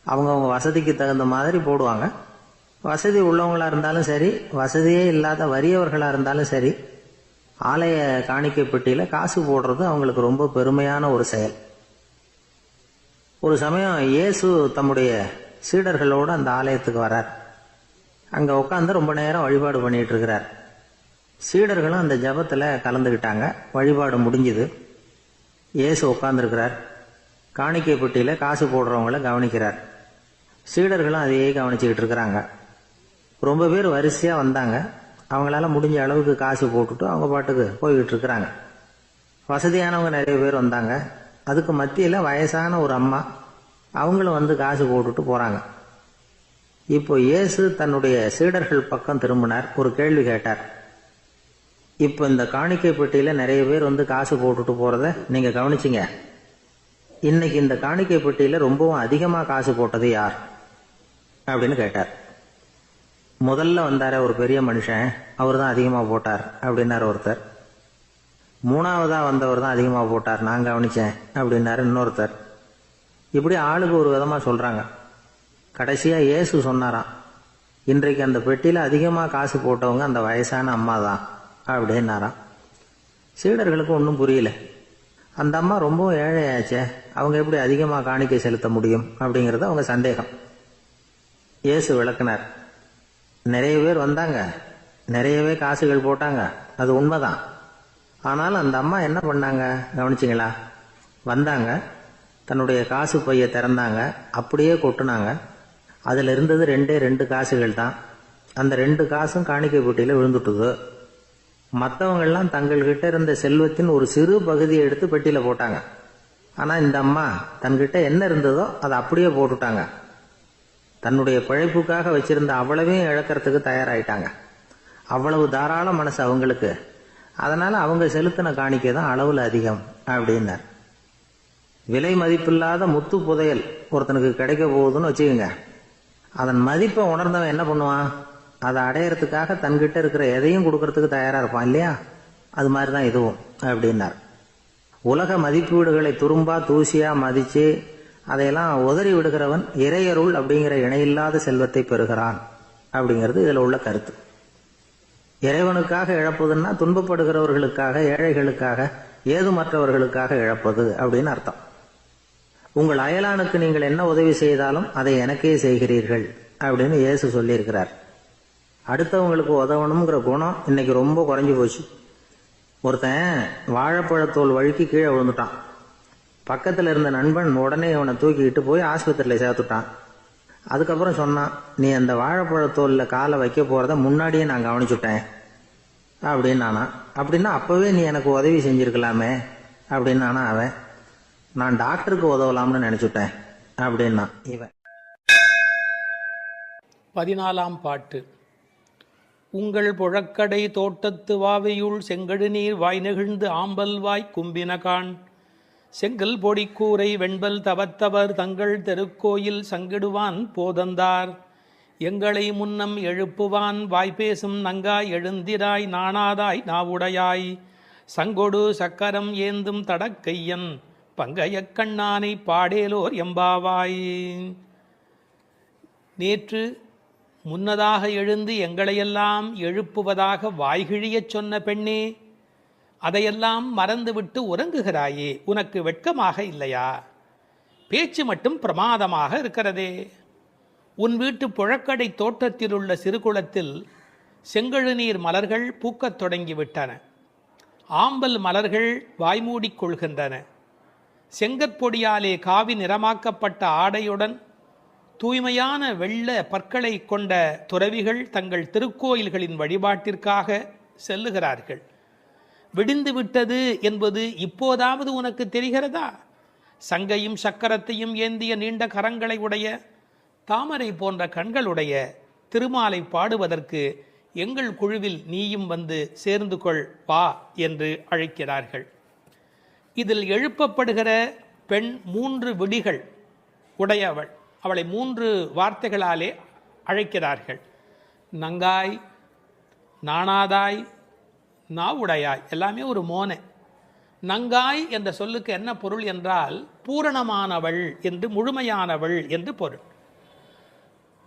அவங்கவுங்க வசதிக்கு தகுந்த மாதிரி போடுவாங்க. வசதி உள்ளவங்களா இருந்தாலும் சரி, வசதியே இல்லாத வறியவர்களா இருந்தாலும் சரி, ஆலய காணிக்கை பெட்டியில காசு போடுறது அவங்களுக்கு ரொம்ப பெருமையான ஒரு செயல். ஒரு சமயம் இயேசு தம்முடைய சீடர்களோடு அந்த ஆலயத்துக்கு வரார். அங்க உட்காந்து ரொம்ப நேரம் வழிபாடு பண்ணிட்டு இருக்கிறார். சீடர்களும் அந்த ஜபத்துல கலந்துகிட்டாங்க. வழிபாடு முடிஞ்சுது. இயேசு உட்கார்ந்துருக்கிறார். காணிக்கை பெட்டியில காசு போடுறவங்கள கவனிக்கிறார். சீடர்களும் அதையே கவனிச்சுக்கிட்டு இருக்கிறாங்க. ரொம்ப பேர் வரிசையா வந்தாங்க. அவங்களால முடிஞ்ச அளவுக்கு காசு போட்டுட்டு அவங்க பாட்டுக்கு போய்கிட்டு இருக்கிறாங்க. வசதியானவங்க நிறைய பேர் வந்தாங்க. அதுக்கு மத்தியில வயசான ஒரு அம்மா, அவங்களும் வந்து காசு போட்டுட்டு போறாங்க. இப்போ இயேசு தன்னுடைய சீடர்கள் பக்கம் திரும்பினார். ஒரு கேள்வி கேட்டார். இப்போ இந்த காணிக்கை பெட்டியில நிறைய பேர் வந்து காசு போட்டுட்டு போறத நீங்க கவனிச்சிங்க. இன்னைக்கு இந்த காணிக்கை பெட்டியில ரொம்பவும் அதிகமா காசு போட்டது யார் அப்படின்னு கேட்டார். முதல்ல வந்தார ஒரு பெரிய மனுஷன், அவர் தான் அதிகமா போட்டார் அப்படின்னாரு ஒருத்தர். மூணாவதா வந்தவர் தான் அதிகமா போட்டார், நான் கவனிச்சேன் அப்படின்னாரு இன்னொருத்தர். இப்படி ஆளுக்கு ஒரு விதமா சொல்றாங்க. கடைசியா இயேசு சொன்னாராம், இன்றைக்கு அந்த பெட்டியில அதிகமா காசு போட்டவங்க அந்த வயசான அம்மா தான் அப்படின்னாராம். சீடர்களுக்கு ஒன்றும் புரியல. அந்த அம்மா ரொம்பவும் ஏழையாச்சே, அவங்க எப்படி அதிகமா காணிக்கை செலுத்த முடியும் அப்படிங்கறது அவங்க சந்தேகம். இயேசு விளக்குனார். நிறைய பேர் வந்தாங்க, நிறையவே காசுகள் போட்டாங்க, அது உண்மைதான். ஆனால் அந்த அம்மா என்ன பண்ணாங்க கவனிச்சிங்களா? வந்தாங்க, தன்னுடைய காசு பையை திறந்தாங்க, அப்படியே கொட்டுனாங்க. அதில் இருந்தது 2 காசுகள் தான். அந்த 2 காசும் காணிக்கை பெட்டியில் விழுந்துட்டுது. மற்றவங்கள்லாம் தங்கள்கிட்ட இருந்த செல்வத்தின் ஒரு சிறு பகுதியை எடுத்து பெட்டியில் போட்டாங்க. ஆனால் இந்த அம்மா தன்கிட்ட என்ன இருந்ததோ அதை அப்படியே போட்டுட்டாங்க. தன்னுடைய பிழைப்புக்காக வச்சிருந்த அவ்வளவையும் இழக்கிறதுக்கு தயாராயிட்டாங்க. அவ்வளவு தாராள மனசு அவங்களுக்கு. அதனால் அவங்க செலுத்தின காணிக்கை தான் அளவில் அதிகம் அப்படின்னார். விலை மதிப்பில்லாத முத்து புதையல் ஒருத்தனுக்கு கிடைக்க போகுதுன்னு வச்சுக்கோங்க. அதன் மதிப்பை உணர்ந்தவன் என்ன பண்ணுவான்? அதை அடையிறதுக்காக தன்கிட்ட இருக்கிற எதையும் கொடுக்கறதுக்கு தயாராக இருப்பான் இல்லையா? அது மாதிரி தான் இதுவும் அப்படின்னார். உலக மதிப்பீடுகளை துரும்பா தூசியா மதித்து அதையெல்லாம் உதறி விடுகிறவன் இறையருள் அப்படிங்கிற இணையில்லாத செல்வத்தை பெறுகிறான் அப்படிங்கிறது இதில் உள்ள கருத்து. இறைவனுக்காக இழப்பதுன்னா துன்பப்படுகிறவர்களுக்காக, ஏழைகளுக்காக, ஏதுமற்றவர்களுக்காக இழப்பது அப்படின்னு அர்த்தம். உங்கள் அயலானுக்கு நீங்கள் என்ன உதவி செய்தாலும் அதை எனக்கே செய்கிறீர்கள் அப்படின்னு இயேசு சொல்லியிருக்கிறார். அடுத்தவங்களுக்கு உதவணுங்கிற குணம் இன்னைக்கு ரொம்ப குறைஞ்சி போச்சு. ஒருத்தன் வாழைப்பழத்தோல் வழுக்கி கீழே விழுந்துட்டான். பக்கத்தில் இருந்த நண்பன் உடனே இவனை தூக்கிக்கிட்டு போய் ஆஸ்பத்திரியில் சேர்த்துட்டான். அதுக்கப்புறம் சொன்னான், நீ அந்த வாழைப்பழத்தோலில் காலை வைக்க போகிறத முன்னாடியே நான் கவனிச்சுட்டேன் அப்படின்னு நானா. அப்படின்னா அப்போவே நீ எனக்கு உதவி செஞ்சுருக்கலாமே அப்படின்னு நானா. அவன், நான் டாக்டருக்கு உதவலாம்னு நினச்சிட்டேன் அப்படின்னா இவன். 14ஆம் பாட்டு. உங்கள் புழக்கடை தோட்டத்து வாவையுள் செங்கடு நீர் வாய் நெகிழ்ந்து ஆம்பல் வாய் கும்பினகான் செங்கல் பொடிக்கூரை வெண்பல் தவத்தவர் தங்கள் தெருக்கோயில் சங்கிடுவான் போதந்தார் எங்களை முன்னம் எழுப்புவான் வாய்பேசும் நங்காய் எழுந்திராய் நாணாதாய் நாவுடையாய் சங்கொடு சக்கரம் ஏந்தும் தடக்கையன் பங்கைய கண்ணானை பாடேலோர் எம்பாவாய். நேற்று முன்னதாக எழுந்து எங்களையெல்லாம் எழுப்புவதாக வாய்கிழியச் சொன்ன பெண்ணே, அதையெல்லாம் மறந்துவிட்டு உறங்குகிறாயே, உனக்கு வெட்கமாக இல்லையா? பேச்சு மட்டும் பிரமாதமாக இருக்கிறதே. உன் வீட்டு புழக்கடை தோட்டத்தில் உள்ள சிறுகுளத்தில் செங்கழுநீர் மலர்கள் பூக்கத் தொடங்கிவிட்டன. ஆம்பல் மலர்கள் வாய்மூடிக் கொள்கின்றன. செங்கற்பொடியாலே காவி நிறமாக்கப்பட்ட ஆடையுடன் தூய்மையான வெள்ள பற்களை கொண்ட துறவிகள் தங்கள் திருக்கோயில்களின் வழிபாட்டிற்காக செல்லுகிறார்கள். விடிந்து விட்டது என்பது இப்போதாவது உனக்கு தெரிகிறதா? சங்கையும் சக்கரத்தையும் ஏந்திய நீண்ட கரங்களை உடைய, தாமரை போன்ற கண்களுடைய திருமாலை பாடுவதற்கு எங்கள் குழுவில் நீயும் வந்து சேர்ந்து கொள் வா என்று அழைக்கிறார்கள். இதில் எழுப்பப்படுகிற பெண் 3 விடிகள் உடையவள். அவளை 3 வார்த்தைகளாலே அழைக்கிறார்கள். நங்காய், நாணாதாய், நாவுடையாய், எல்லாமே ஒரு மோனை. நங்காய் என்ற சொல்லுக்கு என்ன பொருள் என்றால் பூரணமானவள் என்று, முழுமையானவள் என்று பொருள்.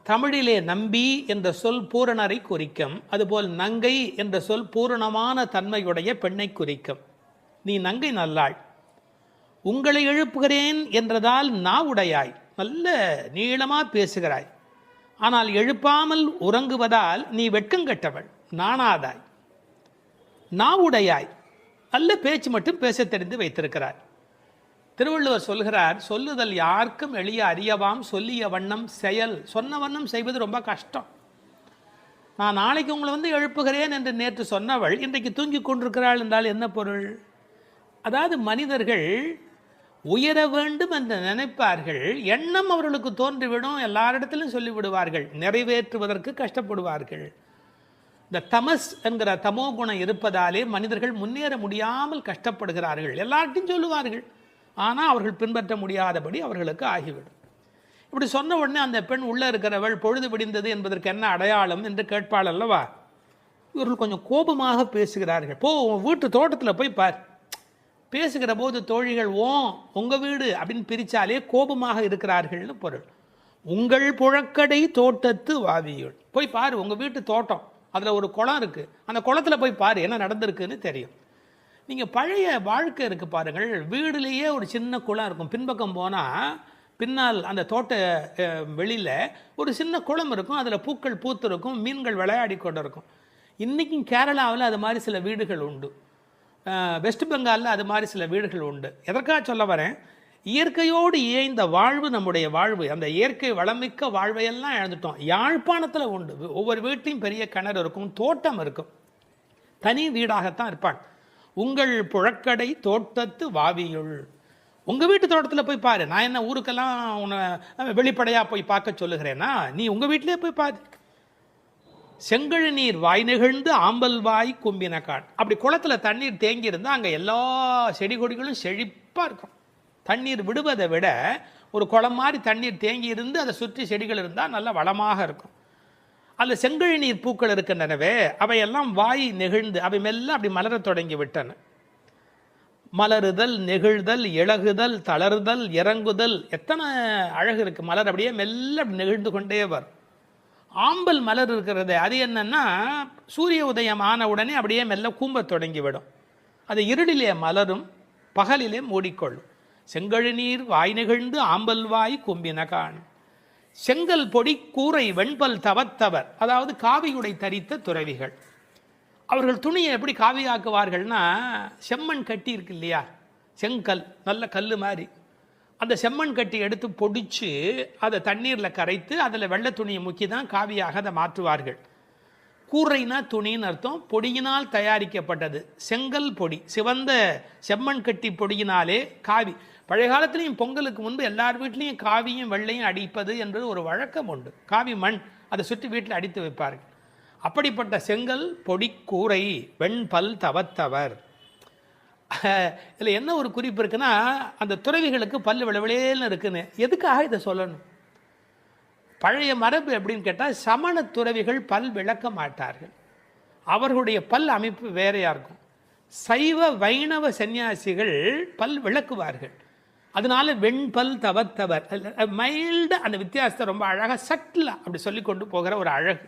தமிழிலே நம்பி என்ற சொல் பூரணரை குறிக்கும். அதுபோல் நங்கை என்ற சொல் பூரணமான தன்மையுடைய பெண்ணை குறிக்கும். நீ நங்கை நல்லாள். உங்களை எழுப்புகிறேன் என்றதால் நாவுடையாய், நல்ல நீளமாக பேசுகிறாய். ஆனால் எழுப்பாமல் உறங்குவதால் நீ வெட்கங்கெட்டவள், நாணாதாய். நாவுடையாய், நல்ல பேச்சு மட்டும் பேச தெரிந்து வைத்திருக்கிறார். திருவள்ளுவர் சொல்கிறார், சொல்லுதல் யாருக்கும் எளிய அறியவாம் சொல்லிய வண்ணம் செயல். சொன்ன வண்ணம் செய்வது ரொம்ப கஷ்டம். நான் நாளைக்கு உங்களை வந்து எழுப்புகிறேன் என்று நேற்று சொன்னவள் இன்றைக்கு தூங்கி கொண்டிருக்கிறாள் என்றால் என்ன பொருள்? அதாவது மனிதர்கள் உயர வேண்டும் என்று நினைப்பார்கள், எண்ணம் அவர்களுக்கு தோன்றிவிடும், எல்லாரிடத்திலும் சொல்லிவிடுவார்கள், நிறைவேற்றுவதற்கு கஷ்டப்படுவார்கள். இந்த தமஸ் என்கிற தமோ குணம் இருப்பதாலே மனிதர்கள் முன்னேற முடியாமல் கஷ்டப்படுகிறார்கள். எல்லார்ட்டையும் சொல்லுவார்கள், ஆனால் அவர்கள் பின்பற்ற முடியாதபடி அவர்களுக்கு ஆகிவிடும். இப்படி சொன்ன உடனே அந்த பெண் உள்ளே இருக்கிறவள் பொழுது விடிந்தது என்பதற்கு என்ன அடையாளம் என்று கேட்பாள் அல்லவா? இவர்கள் கொஞ்சம் கோபமாக பேசுகிறார்கள். போ, வீட்டு தோட்டத்தில் போய் பார். பேசுகிற போது தோழிகள் உங்கள் வீடு அப்படின்னு பிரித்தாலே கோபமாக இருக்கிறார்கள்னு பொருள். உங்கள் புழக்கடை தோட்டத்து வாவியுள், போய் பாரு, உங்கள் வீட்டு தோட்டம், அதில் ஒரு குளம் இருக்குது, அந்த குளத்தில் போய் பாரு என்ன நடந்திருக்குன்னு தெரியும். நீங்கள் பழைய வாழ்க்கை இருக்குது பாருங்கள். வீடுலேயே ஒரு சின்ன குளம் இருக்கும். பின்பக்கம் போனால் பின்னால் அந்த தோட்ட வெளியில் ஒரு சின்ன குளம் இருக்கும். அதில் பூக்கள் பூத்து இருக்கும், மீன்கள் விளையாடி கொண்டு இருக்கும். இன்றைக்கும் கேரளாவில் அது மாதிரி சில வீடுகள் உண்டு, வெஸ்ட் பெங்காலில் அது மாதிரி சில வீடுகள் உண்டு. எதற்காக சொல்ல வரேன், இயற்கையோடு இயைந்த வாழ்வு நம்முடைய வாழ்வு. அந்த இயற்கை வளமிக்க வாழ்வையெல்லாம் இழந்துட்டோம். யாழ்ப்பாணத்தில் உண்டு, ஒவ்வொரு வீட்லையும் பெரிய கிணறு இருக்கும், தோட்டம் இருக்கும், தனி வீடாகத்தான் இருப்பாங்க. உங்கள் புழக்கடை தோட்டத்து வாவியுள், உங்கள் வீட்டு தோட்டத்தில் போய் பாரு. நான் என்ன ஊருக்கெல்லாம் உன்னை வெளிப்படையாக போய் பார்க்க சொல்லுகிறேன்னா, நீ உங்கள் வீட்டிலே போய் பாரு. செங்கழு நீர் வாய் நெகிழ்ந்து ஆம்பல் வாய் கும்பினக்கான். அப்படி குளத்தில் தண்ணீர் தேங்கி இருந்தால் அங்கே எல்லா செடி கொடிகளும் செழிப்பாக இருக்கும். தண்ணீர் விடுவதை விட ஒரு குளம் மாதிரி தண்ணீர் தேங்கி இருந்து அதை சுற்றி செடிகள் இருந்தால் நல்ல வளமாக இருக்கும். அந்த செங்கழு நீர் பூக்கள் இருக்கின்றனவே, அவையெல்லாம் வாய் நெகிழ்ந்து அவை மெல்ல அப்படி மலரத் தொடங்கி விட்டன. மலருதல், நெகிழ்தல், இழகுதல், தளருதல், இறங்குதல், எத்தனை அழகு இருக்குது. மலர் அப்படியே மெல்ல அப்படி நெகிழ்ந்து கொண்டே வரும். ஆம்பல் மலர் இருக்கிறது, அது என்னன்னா சூரிய உதயம் ஆன உடனே அப்படியே மெல்ல கூம்ப தொடங்கிவிடும். அது இருளிலே மலரும், பகலிலே மூடிக்கொள்ளும். செங்கழு நீர் வாய் நெகிழ்ந்து ஆம்பல் வாய் கும்பினகான். செங்கல் பொடி கூரை வெண்பல் தவத்தவர், அதாவது காவியுடை தரித்த துறவிகள். அவர்கள் துணியை எப்படி காவியாக்குவார்கள்னா, செம்மண் கட்டி இருக்கு இல்லையா, செங்கல் நல்ல கல் மாதிரி, அந்த செம்மண் கட்டி எடுத்து பொடிச்சு அதை தண்ணீரில் கரைத்து அதில் வெள்ளை துணியை முக்கி தான் காவியாக அதை மாற்றுவார்கள். கூரைனா துணின்னு அர்த்தம். பொடியினால் தயாரிக்கப்பட்டது செங்கல் பொடி, சிவந்த செம்மண் கட்டி பொடியினாலே காவி. பழைய காலத்துலேயும் பொங்கலுக்கு முன்பு எல்லார் வீட்லேயும் காவியும் வெள்ளையும் அடிப்பது என்பது ஒரு வழக்கம் உண்டு. காவி மண் அதை சுற்றி வீட்டில் அடித்து வைப்பார்கள். அப்படிப்பட்ட செங்கல் பொடி கூரை வெண்பல் தவத்தவர். இதில் என்ன ஒரு குறிப்பு இருக்குன்னா, அந்த துறவிகளுக்கு பல்லு விளவிலேன்னு இருக்குன்னு. எதுக்காக இதை சொல்லணும்? பழைய மரபு எப்படின்னு கேட்டால், சமண துறவிகள் பல் விளக்க மாட்டார்கள், அவர்களுடைய பல் அமைப்பு வேறையாக இருக்கும். சைவ வைணவ சன்னியாசிகள் பல் விளக்குவார்கள். அதனால வெண்பல் தவத்தவர், மைல்டு அந்த வித்தியாசத்தை ரொம்ப அழகாக சட்டில் அப்படி சொல்லி கொண்டு போகிற ஒரு அழகு.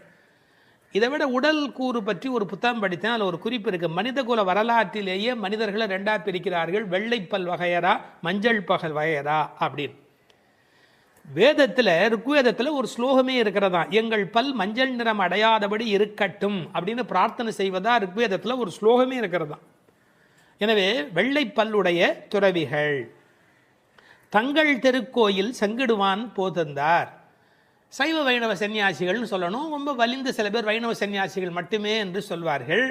இதை விட உடல் கூறு பற்றி ஒரு புத்தகம் படித்தேன், அதில் ஒரு குறிப்பு இருக்குது. மனித குல வரலாற்றிலேயே மனிதர்களை ரெண்டாக பிரிக்கிறார்கள், வெள்ளைப்பல் வகையரா மஞ்சள் பகல் வகையரா அப்படின்னு. வேதத்தில் ருக்வேதத்தில் ஒரு ஸ்லோகமே இருக்கிறதா, எங்கள் பல் மஞ்சள் நிறம் அடையாதபடி இருக்கட்டும் அப்படின்னு பிரார்த்தனை செய்வதா ருக்வேதத்தில் ஒரு ஸ்லோகமே இருக்கிறதா. எனவே வெள்ளைப்பல்லுடைய துறவிகள் தங்கள் திருக்கோயில் சங்கிடுவான் போதந்தார். சைவ வைணவ சன்னியாசிகள்னு சொல்லணும், ரொம்ப வலிந்து சில பேர் வைணவ சன்னியாசிகள் மட்டுமே என்று சொல்வார்கள்.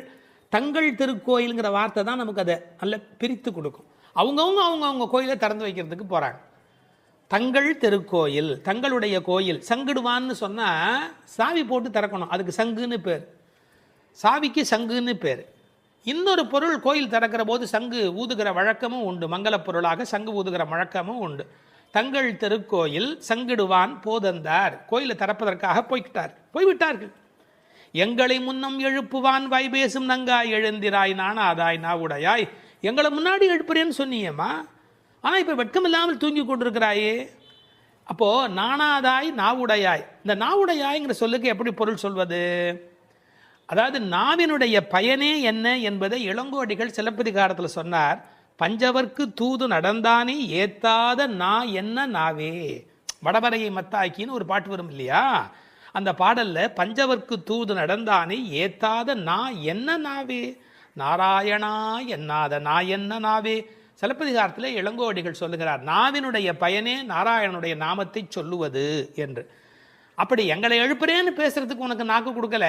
தங்கள் திருக்கோயிலுங்கிற வார்த்தை தான் நமக்கு அதை நல்ல பிரித்து கொடுக்கும். அவங்கவுங்க கோயிலை திறந்து வைக்கிறதுக்கு போகிறாங்க. தங்கள் திருக்கோயில், தங்களுடைய கோயில். சங்கிடுவான்னு சொன்னால் சாவி போட்டு திறக்கணும், அதுக்கு சங்குன்னு பேர். சாவிக்கு சங்குன்னு பேர். இன்னொரு பொருள் கோயில் திறக்கிற போது சங்கு ஊதுகிற வழக்கமும் உண்டு, மங்கள பொருளாக சங்கு ஊதுகிற வழக்கமும் உண்டு. தங்கள் திருக்கோயில் சங்கிடுவான் போதந்தார், கோயிலை திறப்பதற்காக போய்விட்டார்கள். எங்களை முன்னம் எழுப்புவான் வாய்பேசும் நங்காய் எழுந்திராய் நானாதாய் நாவுடையாய். எங்களை முன்னாடி எழுப்புறேன்னு சொன்னியம்மா, ஆனால் இப்போ வெட்கம் இல்லாமல் தூங்கி கொண்டிருக்கிறாயே. அப்போது நானாதாய் நாவுடையாய், இந்த நாவுடையாய்ங்கிற சொல்லுக்கு எப்படி பொருள் சொல்வது? அதாவது நாவினுடைய பயனே என்ன என்பதை இளங்கோடிகள் சிலப்பதிகாரத்தில் சொன்னார். பஞ்சவர்க்கு தூது நடந்தானே ஏத்தாத நா என்ன நாவே. வடவரையை மத்தாக்கின்னு ஒரு பாட்டு வரும் இல்லையா, அந்த பாடலில் பஞ்சவர்க்கு தூது நடந்தானே ஏத்தாத நா என்ன நாவே, நாராயணா என்னாத நா என்ன நாவே. சிலப்பதிகாரத்தில் இளங்கோடிகள் சொல்லுகிறார், நாவினுடைய பயனே நாராயணனுடைய நாமத்தை சொல்லுவது என்று. அப்படி எங்களை எழுப்புறேன்னு பேசுறதுக்கு உனக்கு நாக்கு கொடுக்கல,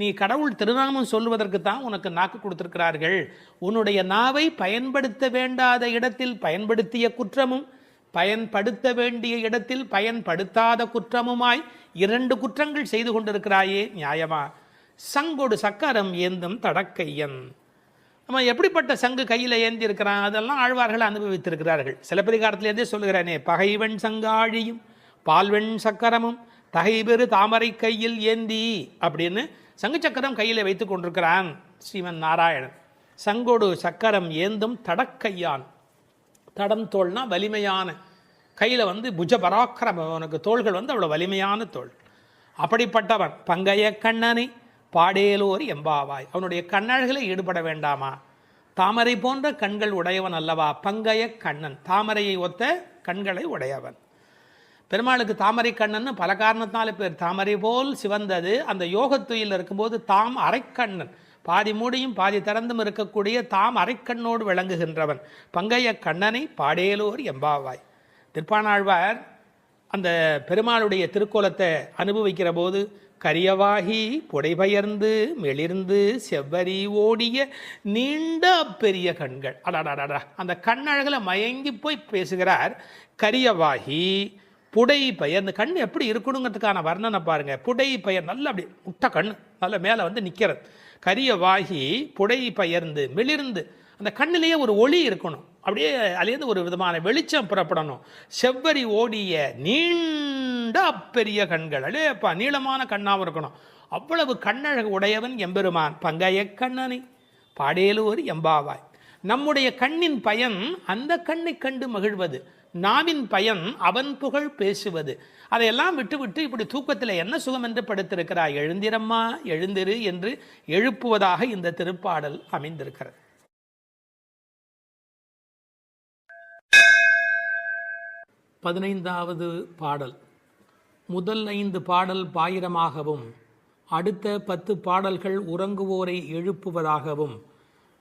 நீ கடவுள் திருநாமம் சொல்லுவதற்கு தான் உனக்கு நாக்கு கொடுத்திருக்கிறார்கள். உன்னுடைய நாவை பயன்படுத்த வேண்டாத இடத்தில் பயன்படுத்திய குற்றமும், பயன்படுத்த வேண்டிய இடத்தில் பயன்படுத்தாத குற்றமுமாய் 2 குற்றங்கள் செய்து கொண்டிருக்கிறாயே, நியாயமா? சங்கொடு சக்கரம் ஏந்தும் தடக்கையன். நம்ம எப்படிப்பட்ட சங்கு கையில் ஏந்தி இருக்கிறான், அதெல்லாம் ஆழ்வார்கள் அனுபவித்திருக்கிறார்கள். சிலப்பதிகாரத்திலேருந்தே சொல்லுகிறானே, பகைவன் சங்காழியும் பால்வெண் சக்கரமும் தகைபெரு தாமரை கையில் ஏந்தி அப்படின்னு சங்கு சக்கரம் கையில் வைத்து கொண்டிருக்கிறான் ஸ்ரீமன் நாராயணன். சங்கொடு சக்கரம் ஏந்தும் தடக்கையான். தடம் தோள்னா வலிமையான, கையில் புஜ பராக்கிரம, அவனுக்கு தோள்கள் அவ்வளோ வலிமையான தோள். அப்படிப்பட்டவன் பங்கைய கண்ணனை பாடேலோர் எம்பாவாய். அவனுடைய கண்ணழகளை ஈடுபட வேண்டாமா? தாமரை போன்ற கண்கள் உடையவன் அல்லவா பங்கைய கண்ணன், தாமரையை ஒத்த கண்களை உடையவன். பெருமாளுக்கு தாமரை கண்ணன் பல காரணத்தினால பேர். தாமரை போல் சிவந்தது. அந்த யோகத்துயில் இருக்கும்போது தாம் அரைக்கண்ணன், பாதி மூடியும் பாதி திறந்தும் இருக்கக்கூடிய தாம் அரைக்கண்ணோடு விளங்குகின்றவன் பங்கைய கண்ணனை பாடேலோர் எம்பாவாய். திருப்பாணாழ்வார் அந்த பெருமாளுடைய திருக்கோலத்தை அனுபவிக்கிற போது கரியவாகி புடைபெயர்ந்து மெளிர்ந்து செவ்வரி ஓடிய நீண்ட பெரிய கண்கள், அடாடாடா, அந்த கண்ணழகில் மயங்கி போய் பேசுகிறார். கரியவாகி புடை பெயர்ந்து, கண் எப்படி இருக்கணுங்கிறதுக்கான வர்ணனை பாருங்க. புடை பெயர் நல்ல அப்படி முட்டை கண் நல்ல மேலே வந்து நிற்கிறது. கரியவாகி புடை பெயர்ந்து மெளிர்ந்து, அந்த கண்ணிலேயே ஒரு ஒளி இருக்கணும், அப்படியே அதுலேருந்து ஒரு விதமான வெளிச்சம் புறப்படணும். செவ்வரி ஓடிய நீண்ட பெரிய கண்கள், அடேப்பா நீளமான கண்ணாகவும் இருக்கணும். அவ்வளவு கண்ணழகு உடையவன் எம்பெருமான் பங்கைய கண்ணனை பாடேலோர் எம்பாவாய். நம்முடைய கண்ணின் பயன் அந்த கண்ணை கண்டு மகிழ்வது, நாவின் பயன் அவன் புகழ் பேசுவது. அதையெல்லாம் விட்டுவிட்டு இப்படி தூக்கத்தில் என்ன சுகம் என்று படுத்திருக்கிறாய், எழுந்திரம்மா எழுந்திரு என்று எழுப்புவதாக இந்த திருப்பாடல் அமைந்திருக்கிறது. பதினைந்தாவது பாடல். முதல் 5 பாடல் பாயிரமாகவும், அடுத்த 10 பாடல்கள் உறங்குவோரை எழுப்புவதாகவும்,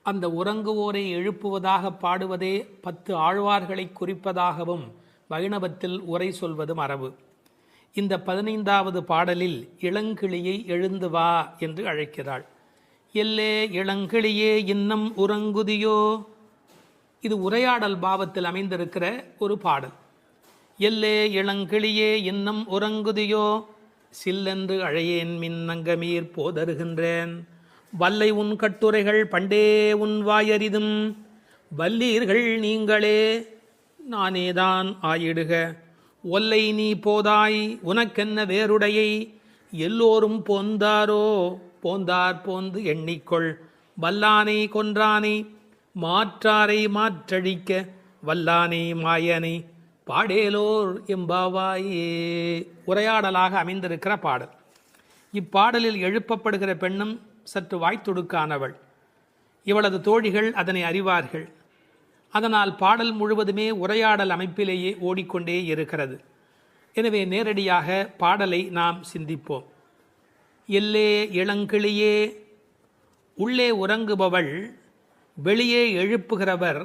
அந்த உறங்குவோரை எழுப்புவதாக பாடுவதே 10 ஆழ்வார்களை குறிப்பதாகவும் வைணவத்தில் உரை சொல்வது மரபு. இந்த 15வது பாடலில் இளங்கிளியை எழுந்து வா என்று அழைக்கிறாள். எல்லே இளங்கிளியே இன்னம் உறங்குதியோ. இது உரையாடல் பாவத்தில் அமைந்திருக்கிற ஒரு பாடல். எல்லே இளங்கிளியே இன்னம் உறங்குதியோ, சில்லென்று அழையேன் மின்னங்கமீர் போதருகின்றேன். வல்லை உன் கட்டுரைகள் பண்டே உன் வாயறிதும், வல்லீர்கள் நீங்களே நானேதான் ஆயிடுக. ஒல்லை நீ போதாய் உனக்கென்ன வேறுடையை, எல்லோரும் போந்தாரோ போந்தார் போந்து எண்ணிக்கொள். வல்லானை கொன்றானை மாற்றாரை மாற்றழிக்க, வல்லானை மாயனை பாடேலோர் எம்பாவாயே. உரையாடலாக அமைந்திருக்கிற பாடல். இப்பாடலில் எழுப்பப்படுகிற பெண்ணும் சற்று வாய்த்துடுக்கானவள். இவளது தோழிகள் அதனை அறிவார்கள். அதனால் பாடல் முழுவதுமே உரையாடல் அமைப்பிலேயே ஓடிக்கொண்டே இருக்கிறது. எனவே நேரடியாக பாடலை நாம் சிந்திப்போம். எல்லே இளங்கிளியே, உள்ளே உறங்குபவள், வெளியே எழுப்புகிறவர்,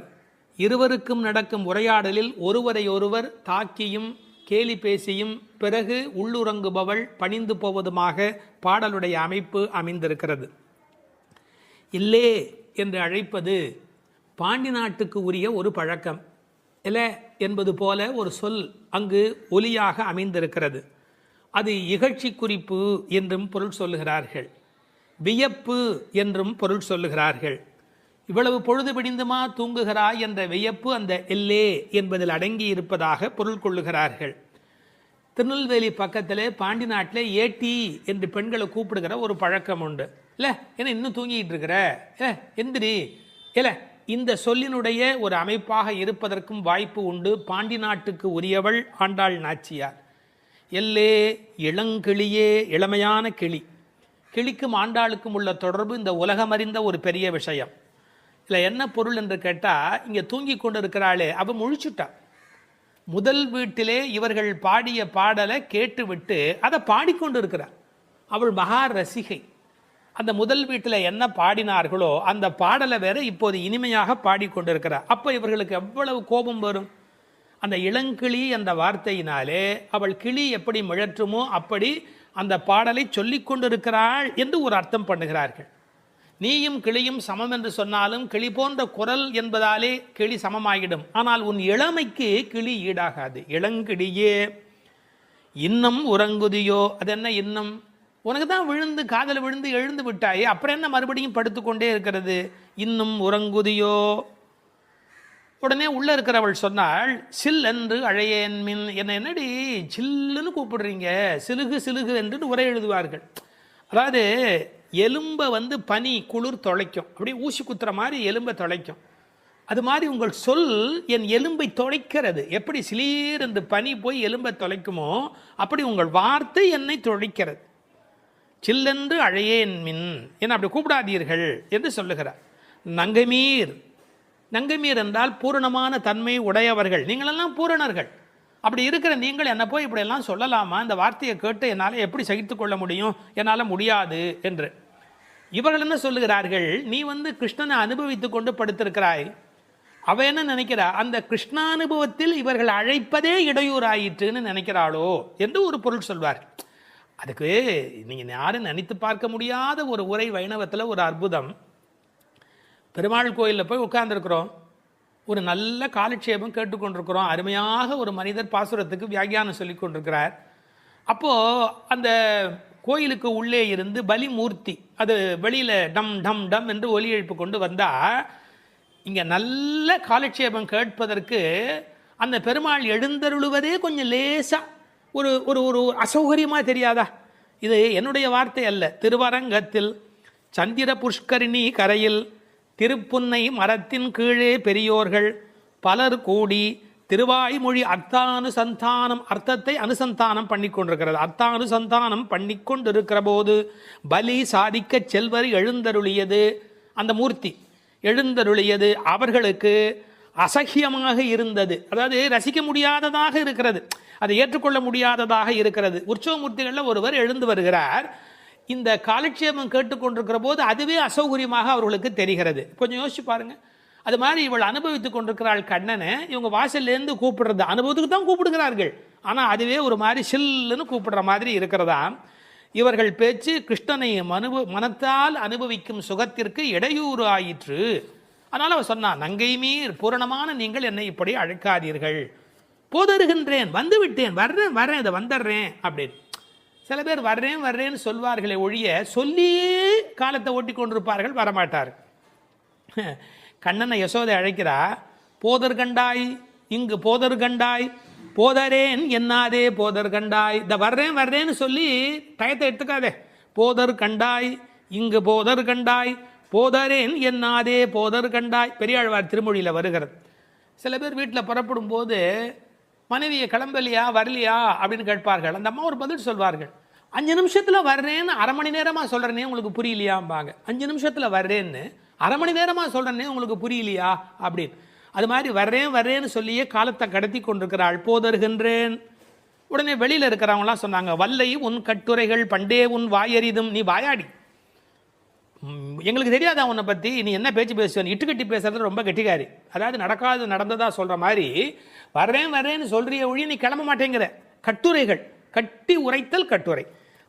இருவருக்கும் நடக்கும் உரையாடலில் ஒருவரையொருவர் தாக்கியும் கேலி பேசியும் பிறகு உள்ளுறங்குபவள் பணிந்து போவதுமாக பாடலுடைய அமைப்பு அமைந்திருக்கிறது. இல்லே என்று அழைப்பது பாண்டி நாட்டுக்கு உரிய ஒரு பழக்கம். எல என்பது போல ஒரு சொல் அங்கு ஒலியாக அமைந்திருக்கிறது. அது இகழ்ச்சி குறிப்பு என்றும் பொருள் சொல்லுகிறார்கள், வியப்பு என்றும் பொருள் சொல்லுகிறார்கள். இவ்வளவு பொழுது பிடிந்துமா தூங்குகிறாய் என்ற வியப்பு அந்த எல்லே என்பதில் அடங்கி இருப்பதாக பொருள் கொள்ளுகிறார்கள். திருநெல்வேலி பக்கத்தில் பாண்டி நாட்டில் ஏட்டி என்று பெண்களை கூப்பிடுகிற ஒரு பழக்கம் உண்டு. இல்லை ஏன்னா இன்னும் தூங்கிட்டு இருக்கிற, எந்திரி, இல்லை இந்த சொல்லினுடைய ஒரு அமைப்பாக இருப்பதற்கும் வாய்ப்பு உண்டு. பாண்டி நாட்டுக்கு உரியவள் ஆண்டாள் நாச்சியார். எல்லே இளங்கிளியே, இளமையான கிளி. கிளிக்கும் ஆண்டாளுக்கும் உள்ள தொடர்பு இந்த உலகமறிந்த ஒரு பெரிய விஷயம். இல்லை என்ன பொருள் என்று கேட்டால், இங்கே தூங்கி கொண்டு இருக்கிறாளே அவள் முழிச்சுட்டா. முதல் வீட்டிலே இவர்கள் பாடிய பாடலை கேட்டுவிட்டு அதை பாடிக்கொண்டு இருக்கிறார். அவள் மகா ரசிகை. அந்த முதல் வீட்டில் என்ன பாடினார்களோ அந்த பாடலை வேற இப்போது இனிமையாக பாடிக்கொண்டிருக்கிறார். அப்போ இவர்களுக்கு எவ்வளவு கோபம் வரும். அந்த இளங்கிளி என்ற வார்த்தையினாலே அவள் கிளி எப்படி மிழற்றுமோ அப்படி அந்த பாடலை சொல்லி கொண்டிருக்கிறாள் என்று ஒரு அர்த்தம் பண்ணுகிறார்கள். நீயும் கிளியும் சமம் என்று சொன்னாலும் கிளி போன்ற குரல் என்பதாலே கிளி சமமாகிடும். ஆனால் உன் இளமைக்கு கிளி ஈடாகாது. இளங்கிளியே இன்னும் உறங்குதியோ. அது என்ன இன்னும்? உனக்கு தான் விழுந்து காதல் விழுந்து எழுந்து விட்டாயே, அப்புறம் என்ன மறுபடியும் படுத்துக்கொண்டே இருக்கிறது? இன்னும் உறங்குதியோ. உடனே உள்ள இருக்கிறவள் சொன்னாள், சில் என்று அழையேன் மின். என்னடி சில்லுன்னு கூப்பிடுறீங்க, சிலுகு சிலுகு என்று உரை எழுதுவார்கள். அதாவது எலும்பை பனி குளிர் தொலைக்கும், அப்படியே ஊசி குத்துற மாதிரி எலும்பை தொலைக்கும். அது மாதிரி உங்கள் சொல் என் எலும்பை தொலைக்கிறது. எப்படி சிலீர் என்று பனி போய் எலும்பை தொலைக்குமோ அப்படி உங்கள் வார்த்தை என்னை தொலைக்கிறது. சில்லென்று அழையேன் மின், என்ன அப்படி கூப்பிடாதீர்கள் என்று சொல்லுகிறார். நங்கமீர், நங்கமீர் என்றால் பூரணமான தன்மை உடையவர்கள். நீங்களெல்லாம் பூரணர்கள். அப்படி இருக்கிற நீங்கள் என்ன போய் இப்படி எல்லாம் சொல்லலாமா? இந்த வார்த்தையை கேட்டு என்னால் எப்படி சகித்து கொள்ள முடியும்? என்னால் முடியாது என்று. இவர்கள் என்ன சொல்லுகிறார்கள், நீ கிருஷ்ணனை அனுபவித்து கொண்டு படுத்திருக்கிறாய், அவ என்ன நினைக்கிறா, அந்த கிருஷ்ணானுபவத்தில் இவர்கள் அழைப்பதே இடையூறாயிற்றுன்னு நினைக்கிறாளோ என்று ஒரு பொருள் சொல்வார். அதுக்கு நீங்கள் யாரும் நினைத்து பார்க்க முடியாத ஒரு உரை வைணவத்தில் ஒரு அற்புதம். பெருமாள் கோயிலில் போய் உட்கார்ந்துருக்கிறோம், ஒரு நல்ல காலட்சேபம் கேட்டுக்கொண்டிருக்கிறோம், அருமையாக ஒரு மனிதர் பாசுரத்துக்கு வியாக்கியானம் சொல்லி கொண்டிருக்கிறார். அப்போது அந்த கோயிலுக்கு உள்ளே இருந்து பலிமூர்த்தி அது வெளியில் டம் டம் டம் என்று ஒலி எழுப்பு கொண்டு வந்தால், இங்கே நல்ல காலட்சேபம் கேட்பதற்கு அந்த பெருமாள் எழுந்தருளுவதே கொஞ்சம் லேசாக ஒரு ஒரு ஒரு அசௌகரியமாக தெரியாதா? இது என்னுடைய வார்த்தை அல்ல. திருவரங்கத்தில் சந்திர புஷ்கரிணி கரையில் திருப்புன்னை மரத்தின் கீழே பெரியோர்கள் பலர் கூடி திருவாய்மொழி அர்த்தானுசந்தானம், அர்த்தத்தை அனுசந்தானம் பண்ணி கொண்டிருக்கிறது. அர்த்தானுசந்தானம் பண்ணி கொண்டிருக்கிற போது பலி சாதிக்க செல்வர் எழுந்தருளியது, அந்த மூர்த்தி எழுந்தருளியது அவர்களுக்கு அசகியமாக இருந்தது. அதாவது ரசிக்க முடியாததாக இருக்கிறது, அதை ஏற்றுக்கொள்ள முடியாததாக இருக்கிறது. உற்சவமூர்த்திகளில் ஒருவர் எழுந்து வருகிறார், இந்த காலட்சேபம் கேட்டுக்கொண்டிருக்கிற போது அதுவே அசௌகரியமாக அவர்களுக்கு தெரிகிறது. கொஞ்சம் யோசிச்சு பாருங்க. அது மாதிரி இவள் அனுபவித்துக் கொண்டிருக்கிறாள் கண்ணனை, இவங்க வாசல்லேருந்து கூப்பிடுறது அனுபவத்துக்கு தான் கூப்பிடுகிறார்கள், ஆனால் அதுவே ஒரு மாதிரி சில்லுன்னு கூப்பிடுற மாதிரி இருக்கிறதா. இவர்கள் பேச்சு கிருஷ்ணனை மனத்தால் அனுபவிக்கும் சுகத்திற்கு இடையூறு ஆயிற்று. அதனால் அவர் சொன்னான், நங்கை மீர் பூரணமான நீங்கள் என்னை இப்படி அழைக்காதீர்கள், போதருகின்றேன், வந்து விட்டேன், வர்றேன் வர்றேன், இதை வந்துடுறேன் அப்படின்னு. சில பேர் வர்றேன் வர்றேன்னு சொல்வார்களே ஒழிய சொல்லியே காலத்தை ஓட்டி கொண்டிருப்பார்கள், வரமாட்டார். கண்ணனை யசோதை அழைக்கிறா, போதர் கண்டாய் இங்கு போதர் கண்டாய், போதரேன் என்னாதே போதர் கண்டாய். இந்த வர்றேன் வர்றேன்னு சொல்லி டயத்தை எடுத்துக்காதே. போதர் கண்டாய் இங்கு போதர் கண்டாய், போதரேன் என்னாதே போதர் கண்டாய். பெரியாழ்வார் திருமொழியில் வருகிறது. சில பேர் வீட்டில் புறப்படும் போது மனைவியை கிளம்பலையா வரலையா அப்படின்னு கேட்பார்கள். அந்த அம்மா ஒரு பதில் சொல்வார்கள், 5 நிமிஷத்தில் வர்றேன்னு அரை மணி நேரமாக சொல்கிறேனே உங்களுக்கு புரியலையாம்பாங்க. 5 நிமிஷத்தில் வர்றேன்னு அரை மணி நேரமாக சொல்கிறேனே உங்களுக்கு புரியலையா அப்படின்னு. அது மாதிரி வர்றேன் வர்றேன்னு சொல்லியே காலத்தை கடத்தி கொண்டிருக்கிறாள். போதருகின்றேன். உடனே வெளியில் இருக்கிறவங்களாம் சொன்னாங்க, வல்லை உன் கட்டுரைகள் பண்டே உன் வாயறிதும், நீ வாயாடி, எங்களுக்கு தெரியாதா உன்னை பற்றி, நீ என்ன பேச்சு பேசுவேன், இட்டு கட்டி பேசுறது ரொம்ப கெட்டிக்காரி. அதாவது நடக்காது நடந்ததா சொல்கிற மாதிரி வர்றேன் வர்றேன்னு சொல்கிறிய ஒழிய நீ கிளம்ப மாட்டேங்கிற. கட்டுரைகள், கட்டி உரைத்தல் கட்டுரை,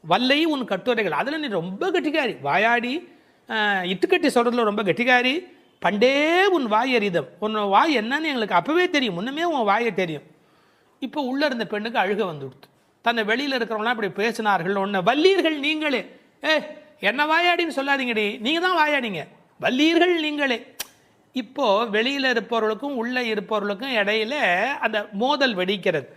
வல்லை உன் கட்டுரைகள், அதில் நீ ரொம்ப கெட்டிக்காரி, வாயாடி, இட்டுக்கட்டி சொல்கிறதுல ரொம்ப கெட்டிக்காரி. பண்டே உன் வாய் அறிதம், உன் வாய் என்னன்னு எங்களுக்கு அப்போவே தெரியும், முன்னமே உன் வாயை தெரியும். இப்போ உள்ளே இருந்த பெண்ணுக்கு அழுக வந்துடுத்து. தன்னை வெளியில் இருக்கிறவங்களாம் இப்படி பேசினார்கள். ஒன்று வல்லீர்கள் நீங்களே, என்ன வாயாடின்னு சொல்லாதீங்கடி, நீங்கள் தான் வாயாடிங்க, வல்லீர்கள் நீங்களே. இப்போது வெளியில் இருப்பவர்களுக்கும் உள்ளே இருப்பவர்களுக்கும் இடையில அந்த மோதல் வெடிக்கிறது.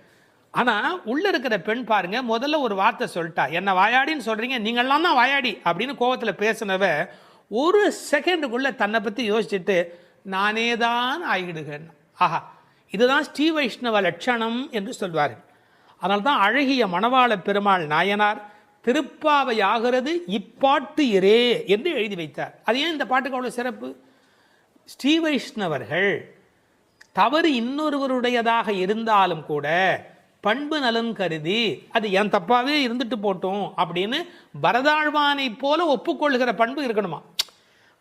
ஆனால் உள்ளே இருக்கிற பெண் பாருங்க, முதல்ல ஒரு வார்த்தை சொல்லிட்டா, என்ன வாயாடின்னு சொல்கிறீங்க, நீங்கள்லாம் தான் வாயாடி அப்படின்னு கோவத்தில் பேசினவ ஒரு செகண்டுக்குள்ளே தன்னை பற்றி யோசிச்சுட்டு நானே தான் ஆகிடுகிறேன். ஆஹா, இதுதான் ஸ்ரீ வைஷ்ணவ லட்சணம் என்று சொல்வார்கள். அதனால தான் அழகிய மணவாள பெருமாள் நாயனார் திருப்பாவை ஆகிறது இப்பாட்டு இரே என்று எழுதி வைத்தார். அது ஏன் இந்த பாட்டுக்கு அவ்வளோ சிறப்பு? ஸ்ரீ வைஷ்ணவர்கள் தவறு இன்னொருவருடையதாக இருந்தாலும் கூட பண்பு நலன் கருதி அது என் தப்பாவே இருந்துட்டு போட்டோம் அப்படின்னு பரதாழ்வானை போல ஒப்புக்கொள்கிற பண்பு இருக்கணுமா.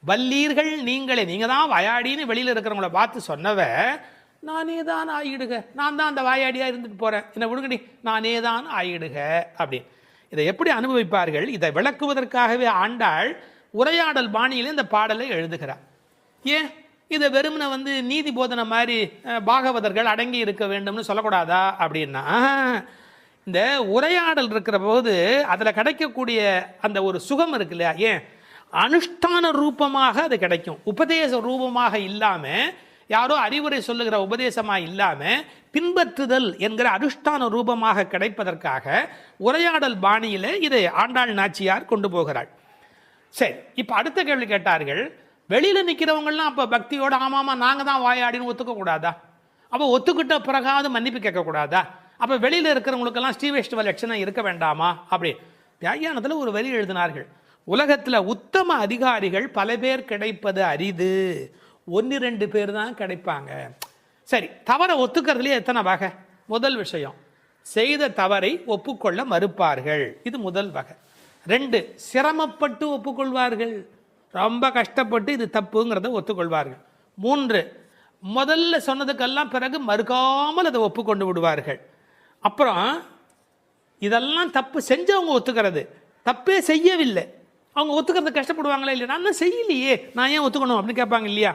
வல்லீர்கள் நீங்களே, நீங்க தான் வாயாடின்னு வெளியில் இருக்கிறவங்கள பார்த்து சொன்னவ நானே தான் ஆயிடுக, நான் தான் அந்த வாயாடியா இருந்துட்டு போறேன், என்ன விடுங்கடி, நானே தான் ஆயிடுக அப்படின்னு. இதை எப்படி அனுபவிப்பார்கள்? இதை விளக்குவதற்காகவே ஆண்டாள் உரையாடல் பாணியிலே இந்த பாடலை எழுதுகிறார். ஏன் இதை வெறுமனை நீதி போதனை மாதிரி பாகவதர்கள் அடங்கி இருக்க வேண்டும்னு சொல்லக்கூடாதா அப்படின்னா, இந்த உரையாடல் இருக்கிற போது அதில் கிடைக்கக்கூடிய அந்த ஒரு சுகம் இருக்கு இல்லையா, ஏன் அனுஷ்டான ரூபமாக அது கிடைக்கும், உபதேச ரூபமாக இல்லாமல், யாரோ அறிவுரை சொல்லுகிற உபதேசமாக இல்லாமல் பின்பற்றுதல் என்கிற அனுஷ்டான ரூபமாக கிடைப்பதற்காக உரையாடல் பாணியில் இதை ஆண்டாள் நாச்சியார் கொண்டு போகிறாள். சரி, இப்போ அடுத்த கேள்வி கேட்டார்கள், வெளியில் நிற்கிறவங்கலாம் அப்போ பக்தியோட ஆமாமா நாங்கள் தான் வாயாடின்னு ஒத்துக்கக்கூடாதா? அப்போ ஒத்துக்கிட்ட பிறகாவது மன்னிப்பு கேட்கக்கூடாதா? அப்போ வெளியில் இருக்கிறவங்களுக்கெல்லாம் ஸ்ரீ வைஷ்ணவ லட்சணம் இருக்க வேண்டாமா? அப்படி வியாக்கியானத்தில் ஒரு வரி எழுதினார்கள், உலகத்தில் உத்தம அதிகாரிகள் பல பேர் கிடைப்பது அரிது, 1-2 பேர் தான் கிடைப்பாங்க. சரி, தவறை ஒத்துக்கிறதுலேயே எத்தனை வகை? முதல் விஷயம், செய்த தவறை ஒப்புக்கொள்ள மறுப்பார்கள். இது முதல் வகை. 2, சிரமப்பட்டு ஒப்புக்கொள்வார்கள். ரொம்ப கஷ்டப்பட்டு இது தப்புங்கிறத ஒத்துக்கொள்வார்கள். 3, முதல்ல சொன்னதுக்கெல்லாம் பிறகு மறுக்காமல் அதை ஒப்புக்கொண்டு விடுவார்கள். அப்புறம் இதெல்லாம் தப்பு செஞ்சவங்க ஒத்துக்கிறது, தப்பே செய்யவில்லை அவங்க ஒத்துக்கிறது கஷ்டப்படுவாங்களா இல்லையா? நான் தான் செய்யலையே, நான் ஏன் ஒத்துக்கணும் அப்படின்னு கேட்பாங்க இல்லையா?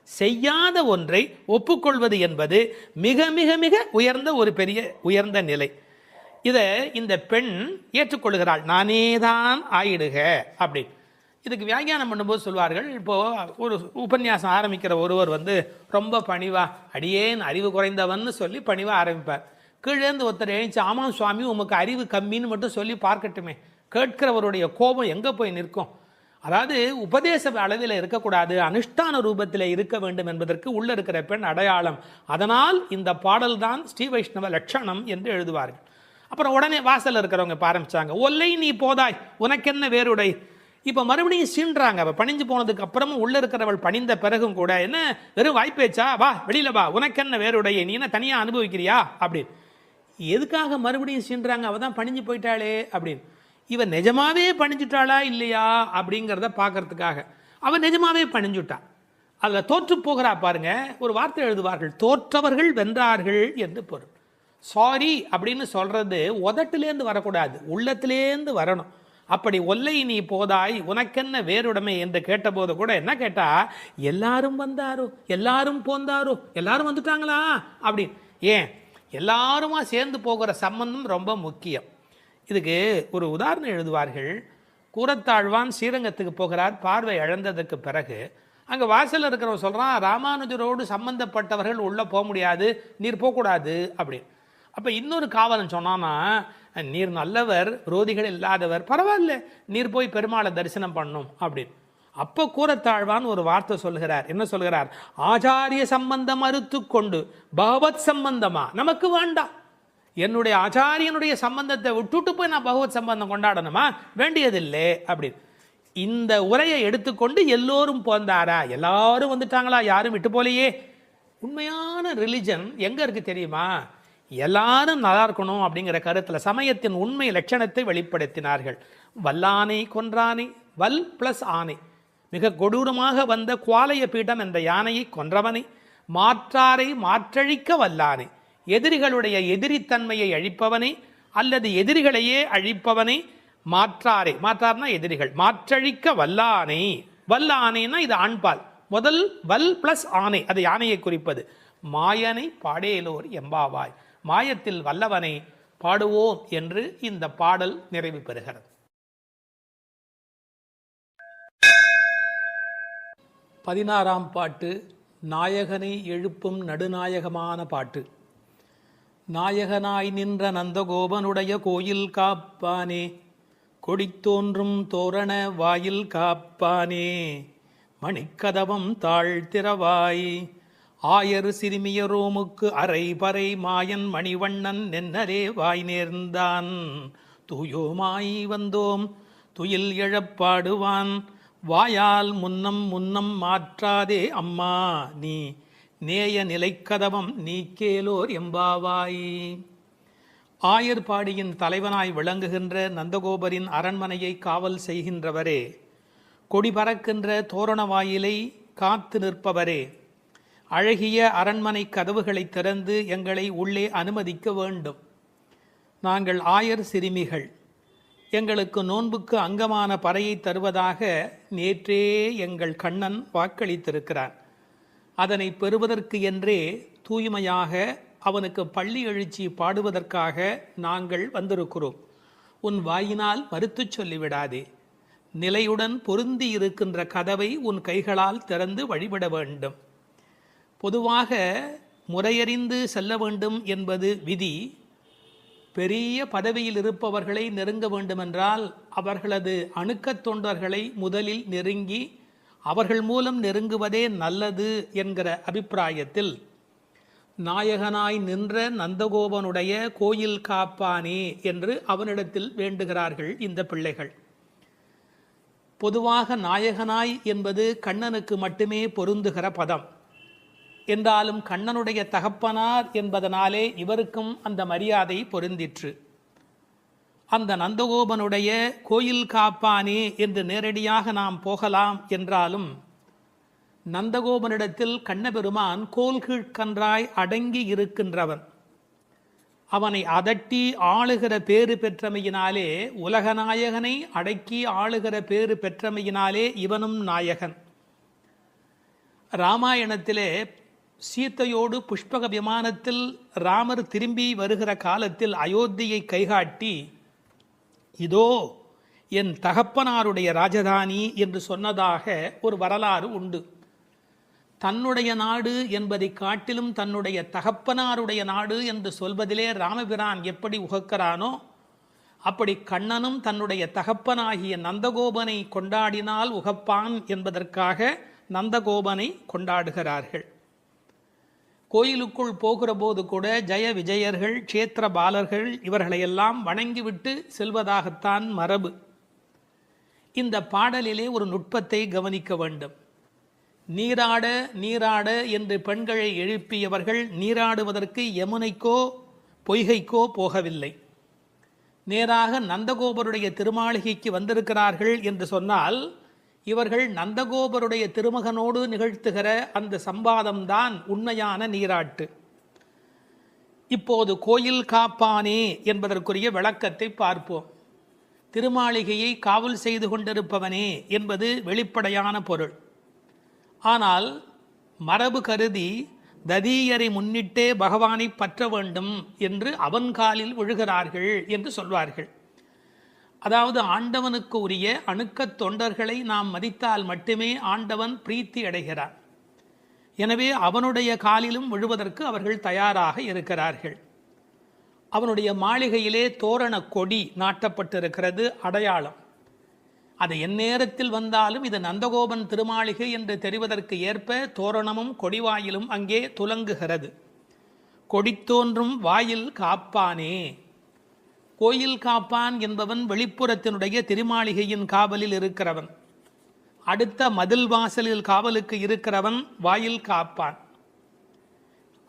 செய்யாத ஒன்றை ஒப்புக்கொள்வது என்பது மிக மிக மிக உயர்ந்த ஒரு பெரிய உயர்ந்த நிலை. இதை இந்த பெண் ஏற்றுக்கொள்கிறாள். நானே தான் ஆயிடுக அப்படின்னு. இதுக்கு வியாக்கியானம் பண்ணும்போது சொல்வார்கள், இப்போது ஒரு உபன்யாசம் ஆரம்பிக்கிற ஒருவர் ரொம்ப பணிவா, அடியேன் அறிவு குறைந்தவன்னு சொல்லி பணிவாக ஆரம்பிப்பார். கீழேந்து ஒருத்தர் எழுந்துச்சு, ஆமாம் சுவாமி உமக்கு அறிவு கம்மின்னு மட்டும் சொல்லி பார்க்கட்டுமே, கேட்கிறவருடைய கோபம் எங்கே போய் நிற்கும்? அதாவது உபதேச அளவில் இருக்கக்கூடாது, அனுஷ்டான ரூபத்தில் இருக்க வேண்டும் என்பதற்கு உள்ள இருக்கிற பெண் அடையாளம். அதனால் இந்த பாடல் தான் ஸ்ரீ வைஷ்ணவ லட்சணம் என்று எழுதுவார்கள். அப்புறம் உடனே வாசல் இருக்கிறவங்க ஆரம்பிச்சாங்க, ஒல்லை நீ போதாய் உனக்கென்ன வேறுடை. இப்போ மறுபடியும் சீன்றாங்க. அவள் பணிஞ்சு போனதுக்கு அப்புறமும் உள்ள இருக்கிறவள் பணிந்த பிறகும் கூட, என்ன வெறும் வாய்ப்பேச்சா, வா வெளியில வா, உனக்கென்ன வேறுடைய, நீ என்ன தனியாக அனுபவிக்கிறியா அப்படின்னு. எதுக்காக மறுபடியும் சீன்றாங்க? அவள் தான் பணிஞ்சு போயிட்டாளே அப்படின்னு. இவன் நிஜமாவே பணிஞ்சுட்டாளா இல்லையா அப்படிங்கிறத பார்க்கறதுக்காக அவன் நிஜமாவே பணிஞ்சுட்டான். அதில் தோற்று போகிறா பாருங்க. ஒரு வார்த்தை எழுதுவார்கள், தோற்றவர்கள் வென்றார்கள் என்று பொருள். சாரி அப்படின்னு சொல்றது உதட்டிலேருந்து வரக்கூடாது, உள்ளத்திலேருந்து வரணும். அப்படி ஒல்லை நீ போதாய் உனக்கென்ன வேறுடைமை என்று கேட்டபோது கூட என்ன கேட்டா, எல்லாரும் வந்தாரோ, எல்லாரும் போந்தாரோ, எல்லாரும் வந்துட்டாங்களா அப்படின்னு. ஏன் எல்லாருமா சேர்ந்து போகிற சம்பந்தம் ரொம்ப முக்கியம். இதுக்கு ஒரு உதாரணம் எழுதுவார்கள். கூரத்தாழ்வான் ஸ்ரீரங்கத்துக்கு போகிறார். பார்வை இழந்ததுக்கு பிறகு அங்கே வாசலில் இருக்கிறவன் சொல்கிறான், ராமானுஜரோடு சம்பந்தப்பட்டவர்கள் உள்ளே போக முடியாது, நீர் போகக்கூடாது அப்படின்னு. அப்போ இன்னொரு காவலன் சொன்னான்னா, நீர் நல்லவர், விரோதிகள் இல்லாதவர், பரவாயில்ல, நீர் போய் பெருமாளை தரிசனம் பண்ணும் அப்படின்னு. அப்போ கூரத்தாழ்வான் ஒரு வார்த்தை சொல்கிறார். என்ன சொல்கிறார்? ஆச்சாரிய சம்பந்தம் மறுத்து கொண்டு பகவத் சம்பந்தமா நமக்கு வேண்டாம். என்னுடைய ஆச்சாரியனுடைய சம்பந்தத்தை விட்டுட்டு போய் நான் பகவத் சம்பந்தம் கொண்டாடணுமா? வேண்டியதில்லை அப்படின்னு. இந்த உரையை எடுத்துக்கொண்டு எல்லோரும் போந்தாரா, எல்லாரும் வந்துட்டாங்களா, யாரும் விட்டு போலையே. உண்மையான ரிலிஜன் எங்க இருக்கு தெரியுமா? எல்லாரும் நல்லா இருக்கணும் அப்படிங்கிற கருத்தில் சமயத்தின் உண்மை லட்சணத்தை வெளிப்படுத்தினார்கள். வல்லானை கொன்றானை, வல் பிளஸ் ஆனை, மிக கொடூரமாக வந்த குவாலய பீடம் என்ற யானையை கொன்றவனை, மாற்றாரை மாற்றழிக்க வல்லானை, எதிரிகளுடைய எதிரித்தன்மையை அழிப்பவனை அல்லது எதிரிகளையே அழிப்பவனை, மாற்றாரை, மாற்றார்னா எதிரிகள், மாற்றழிக்க வல்லானை. வல்லானைன்னா இது ஆண்பால். முதல் வல் பிளஸ் ஆனை, அது யானையை குறிப்பது. மாயனை பாடேலோர் எம்பாவாய், மாயத்தில் வல்லவனை பாடுவோம் என்று இந்த பாடல் நிறைவு பெறுகிறது. 16ஆம் பாட்டு நாயகனை எழுப்பும் நடுநாயகமான பாட்டு. நாயகனாய் நின்ற நந்தகோபனுடைய கோயில் காப்பானே, கொடித்தோன்றும் தோரண வாயில் காப்பானே, மணிக்கதவம் தாழ்த்திரவாய், ஆயர் சிறுமியரோமுக்கு அரை பறை மாயன் மணிவண்ணன் நென்னரே வாய் நேர்ந்தான், தூயோமாய் வந்தோம் துயில் எழப்பாடுவான், வாயால் முன்னம் முன்னம் மாற்றாதே அம்மா நீ, நேய நிலைக்கதவம் நீக்கேலோர் எம்பாவாய். ஆயர்பாடியின் தலைவனாய் விளங்குகின்ற நந்தகோபரின் அரண்மனையை காவல் செய்கின்றவரே, கொடி பறக்கின்ற தோரண வாயிலை காத்து நிற்பவரே, அழகிய அரண்மனை கதவுகளை திறந்து எங்களை உள்ளே அனுமதிக்க வேண்டும். நாங்கள் ஆயர் சிறுமிகள், எங்களுக்கு நோன்புக்கு அங்கமான பறையை தருவதாக நேற்றே எங்கள் கண்ணன் வாக்களித்திருக்கிறார். அதனை பெறுவதற்கு என்றே தூய்மையாக அவனுக்கு பள்ளி எழுச்சி பாடுவதற்காக நாங்கள் வந்திருக்கிறோம். உன் வாயினால் மறுத்துச் சொல்லிவிடாதே. நிலையுடன் பொருந்தி இருக்கின்ற கதவை உன் கைகளால் திறந்து வழிபட வேண்டும். பொதுவாக முறையறிந்து செல்ல வேண்டும் என்பது விதி. பெரிய பதவியில் இருப்பவர்களை நெருங்க வேண்டுமென்றால் அவர்களது அணுக்கத் தொண்டர்களை முதலில் நெருங்கி அவர்கள் மூலம் நெருங்குவதே நல்லது என்கிற அபிப்பிராயத்தில் நாயகனாய் நின்ற நந்தகோபனுடைய கோயில் காப்பானே என்று அவனிடத்தில் வேண்டுகிறார்கள் இந்த பிள்ளைகள். பொதுவாக நாயகனாய் என்பது கண்ணனுக்கு மட்டுமே பொருந்துகிற பதம். என்றாலும் கண்ணனுடைய தகப்பனார் என்பதனாலே இவருக்கும் அந்த மரியாதை பொருந்திற்று. அந்த நந்தகோபனுடைய கோயில் காப்பானே என்று நேரடியாக நாம் போகலாம் என்றாலும் நந்தகோபனிடத்தில் கண்ணபெருமான் கோல்கீழ்கன்றாய் அடங்கி இருக்கின்றவன். அவனை அதட்டி ஆளுகிற பேறு பெற்றமையினாலே, உலகநாயகனை அடக்கி ஆளுகிற பேறு பெற்றமையினாலே இவனும் நாயகன். ராமாயணத்திலே சீத்தையோடு புஷ்பக விமானத்தில் ராமர் திரும்பி வருகிற காலத்தில் அயோத்தியை கைகாட்டி, இதோ என் தகப்பனாருடைய ராஜதானி என்று சொன்னதாக ஒரு வரலாறு உண்டு. தன்னுடைய நாடு என்பதை காட்டிலும் தன்னுடைய தகப்பனாருடைய நாடு என்று சொல்வதிலே ராமபிரான் எப்படி உகக்கிறானோ அப்படி கண்ணனும் தன்னுடைய தகப்பனாகிய நந்தகோபனை கொண்டாடினால் உகப்பான் என்பதற்காக நந்தகோபனை கொண்டாடுகிறார்கள். கோயிலுக்குள் போகிற போது கூட ஜெய விஜயர்கள், க்ஷேத்திர பாலர்கள் இவர்களையெல்லாம் வணங்கிவிட்டு செல்வதாகத்தான் மரபு. இந்த பாடலிலே ஒரு நுட்பத்தை கவனிக்க வேண்டும். நீராட நீராட என்று பெண்களை எழுப்பியவர்கள் நீராடுவதற்கு யமுனைக்கோ பொய்கைக்கோ போகவில்லை. நேராக நந்தகோபருடைய திருமாளிகைக்கு வந்திருக்கிறார்கள் என்று சொன்னால் இவர்கள் நந்தகோபருடைய திருமகனோடு நிகழ்த்துகிற அந்த சம்பாதம்தான் உண்மையான நீராட்டு. இப்போது கோயில் காப்பானே என்பதற்குரிய விளக்கத்தை பார்ப்போம். திருமாளிகையை காவல் செய்து கொண்டிருப்பவனே என்பது வெளிப்படையான பொருள். ஆனால் மரபு கருதி ததீயரை முன்னிட்டே பகவானை பற்ற வேண்டும் என்று அவன் காலில் விழுகிறார்கள் என்று சொல்வார்கள். அதாவது ஆண்டவனுக்கு உரிய அணுக்கத் தொண்டர்களை நாம் மதித்தால் மட்டுமே ஆண்டவன் பிரீத்தி அடைகிறான். எனவே அவனுடைய காலிலும் விழுவதற்கு அவர்கள் தயாராக இருக்கிறார்கள். அவனுடைய மாளிகையிலே தோரண கொடி நாட்டப்பட்டிருக்கிறது, அடையாளம். அது எந்நேரத்தில் வந்தாலும் இது நந்தகோபன் திருமாளிகை என்று தெரிவதற்கு ஏற்ப தோரணமும் கொடிவாயிலும் அங்கே துலங்குகிறது. கொடித்தோன்றும் வாயில் காப்பானே. கோயில் காப்பான் என்பவன் வெளிப்புறத்தினுடைய திருமாளிகையின் காவலில் இருக்கிறவன். அடுத்த மதில் வாசலில் காவலுக்கு இருக்கிறவன் வாயில் காப்பான்.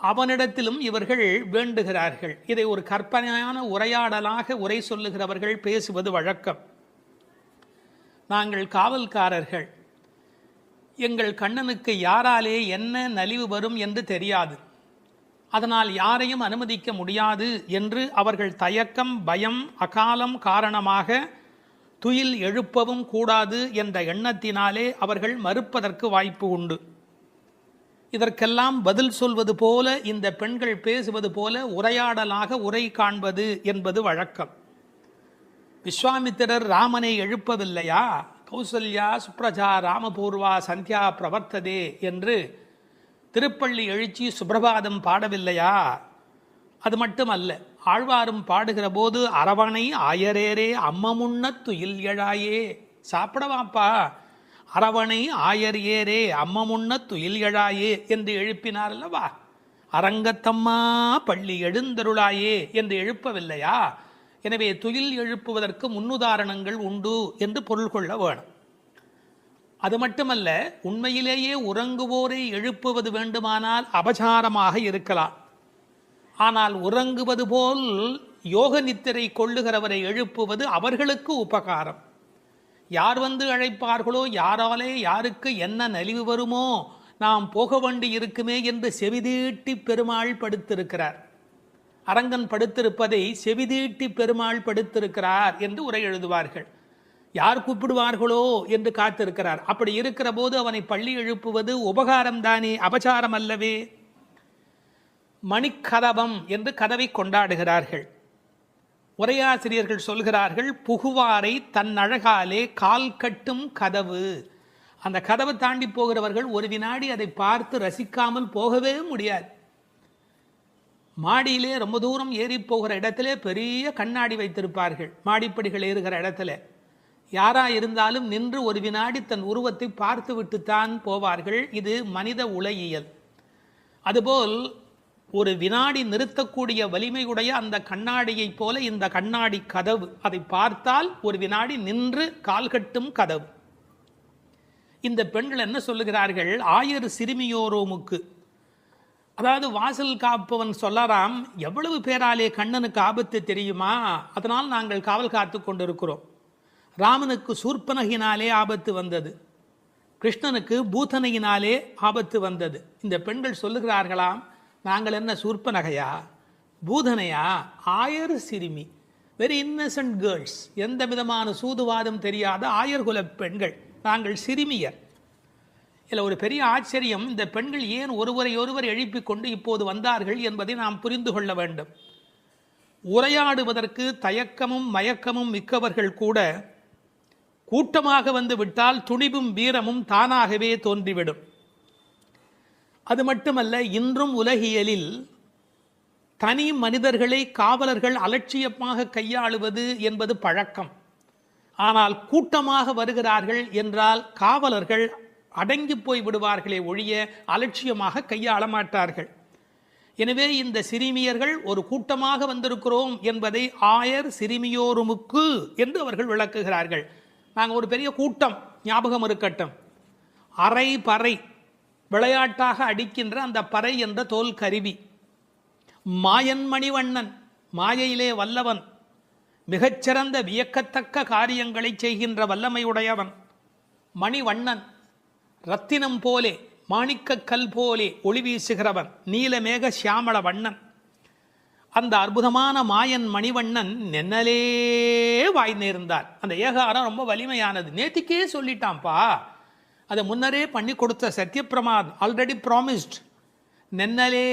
அவனிடத்திலும் இவர்கள் வேண்டுகிறார்கள். இதை ஒரு கற்பனையான உரையாடலாக உரை சொல்லுகிறவர்கள் பேசுவது வழக்கம். நாங்கள் காவல்காரர்கள், எங்கள் கண்ணனுக்கு யாராலே என்ன நலிவு வரும் என்று தெரியாது, அதனால் யாரையும் அனுமதிக்க முடியாது என்று அவர்கள் தயக்கம், பயம், அகாலம் காரணமாக துயில் எழுப்பவும் கூடாது என்ற எண்ணத்தினாலே அவர்கள் மறுப்பதற்கு வாய்ப்பு உண்டு. இதற்கெல்லாம் பதில் சொல்வது போல இந்த பெண்கள் பேசுவது போல உரையாடலாக உரை காண்பது என்பது வழக்கம். விஸ்வாமித்திரர் ராமனை எழுப்பவில்லையா? கௌசல்யா சுப்ரஜா ராமபூர்வா சந்தியா பிரவர்த்ததே என்று திருப்பள்ளி எழுச்சி சுப்பிரபாதம் பாடவில்லையா? அது மட்டுமல்ல, ஆழ்வாரும் பாடுகிற போது அரவணை ஆயரேரே அம்மமுன்ன துயில் எழாயே, சாப்பிடவாப்பா, அரவணை ஆயர் ஏரே அம்மமுன்ன துயில் எழாயே என்று எழுப்பினார் அல்லவா? அரங்கத்தம்மா பள்ளி எழுந்தருளாயே என்று எழுப்பவில்லையா? எனவே துயில் எழுப்புவதற்கு முன்னுதாரணங்கள் உண்டு என்று பொருள் கொள்ள வேணும். அது மட்டுமல்ல, உண்மையிலேயே உறங்குவோரை எழுப்புவது வேண்டுமானால் அபசாரமாக இருக்கலாம். ஆனால் உறங்குவது போல் யோக நித்திரை கொள்ளுகிறவரை எழுப்புவது அவர்களுக்கு உபகாரம். யார் வந்து அழைப்பார்களோ, யாராலே யாருக்கு என்ன நலிவு வருமோ, நாம் போக வேண்டி இருக்குமே என்று செவிதீட்டி பெருமாள் படுத்திருக்கிறார். அரங்கன் படுத்திருப்பதை செவிதீட்டி பெருமாள் படுத்திருக்கிறார் என்று உரை எழுதுவார்கள். யார் கூப்பிடுவார்களோ என்று காத்திருக்கிறார். அப்படி இருக்கிற போது அவனை பள்ளி எழுப்புவது உபகாரம் தானே, அபசாரம் அல்லவே. மணிக்கதவம் என்று கதவை கொண்டாடுகிறார்கள். உரையாசிரியர்கள் சொல்கிறார்கள், புகுவாரை தன் அழகாலே கால் கட்டும் கதவு. அந்த கதவை தாண்டி போகிறவர்கள் ஒரு வினாடி அதை பார்த்து ரசிக்காமல் போகவே முடியாது. மாடியிலே ரொம்ப தூரம் ஏறி போகிற இடத்துல பெரிய கண்ணாடி வைத்திருப்பார்கள். மாடிப்படிகள் ஏறுகிற இடத்துல யாரா இருந்தாலும் நின்று ஒரு வினாடி தன் உருவத்தை பார்த்து விட்டுத்தான் போவார்கள். இது மனித உலகியல். அதுபோல் ஒரு வினாடி நிறுத்தக்கூடிய வலிமையுடைய அந்த கண்ணாடியைப் போல இந்த கண்ணாடி கதவு, அதை பார்த்தால் ஒரு வினாடி நின்று கால்கட்டும் கதவு. இந்த பெண்கள் என்ன சொல்லுகிறார்கள்? ஆயர் சிறுமியோரோமுக்கு, அதாவது வாசல் காப்பவன் சொல்லறாம், எவ்வளவு பேராலே கண்ணனுக்கு ஆபத்து தெரியுமா, அதனால் நாங்கள் காவல் காத்து கொண்டிருக்கிறோம். ராமனுக்கு சூர்பனகினாலே ஆபத்து வந்தது, கிருஷ்ணனுக்கு பூதனையினாலே ஆபத்து வந்தது. இந்த பெண்கள் சொல்லுகிறார்களாம், நாங்கள் என்ன சூர்பனகையா, பூதனையா, ஆயர் சிறுமி, வெரி இன்னசென்ட் கேர்ள்ஸ், எந்த விதமான சூதுவாதம் தெரியாத ஆயர்குல பெண்கள், நாங்கள் சிறுமியர். இல்லை, ஒரு பெரிய ஆச்சரியம், இந்த பெண்கள் ஏன் ஒருவரை ஒருவர் எழுப்பிக் கொண்டு இப்போது வந்தார்கள் என்பதை நாம் புரிந்து கொள்ள வேண்டும். உரையாடுவதற்கு தயக்கமும் மயக்கமும் மிக்கவர்கள் கூட கூட்டமாக வந்து விட்டால் துணிவும் வீரமும் தானாகவே தோன்றிவிடும். அது மட்டுமல்ல, இன்றும் உலகியலில் தனி மனிதர்களை காவலர்கள் அலட்சியமாக கையாளுவது என்பது பழக்கம். ஆனால் கூட்டமாக வருகிறார்கள் என்றால் காவலர்கள் அடங்கி போய் விடுவார்களே ஒழிய அலட்சியமாக கையாள மாட்டார்கள். எனவே இந்த சிறுமியர்கள் ஒரு கூட்டமாக வந்திருக்கிறோம் என்பதை ஆயர் சிறுமியோருமுக்கு என்று அவர்கள் விளக்குகிறார்கள். நாங்கள் ஒரு பெரிய கூட்டம், ஞாபகம் இருக்கட்டும். அரை பறை, விளையாட்டாக அடிக்கின்ற அந்த பறை என்ற தோல் கருவி. மாயன் மணிவண்ணன், மாயையிலே வல்லவன், மிகச்சிறந்த வியக்கத்தக்க காரியங்களை செய்கின்ற வல்லமையுடையவன். மணிவண்ணன், ரத்தினம் போலே மாணிக்கக்கல் போலே ஒளி வீசுகிறவன், நீலமேக சியாமள வண்ணன். அந்த அற்புதமான மாயன் மணிவண்ணன் நென்னலே வாய் நேர்ந்தார். அந்த ஏகாரம் ரொம்ப வலிமையானது, நேத்திக்கே சொல்லிட்டான்ப்பா, அதை முன்னரே பண்ணி கொடுத்த சத்யபிரமாத், ஆல்ரெடி ப்ராமிஸ்ட். நென்னலே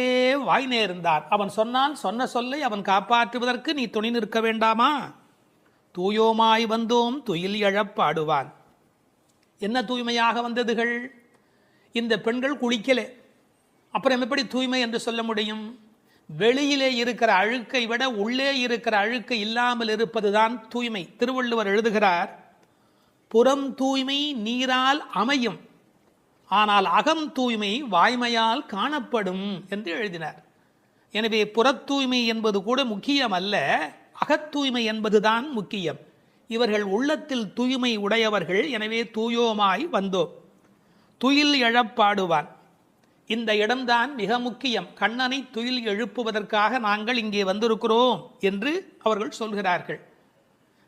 வாய் நேர்ந்தார். அவன் சொன்னான், சொன்ன சொல்லை அவன் காப்பாற்றுவதற்கு நீ துணை நிற்க வேண்டாமா? தூயோமாய் வந்தோம் துயில் எழப்பாடுவான். என்ன தூய்மையாக வந்ததுகள்? இந்த பெண்கள் குளிக்கலே, அப்புறம் எப்படி தூய்மை என்று சொல்ல முடியும்? வெளியிலே இருக்கிற அழுக்கை விட உள்ளே இருக்கிற அழுக்கு இல்லாமல் இருப்பதுதான் தூய்மை. திருவள்ளுவர் எழுதுகிறார், புறம் தூய்மை நீரால் அமையும், ஆனால் அகம் தூய்மை வாய்மையால் காணப்படும் என்று எழுதினார். எனவே புறத்தூய்மை என்பது கூட முக்கியம் அல்ல, அகத்தூய்மை என்பதுதான் முக்கியம். இவர்கள் உள்ளத்தில் தூய்மை உடையவர்கள். எனவே தூயோமாய் வந்தோம், துயில் எழப்பாடுவான். இந்த இடம்தான் மிக முக்கியம். கண்ணனை துயில் எழுப்புவதற்காக நாங்கள் இங்கே வந்திருக்கிறோம் என்று அவர்கள் சொல்கிறார்கள்.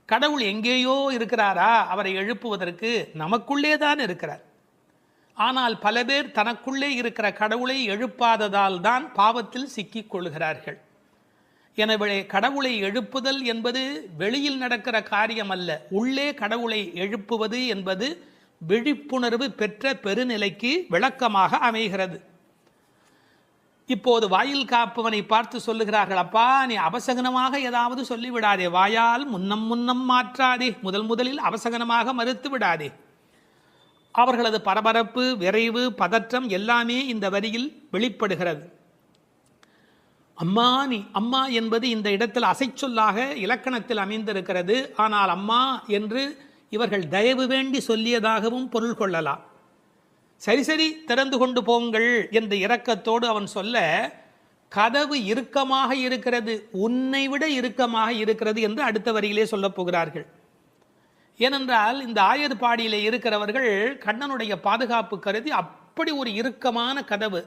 கடவுள் எங்கேயோ இருக்கிறாரா? அவரை எழுப்புவதற்கு நமக்குள்ளே தான் இருக்கிறார். ஆனால் பல பேர் தனக்குள்ளே இருக்கிற கடவுளை எழுப்பாததால் தான் பாவத்தில் சிக்கிக் கொள்கிறார்கள். எனவே கடவுளை எழுப்புதல் என்பது வெளியில் நடக்கிற காரியம் அல்ல, உள்ளே கடவுளை எழுப்புவது என்பது விழிப்புணர்வு பெற்ற பெருநிலைக்கு விளக்கமாக அமைகிறது. இப்போது வாயில் காப்பவனை பார்த்து சொல்லுகிறார்கள், அப்பா நீ அபசகனமாக ஏதாவது சொல்லிவிடாதே, வாயால் முன்னம் முன்னம் மாற்றாதே, முதலில் அபசகனமாக மறுத்து விடாதே. அவர்களது பரபரப்பு, விரைவு, பதற்றம் எல்லாமே இந்த வரியில் வெளிப்படுகிறது. அம்மா நீ, அம்மா என்பது இந்த இடத்தில் அசைச்சொல்லாக இலக்கணத்தில் அமைந்திருக்கிறது. ஆனால் அம்மா என்று இவர்கள் தயவு வேண்டி சொல்லியதாகவும் பொருள் கொள்ளலாம். சரி சரி திறந்து கொண்டு போங்கள் என்ற இரக்கத்தோடு அவன் சொல்ல, கதவு இறுக்கமாக இருக்கிறது, உன்னை விட இறுக்கமாக இருக்கிறது என்று அடுத்த வரியிலே சொல்லப் போகிறார்கள். ஏனென்றால் இந்த ஆயர்பாடியிலே இருக்கிறவர்கள் கண்ணனுடைய பாதுகாப்பு கருதி அப்படி ஒரு இறுக்கமான கதவு.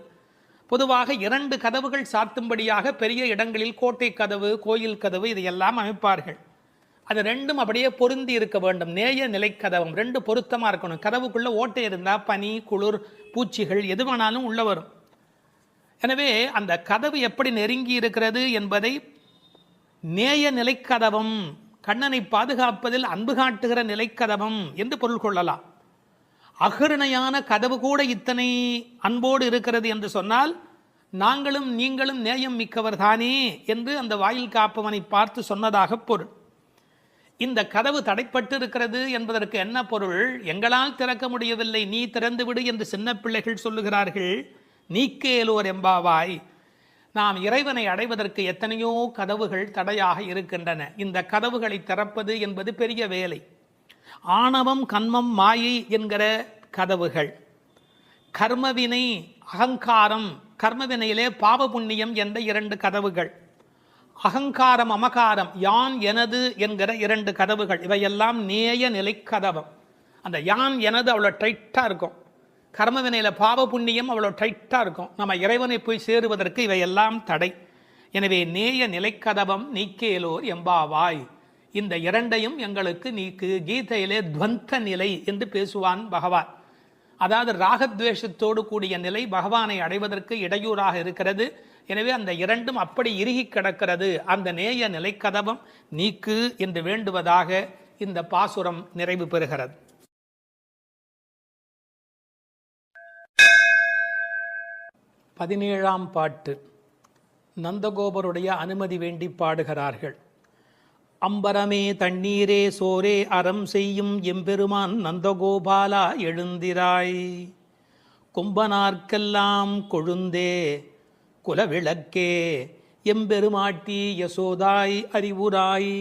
பொதுவாக 2 கதவுகள் சாத்தும்படியாக பெரிய இடங்களில் கோட்டை கதவு, கோயில் கதவு இதையெல்லாம் அமைப்பார்கள். அது 2ம் அப்படியே பொருந்தி இருக்க வேண்டும். நேய நிலைக்கதவம் 2 பொருத்தமாக இருக்கணும். கதவுக்குள்ள ஓட்டை இருந்தால் பனி, குளிர், பூச்சிகள் எது வேணாலும் உள்ள வரும். எனவே அந்த கதவு எப்படி நெருங்கி இருக்கிறது என்பதை நேய நிலைக்கதவம், கண்ணனை பாதுகாப்பதில் அன்பு காட்டுகிற நிலைக்கதவம் என்று பொருள் கொள்ளலாம். அகருணையான கதவு கூட இத்தனை அன்போடு இருக்கிறது என்று சொன்னால் நாங்களும் நீங்களும் நேயம் மிக்கவர் தானே என்று அந்த வாயில் காப்பவனை பார்த்து சொன்னதாக பொருள். இந்த கதவு தடைப்பட்டு இருக்கிறது என்பதற்கு என்ன பொருள்? எங்களால் திறக்க முடியவில்லை, நீ திறந்து விடு என்று சின்ன பிள்ளைகள் சொல்லுகிறார்கள். நீக்கேலோர் எம்பாவாய். நாம் இறைவனை அடைவதற்கு எத்தனையோ கதவுகள் தடையாக இருக்கின்றன. இந்த கதவுகளை திறப்பது என்பது பெரிய வேலை. ஆணவம், கண்மம், மாயை என்கிற கதவுகள், கர்மவினை, அகங்காரம், கர்மவினையிலே பாவ புண்ணியம் என்ற 2 கதவுகள், அகங்காரம், அமகாரம், யான் எனது என்கிற 2 கதவுகள், இவையெல்லாம் நேய நிலை கதவம். அந்த யான் எனது அவ்வளோ டைட்டாக இருக்கும். கர்ம வினையில பாவ புண்ணியம் அவ்வளோ டைட்டாக இருக்கும். நம்ம இறைவனை போய் சேருவதற்கு இவையெல்லாம் தடை. எனவே நேய நிலைக்கதவம் நீக்கேலோர் எம்பாவாய், இந்த இரண்டையும் எங்களுக்கு நீக்கு. கீதையிலே துவந்த நிலை என்று பேசுவான் பகவான். அதாவது ராகத்வேஷத்தோடு கூடிய நிலை பகவானை அடைவதற்கு இடையூறாக இருக்கிறது. எனவே அந்த இரண்டும் அப்படி இறுகி கிடக்கிறது. அந்த நேய நிலைக்கதவம் நீக்கு என்று வேண்டுவதாக இந்த பாசுரம் நிறைவு பெறுகிறது. 17ஆம் பாட்டு. நந்தகோபருடைய அனுமதி வேண்டி பாடுகிறார்கள். அம்பரமே தண்ணீரே சோரே அறம் செய்யும் எம்பெருமான் நந்தகோபாலா எழுந்திராய், கும்பனார்க்கெல்லாம் கொழுந்தே குலவிளக்கே எம்பெருமாட்டி யசோதாய் அறிவுராய்,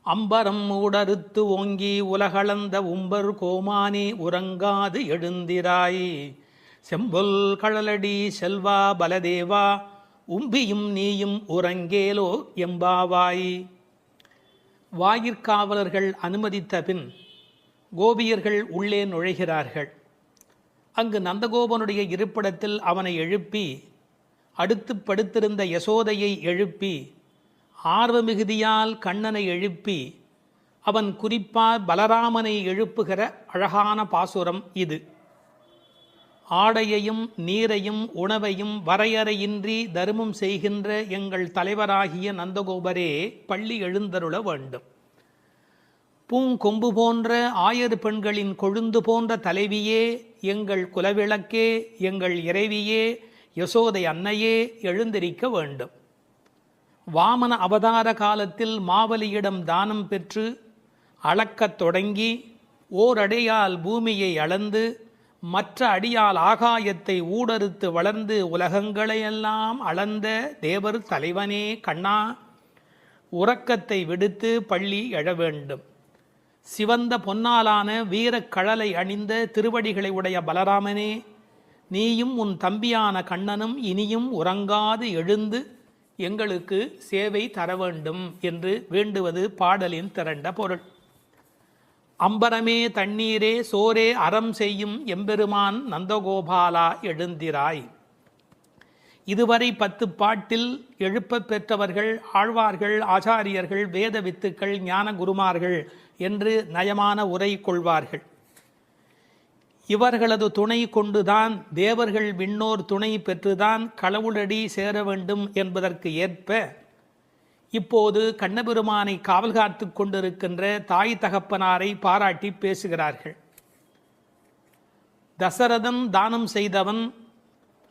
அம்பரம் மூடறுத்து ஓங்கி உலகளந்த உம்பர் கோமானே உறங்காது எழுந்திராய், செம்பொல் கழலடி செல்வா பலதேவா உம்பியும் நீயும் உறங்கேலோ எம்பாவாய். வாயிற்காவலர்கள் அனுமதித்த பின் கோபியர்கள் உள்ளே நுழைகிறார்கள். அங்கு நந்தகோபனுடைய இருப்பிடத்தில் அவனை எழுப்பி, அடுத்து படுத்திருந்த யசோதையை எழுப்பி, ஆர்வ மிகுதியால் கண்ணனை எழுப்பி, அவன் குறிப்பால் பலராமனை எழுப்புகிற அழகான பாசுரம் இது. ஆடையையும் நீரையும் உணவையும் வரையறையின்றி தருமம் செய்கின்ற எங்கள் தலைவராகிய நந்தகோபரே பள்ளி எழுந்தருள வேண்டும். பூங்கொம்பு போன்ற ஆயர் பெண்களின் கொழுந்து போன்ற தலைவியே, எங்கள் குலவிளக்கே, எங்கள் இறைவியே, யசோதை அன்னையே எழுந்திருக்க வேண்டும். வாமன அவதார காலத்தில் மாவலியிடம் தானம் பெற்று அளக்கத் தொடங்கி ஓரடியால் பூமியை அளந்து மற்ற அடியால் ஆகாயத்தை ஊடறுத்து வளர்ந்து உலகங்களையெல்லாம் அளந்த தேவர் தலைவனே கண்ணா, உறக்கத்தை விடுத்து பள்ளி எழ வேண்டும். சிவந்த பொன்னாலான வீரக்கழலை அணிந்த திருவடிகளை உடைய பலராமனே, நீயும் உன் தம்பியான கண்ணனும் இனியும் உறங்காது எழுந்து எங்களுக்கு சேவை தர வேண்டும் என்று வேண்டுவது பாடலின் திரண்ட பொருள். அம்பரமே தண்ணீரே சோரே அறம் செய்யும் எம்பெருமான் நந்தகோபாலா எழுந்திராய். இதுவரை 10 பாட்டில் எழுப்பப் பெற்றவர்கள் ஆழ்வார்கள், ஆச்சாரியர்கள், வேத வித்துக்கள், ஞான குருமார்கள் என்று நயமான உரை கொள்வார்கள். இவர்களது துணை கொண்டுதான் தேவர்கள் விண்ணோர் துணை பெற்றுதான் கடவுளடி சேர வேண்டும் என்பதற்கு ஏற்ப இப்போது கண்ணபெருமானை காவல் காத்து கொண்டிருக்கின்ற தாய் தகப்பனாரை பாராட்டி பேசுகிறார்கள். தசரதன் தானம் செய்தவன்.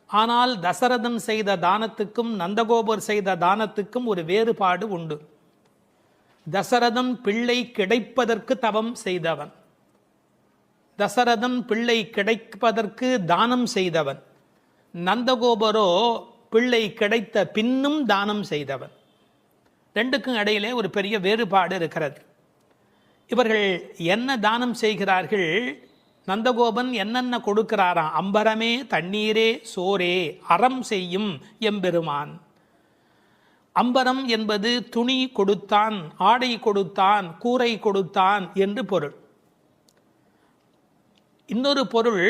ஆனால் தசரதன் செய்த தானத்துக்கும் நந்தகோபர் செய்த தானத்துக்கும் ஒரு வேறுபாடு உண்டு. தசரதன் பிள்ளை கிடைப்பதற்கு தவம் செய்தவன். தசரதன் பிள்ளை கிடைப்பதற்கு தானம் செய்தவன். நந்தகோபரோ பிள்ளை கிடைத்த பின்னும் தானம் செய்தவன். ரெண்டுக்கும் இடையிலே ஒரு பெரிய வேறுபாடு இருக்கிறது. இவர்கள் என்ன தானம் செய்கிறார்கள்? நந்தகோபன் என்னென்ன கொடுக்கிறாராம்? அம்பரமே தண்ணீரே சோரே அறம் செய்யும் எம்பெருமான். அம்பரம் என்பது துணி கொடுத்தான், ஆடை கொடுத்தான், கூரை கொடுத்தான் என்று பொருள். இன்னொரு பொருள்,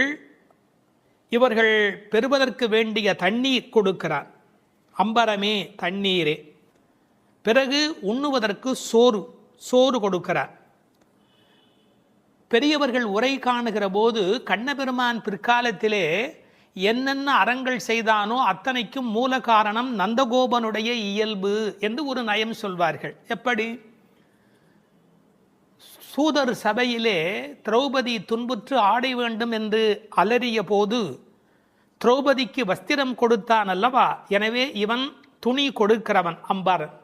இவர்கள் பெறுவதற்கு வேண்டிய தண்ணீர் கொடுக்கிறார். அம்பரமே தண்ணீரே. பிறகு உண்ணுவதற்கு சோறு கொடுக்கிறார். பெரியவர்கள் உரை காணுகிற போது கண்ணபெருமான் பிற்காலத்திலே என்னென்ன அறங்கள் செய்தானோ அத்தனைக்கும் மூல காரணம் நந்தகோபனுடைய இயல்பு என்று ஒரு நயம் சொல்வார்கள். எப்படி? சூதர் சபையிலே திரௌபதி துன்புற்று ஆடை வேண்டும் என்று அலறிய போது திரௌபதிக்கு வஸ்திரம் கொடுத்தான் அல்லவா? எனவே இவன் துணி கொடுக்கிறவன் அம்பரன்.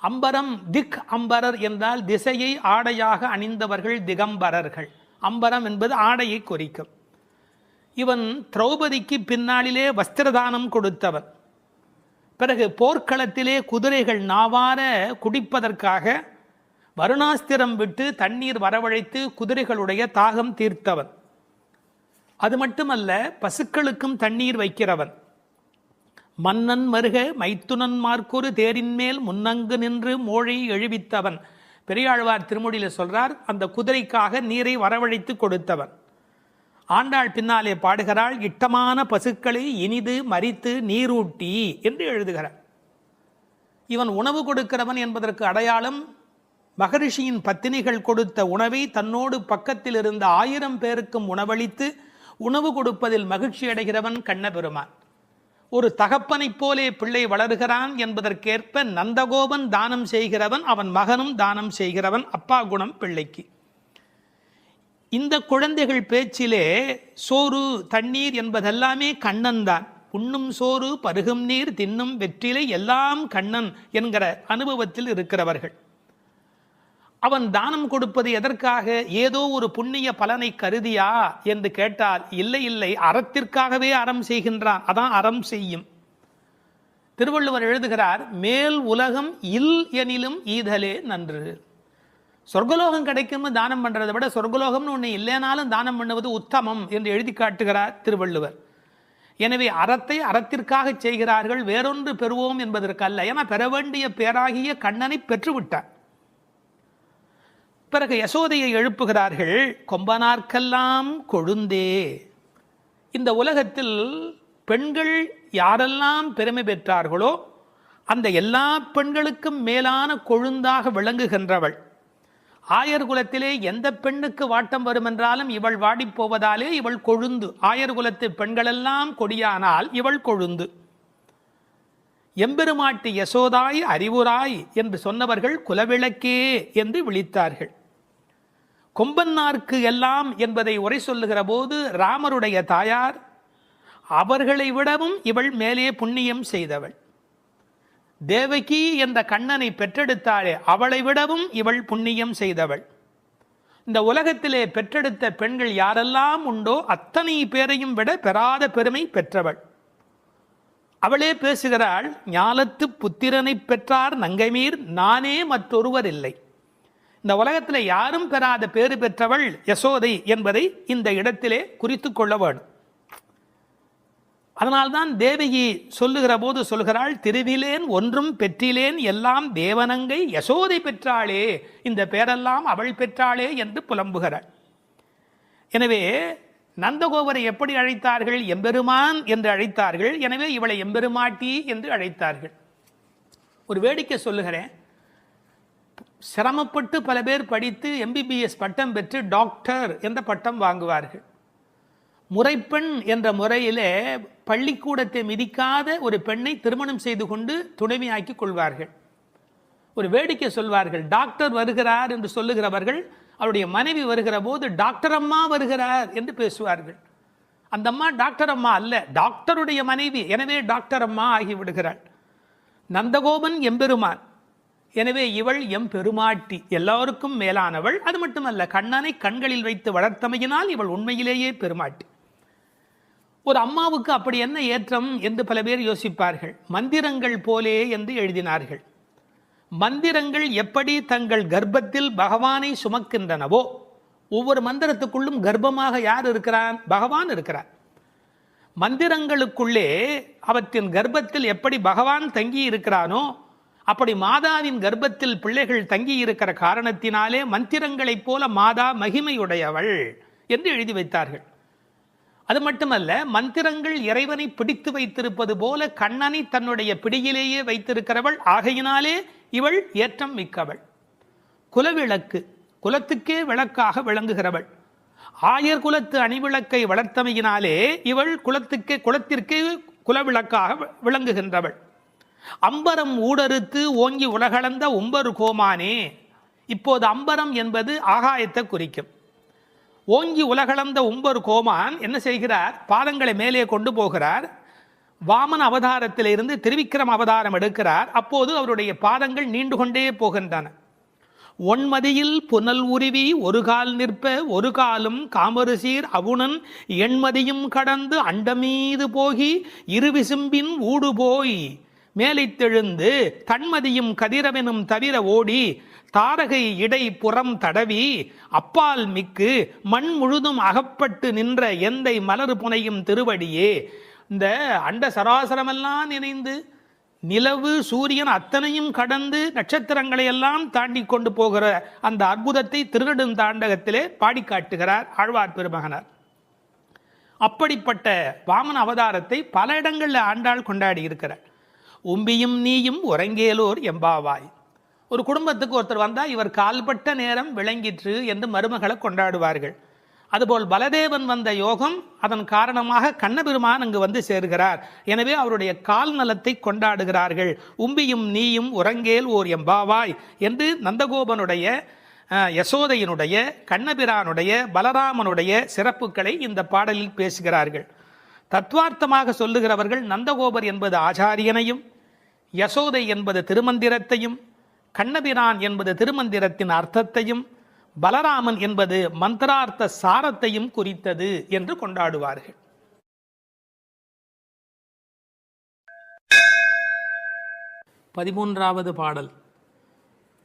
அம்பரம் திக் அம்பரர் என்றால் திசையை ஆடையாக அணிந்தவர்கள் திகம்பரர்கள். அம்பரம் என்பது ஆடையை குறிக்கும். இவன் திரௌபதிக்கு பின்னாளிலே வஸ்திரதானம் கொடுத்தவன். பிறகு போர்க்களத்திலே குதிரைகள் நாவார குடிப்பதற்காக வருணாஸ்திரம் விட்டு தண்ணீர் வரவழைத்து குதிரைகளுடைய தாகம் தீர்த்தவன். அது மட்டுமல்ல, பசுக்களுக்கும் தண்ணீர் வைக்கிறவன். மன்னன் மருக மைத்துனன் மார்க்கொரு தேரின் மேல் முன்னங்கு நின்று மோழை எழுவித்தவன். பெரியாழ்வார் திருமொழியில் சொல்றார், அந்த குதிரைக்காக நீரை வரவழைத்து கொடுத்தவன். ஆண்டாள் பின்னாலே பாடுகிறாள், இட்டமான பசுக்களை இனிது மரித்து நீரூட்டி என்று எழுதுகிறார். இவன் உணவு கொடுக்கிறவன் என்பதற்கு அடையாளம் மகரிஷியின் பத்தினிகள் கொடுத்த உணவை தன்னோடு பக்கத்தில் இருந்த 1000 பேருக்கும் உணவளித்து உணவு கொடுப்பதில் மகிழ்ச்சி அடைகிறவன் கண்ணபெருமான். ஒரு தகப்பனைப் போலே பிள்ளை வளர்கிறான் என்பதற்கேற்ப நந்தகோபன் தானம் செய்கிறவன், அவன் மகனும் தானம் செய்கிறவன். அப்பா குணம் பிள்ளைக்கு. இந்த குழந்தைகள் பேச்சிலே சோறு தண்ணீர் என்பதெல்லாமே கண்ணன் தான். உண்ணும் சோறு பருகும் நீர் தின்னும் வெற்றிலை எல்லாம் கண்ணன் என்கிற அனுபவத்தில் இருக்கிறவர்கள். அவன் தானம் கொடுப்பது எதற்காக? ஏதோ ஒரு புண்ணிய பலனை கருதியா என்று கேட்டால் இல்லை இல்லை, அறத்திற்காகவே அறம் செய்கின்றான். அதான் அறம் செய்யும். திருவள்ளுவர் எழுதுகிறார், மேல் உலகம் இல் எனிலும் ஈதலே நன்று. சொர்க்கலோகம் கிடைக்கும்னு தானம் பண்றதை விட சொர்க்கலோகம்னு ஒன்று இல்லைனாலும் தானம் பண்ணுவது உத்தமம் என்று எழுதி காட்டுகிறார் திருவள்ளுவர். எனவே அறத்தை அறத்திற்காக செய்கிறார்கள், வேறொன்று பெறுவோம் என்பதற்கல்ல. ஏன்னா பெற வேண்டிய பேராகிய கண்ணனை பெற்றுவிட்டார். பிறகு யசோதையை எழுப்புகிறார்கள், கொம்பனார்க்கெல்லாம் கொழுந்தே. இந்த உலகத்தில் பெண்கள் யாரெல்லாம் பெருமை பெற்றார்களோ அந்த எல்லா பெண்களுக்கும் மேலான கொழுந்தாக விளங்குகின்றவள். ஆயர் குலத்திலே எந்த பெண்ணுக்கு வாட்டம் வரும் என்றாலும் இவள் வாடிப்போவதாலே இவள் கொழுந்து. ஆயர் குலத்து பெண்களெல்லாம் கொடியானால் இவள் கொழுந்து. எம்பெருமாட்டி யசோதாய் அறிவுராய் என்று சொன்னவர்கள் குலவிளக்கே என்று விழித்தார்கள். கொம்பன்னார்க்கு எல்லாம் என்பதை உரை சொல்லுகிற போது ராமருடைய தாயார், அவர்களை விடவும் இவள் மேலே புண்ணியம் செய்தவள். தேவகி என்ற கண்ணனை பெற்றெடுத்தாளே, அவளை விடவும் இவள் புண்ணியம் செய்தவள். இந்த உலகத்திலே பெற்றெடுத்த பெண்கள் யாரெல்லாம் உண்டோ அத்தனை பேரையும் விட பெறாத பெருமை பெற்றவள். அவளே பேசுகிறாள், ஞாலத்து புத்திரனை பெற்றார் நங்கைமீர் நானே மற்றொருவர் இல்லை. இந்த உலகத்தில் யாரும் பெறாத பேறு பெற்றவள் யசோதை என்பதை இந்த இடத்திலே குறித்து கொள்ள வேண்டும். அதனால்தான் தேவகி சொல்லுகிற போது சொல்கிறாள், திருவிலேன் ஒன்றும் பெற்றிலேன் எல்லாம் தேவனங்கை யசோதை பெற்றாளே, இந்த பேரெல்லாம் அவள் பெற்றாளே என்று புலம்புகிறாள். எனவே நந்தகோபரை எப்படி அழைத்தார்கள்? எம்பெருமான் என்று அழைத்தார்கள். எனவே இவளை எம்பெருமாட்டி என்று அழைத்தார்கள். ஒரு வேடிக்கை சொல்லுகிறேன். சிரமப்பட்டு பல பேர் படித்து எம்பிபிஎஸ் பட்டம் பெற்று டாக்டர் என்ற பட்டம் வாங்குவார்கள். முறைப்பெண் என்ற முறையிலே பள்ளிக்கூடத்தை மிதிக்காத ஒரு பெண்ணை திருமணம் செய்து கொண்டு துணைவியாக்கி கொள்வார்கள். ஒரு வேடிக்கை சொல்வார்கள், டாக்டர் வருகிறார் என்று சொல்லுகிறவர்கள் அவருடைய மனைவி வருகிற போது டாக்டர் அம்மா வருகிறார் என்று பேசுவார்கள். அந்த அம்மா டாக்டர் அம்மா அல்ல, டாக்டருடைய மனைவி. எனவே டாக்டர் அம்மா ஆகிவிடுகிறாள். நந்தகோபன் எம்பெருமான், எனவே இவள் எம்பெருமாட்டி, எல்லோருக்கும் மேலானவள். அது மட்டுமல்ல, கண்ணனை கண்களில் வைத்து வளர்த்தமையினால் இவள் உண்மையிலேயே பெருமாட்டி. ஒரு அம்மாவுக்கு அப்படி என்ன ஏற்றம் என்று பல பேர் யோசிப்பார்கள். மந்திரங்கள் போலே என்று எழுதினார்கள். மந்திரங்கள் எப்படி தங்கள் கர்ப்பத்தில் பகவானை சுமக்கின்றனவோ, ஒவ்வொரு மந்திரத்துக்குள்ளும் கர்ப்பமாக யார் இருக்கிறான்? பகவான் இருக்கிறார். மந்திரங்களுக்குள்ளே அவற்றின் கர்ப்பத்தில் எப்படி பகவான் தங்கி இருக்கிறானோ, அப்படி மாதாவின் கர்ப்பத்தில் பிள்ளைகள் தங்கி இருக்கிற காரணத்தினாலே மந்திரங்களைப் போல மாதா மகிமையுடையவள் என்று எழுதி வைத்தார்கள். அது மட்டுமல்ல, மந்திரங்கள் இறைவனை பிடித்து வைத்திருப்பது போல கண்ணனை தன்னுடைய பிடியிலேயே வைத்திருக்கிறவள். ஆகையினாலே இவள் ஏற்றம் மிக்கவள். குலவிளக்கு, குலத்துக்கே விளக்காக விளங்குகிறவள். ஆயர் குலத்து அணிவிளக்கை வளர்த்தமையினாலே இவள் குலத்திற்கே குலவிளக்காக விளங்குகின்றவள். அம்பரம் ஊடறுத்து ஓங்கி உலகளந்த உம்பரு கோமானே. இப்போது அம்பரம் என்பது ஆகாயத்தை குறிக்கும். ஓங்கி உலகளந்த உம்பரு கோமான் என்ன செய்கிறார்? பாதங்களை மேலே கொண்டு போகிறார். வாமன அவதாரத்திலிருந்து திருவிக்கிரம அவதாரம் எடுக்கிறார். அப்போது அவருடைய பாதங்கள் நீண்டு கொண்டே போகின்றன. ஒன்மதியில் புனல் உருவி ஒரு கால் நிற்ப ஒரு காலும் காமருசீர் அவுணன் எண்மதியும் கடந்து அண்டமீது போகி இருவிசும்பின் ஊடு போய் மேலைத்தெழுந்து தன்மதியும் கதிரவனும் தவிர ஓடி தாரகை இடை புறம் தடவி அப்பால் மிக்கு மண் முழுதும் அகப்பட்டு நின்ற எந்தை மலர் புனையும் திருவடியே. இந்த அண்ட சராசரமெல்லாம் இணைந்து நிலவு சூரியன் அத்தனையும் கடந்து நட்சத்திரங்களை எல்லாம் தாண்டி கொண்டு போகிற அந்த அற்புதத்தை திருநெடுந்தாண்டகத்திலே பாடி காட்டுகிறார் ஆழ்வார் பெருமகனார். அப்படிப்பட்ட வாமன அவதாரத்தை பல இடங்களில் ஆண்டாள் கொண்டாடி இருக்கிறார். உம்பியும் நீயும் உறங்கேலோர் எம்பாவாய். ஒரு குடும்பத்துக்கு ஒருத்தர் வந்தால் இவர் கால்பட்ட நேரம் விளங்கிற்று என்று மருமகளை கொண்டாடுவார்கள். அதுபோல் பலதேவன் வந்த யோகம், அதன் காரணமாக கண்ணபெருமான் அங்கு வந்து சேர்கிறார். எனவே அவருடைய கால் நலத்தை கொண்டாடுகிறார்கள். உம்பியும் நீயும் உறங்கேல் ஓர் எம்பாவாய் என்று நந்தகோபனுடைய, யசோதையினுடைய, கண்ணபிரானுடைய, பலராமனுடைய சிறப்புகளை இந்த பாடலில் பேசுகிறார்கள். தத்துவார்த்தமாக சொல்லுகிறவர்கள் நந்தகோபர் என்பது ஆச்சாரியனையும், யசோதை என்பது திருமந்திரத்தையும், கண்ணபிரான் என்பது திருமந்திரத்தின் அர்த்தத்தையும், பலராமன் என்பது மந்திரார்த்த சாரத்தையும் குறித்தது என்று கொண்டாடுவார்கள். பதிமூன்றாவது பாடல்.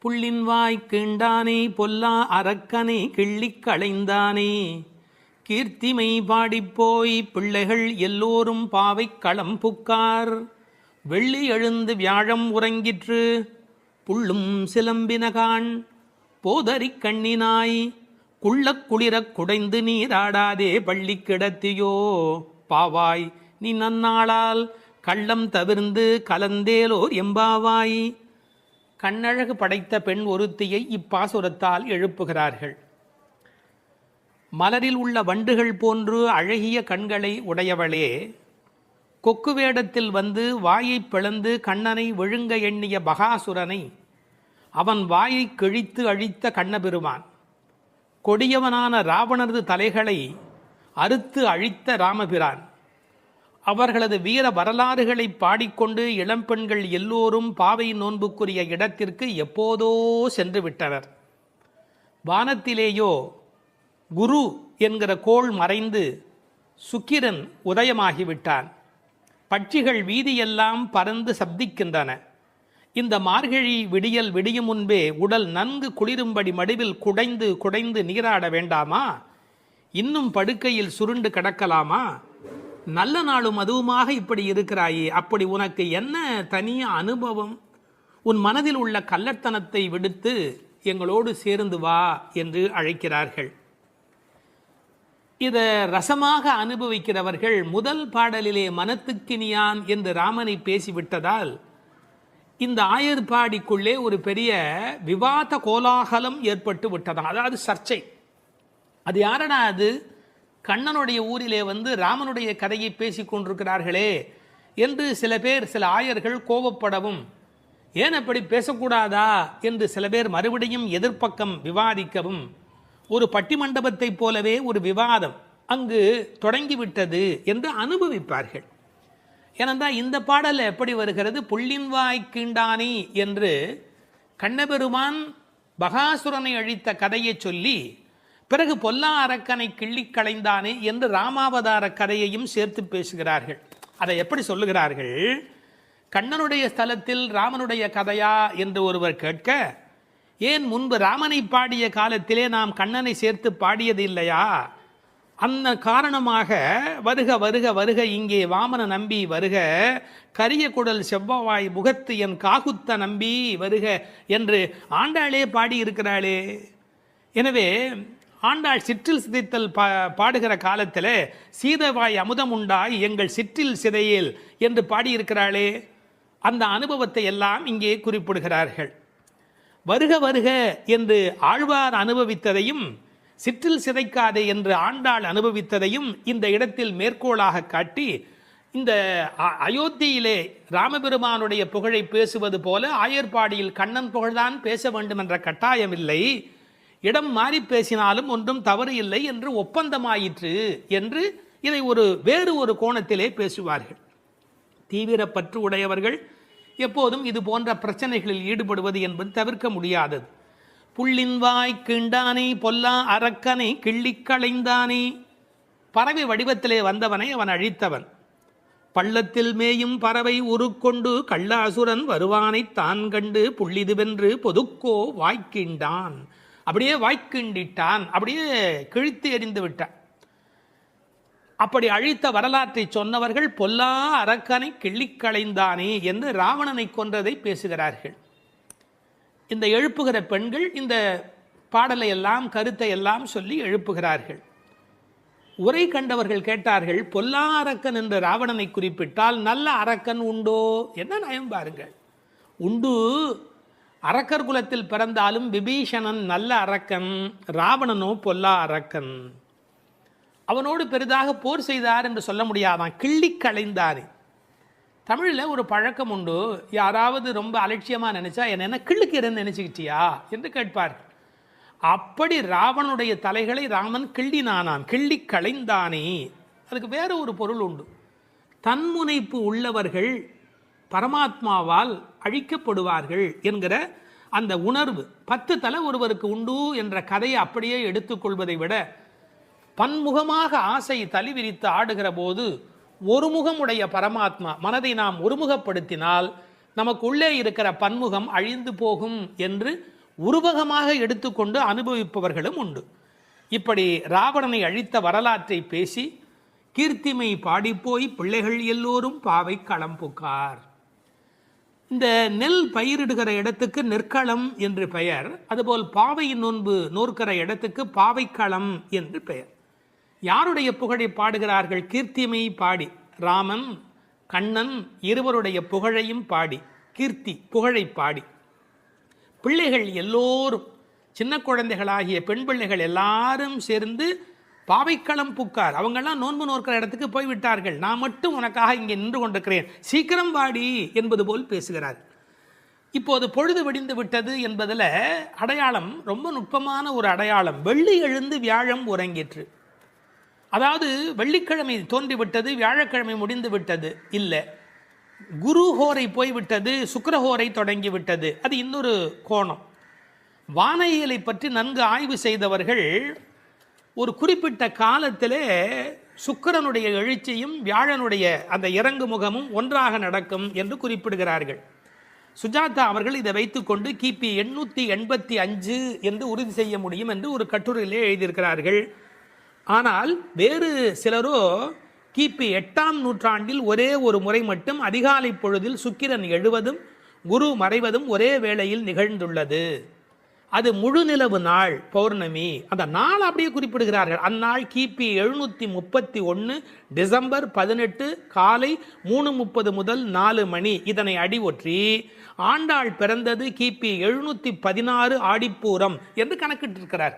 புள்ளின்வாய் கீண்டானே பொல்லா அரக்கனை கிள்ளிக் களைந்தானே, கீர்த்திமை பாடிப்போய் பிள்ளைகள் எல்லோரும் பாவை களம் புக்கார், வெள்ளி எழுந்து வியாழம் உறங்கிற்று புள்ளும் சிலம்பினகான், போதரிக் கண்ணினாய் குள்ளக் குளிரக் குடைந்து நீராடாதே பள்ளி கிடத்தியோ, பாவாய் நீ நன்னாளால் கள்ளம் தவிர்ந்து கலந்தேலோர் எம்பாவாய். கண்ணழகு படைத்த பெண் ஒருத்தியை இப்பாசுரத்தால் எழுப்புகிறார்கள். மலரில் உள்ள வண்டுகள் போன்று அழகிய கண்களை உடையவளே, கொக்கு வேடத்தில் வந்து வாயை பிளந்து கண்ணனை விழுங்க எண்ணிய பகாசுரனை அவன் வாயை கிழித்து அழித்த கண்ணபெருமான், கொடியவனான ராவணரது தலைகளை அறுத்து அழித்த ராமபிரான், அவர்களது வீர வரலாறுகளை பாடிக்கொண்டு இளம்பெண்கள் எல்லோரும் பாவை நோன்புக்குரிய இடத்திற்கு எப்போதோ சென்று விட்டனர். வானத்திலேயோ குரு என்கிற கோள் மறைந்து சுக்கிரன் உதயமாகிவிட்டான். பட்சிகள் வீதியெல்லாம் பறந்து சப்திக்கின்றன. இந்த மார்கழி விடியல் விடியும் முன்பே உடல் நன்கு குளிரும்படி மடிவில் குடைந்து குடைந்து நீராட வேண்டாமா? இன்னும் படுக்கையில் சுருண்டு கிடக்கலாமா? நல்ல நாளும் அதுவுமாக இப்படி இருக்கிறாயே, அப்படி உனக்கு என்ன தனி அனுபவம்? உன் மனதில் உள்ள கள்ளத்தனத்தை விடுத்து எங்களோடு சேர்ந்து வா என்று அழைக்கிறார்கள். இதை ரசமாக அனுபவிக்கிறவர்கள் முதல் பாடலிலே மனத்துக்கினியான் என்று ராமனை பேசிவிட்டதால் இந்த ஆயர்பாடிக்குள்ளே ஒரு பெரிய விவாத கோலாகலம் ஏற்பட்டு விட்டதாம். அதாவது சர்ச்சை. அது யாரடா அது? கண்ணனுடைய ஊரிலே வந்து ராமனுடைய கதையை பேசி கொண்டிருக்கிறார்களே என்று சில பேர், சில ஆயர்கள் கோபப்படவும், ஏன் அப்படி பேசக்கூடாதா என்று சில பேர் மறுபடியும் எதிர்ப்பக்கம் விவாதிக்கவும், ஒரு பட்டிமண்டபத்தைப் போலவே ஒரு விவாதம் அங்கு தொடங்கிவிட்டது என்று அனுபவிப்பார்கள். ஏனென்றால் இந்த பாடல் எப்படி வருகிறது? புள்ளின்வாய் கீண்டானி என்று கண்ணபெருமான் பகாசுரனை அழித்த கதையை சொல்லி, பிறகு பொல்லா அரக்கனை கிள்ளிக் களைந்தானே என்று ராமாவதார கதையையும் சேர்த்து பேசுகிறார்கள். அதை எப்படி சொல்லுகிறார்கள்? கண்ணனுடைய ஸ்தலத்தில் ராமனுடைய கதையா என்று ஒருவர் கேட்க, ஏன் முன்பு ராமனை பாடிய காலத்திலே நாம் கண்ணனை சேர்த்து பாடியது இல்லையா? அந்த காரணமாக வருக வருக வருக இங்கே வாமன நம்பி வருக, கரிய குடல் செவ்வாய் முகத்து என் காகுத்த நம்பி வருக என்று ஆண்டாளே பாடியிருக்கிறாளே. எனவே ஆண்டாள் சிற்றில் சிதைத்தல் பாடுகிற காலத்தில் சீதவாய் அமுதம் உண்டாய் எங்கள் சிற்றில் சிதையேல் என்று பாடியிருக்கிறாளே. அந்த அனுபவத்தை எல்லாம் இங்கே குறிப்பிடுகிறார்கள். வருக வருக என்று ஆழ்வார் அனுபவித்ததையும், சிற்றில் சிதைக்காதே என்று ஆண்டாள் அனுபவித்ததையும் இந்த இடத்தில் மேற்கோளாக காட்டி, இந்த அயோத்தியிலே ராமபெருமானுடைய புகழை பேசுவது போல ஆயர்பாடியில் கண்ணன் புகழ்தான் பேச வேண்டும் என்ற கட்டாயம் இல்லை, இடம் மாறி பேசினாலும் ஒன்றும் தவறு இல்லை என்று ஒப்பந்தமாயிற்று என்று இதை வேறு ஒரு கோணத்திலே பேசுவார்கள். தீவிர பற்று உடையவர்கள் எப்போதும் இது போன்ற பிரச்சனைகளில் ஈடுபடுவது என்பது தவிர்க்க முடியாதது. புள்ளின்வாய் கீண்டானே பொல்லா அரக்கனை கிள்ளிக் களைந்தானே. பறவை வடிவத்திலே வந்தவனை அவன் அழித்தவன். பள்ளத்தில் மேயும் பறவை உருக்கொண்டு கள்ளாசுரன் வருவானை தான் கண்டு புள்ளிதுவென்று பொதுக்கோ வாய்க்கின்றான். அப்படியே வாய்க்கிண்டிட்டான், அப்படியே கிழித்து எறிந்து விட்டான். அப்படி அழித்த வரலாற்றை சொன்னவர்கள் பொல்லா அரக்கனை கிள்ளிக் களைந்தானே என்று ராவணனை கொன்றதை பேசுகிறார்கள். இந்த எழுப்புகிற பெண்கள் இந்த பாடலை எல்லாம் கருத்தை எல்லாம் சொல்லி எழுப்புகிறார்கள். உரை கண்டவர்கள் கேட்டார்கள், பொல்லா அரக்கன் என்று ராவணனை குறிப்பிட்டால் நல்ல அரக்கன் உண்டோ? என்ன நயம் பாருங்கள். உண்டு. அரக்கர் குலத்தில் பிறந்தாலும் விபீஷணன் நல்ல அரக்கன், ராவணனோ பொல்லா அரக்கன். அவனோடு பெரிதாக போர் செய்தார் என்று சொல்ல முடியாதான், கிள்ளி களைந்தானே. தமிழில் ஒரு பழக்கம் உண்டு, யாராவது ரொம்ப அலட்சியமாக நினைச்சா என்ன கிள்ளுக்கிறேன்னு நினைச்சுக்கிட்டியா என்று கேட்பார். அப்படி ராவனுடைய தலைகளை ராமன் கிள்ளினானான், கிள்ளி களைந்தானே. அதுக்கு வேற ஒரு பொருள் உண்டு. தன்முனைப்பு உள்ளவர்கள் பரமாத்மாவால் அழிக்கப்படுவார்கள் என்கிற அந்த உணர்வு 10 தலை ஒருவருக்கு உண்டு என்ற கதையை அப்படியே எடுத்துக்கொள்வதை விட, பன்முகமாக ஆசை தலி விரித்து ஆடுகிற போது ஒருமுகமுடைய பரமாத்மா மனதை நாம் ஒருமுகப்படுத்தினால் நமக்கு உள்ளே இருக்கிற பன்முகம் அழிந்து போகும் என்று உருவகமாக எடுத்துக்கொண்டு அனுபவிப்பவர்களும் உண்டு. இப்படி ராவணனை அழித்த வரலாற்றை பேசி கீர்த்திமை பாடிப்போய் பிள்ளைகள் எல்லோரும் பாவை களம் புக்கார். இந்த நெல் பயிரிடுகிற இடத்துக்கு நெற்களம் என்று பெயர். அதுபோல் பாவை நோன்பு நோற்கிற இடத்துக்கு பாவைக்களம் என்று பெயர். யாருடைய புகழை பாடுகிறார்கள்? கீர்த்திமை பாடி, ராமன் கண்ணன் இருவருடைய புகழையும் பாடி, கீர்த்தி புகழை பாடி பிள்ளைகள் எல்லோரும், சின்ன குழந்தைகளாகிய பெண் பிள்ளைகள் எல்லாரும் சேர்ந்து பாவைக்களம் புக்கார். அவங்கெல்லாம் நோன்பு நோக்கிற இடத்துக்கு போய்விட்டார்கள், நான் மட்டும் உனக்காக இங்கே நின்று கொண்டிருக்கிறேன், சீக்கிரம் வாடி என்பது போல் பேசுகிறார். இப்போது பொழுது விடிந்து விட்டது என்பதில் அடையாளம் ரொம்ப நுட்பமான ஒரு அடையாளம். வெள்ளி எழுந்து வியாழம் உறங்கிற்று. அதாவது வெள்ளிக்கிழமை தோன்றிவிட்டது, வியாழக்கிழமை முடிந்து விட்டது இல்லை, குரு ஹோரை போய்விட்டது, சுக்கிரஹோரை தொடங்கி விட்டது. அது இன்னொரு கோணம். வானியலை பற்றி நன்கு ஆய்வு செய்தவர்கள் ஒரு குறிப்பிட்ட காலத்திலே சுக்கிரனுடைய எழுச்சியும் வியாழனுடைய அந்த இறங்கு முகமும் ஒன்றாக நடக்கும் என்று குறிப்பிடுகிறார்கள். சுஜாதா அவர்கள் இதை வைத்துக்கொண்டு கிபி 885 என்று உறுதி செய்ய முடியும் என்று ஒரு கட்டுரையிலே எழுதியிருக்கிறார்கள். ஆனால் வேறு சிலரோ கிபி 8ஆம் நூற்றாண்டில் ஒரே ஒரு முறை மட்டும் அதிகாலை பொழுதில் சுக்கிரன் எழுவதும் குரு மறைவதும் ஒரே வேளையில் நிகழ்ந்துள்ளது. அது முழு நிலவு நாள், பௌர்ணமி. அந்த நாள் அப்படியே குறிப்பிடுகிறார்கள். அந்நாள் கிபி 731 டிசம்பர் 18 காலை 3:30 முதல் 4 மணி. இதனை அடி ஒற்றி ஆண்டாள் பிறந்தது கிபி 716 ஆடிப்பூரம் என்று கணக்கிட்டிருக்கிறார்.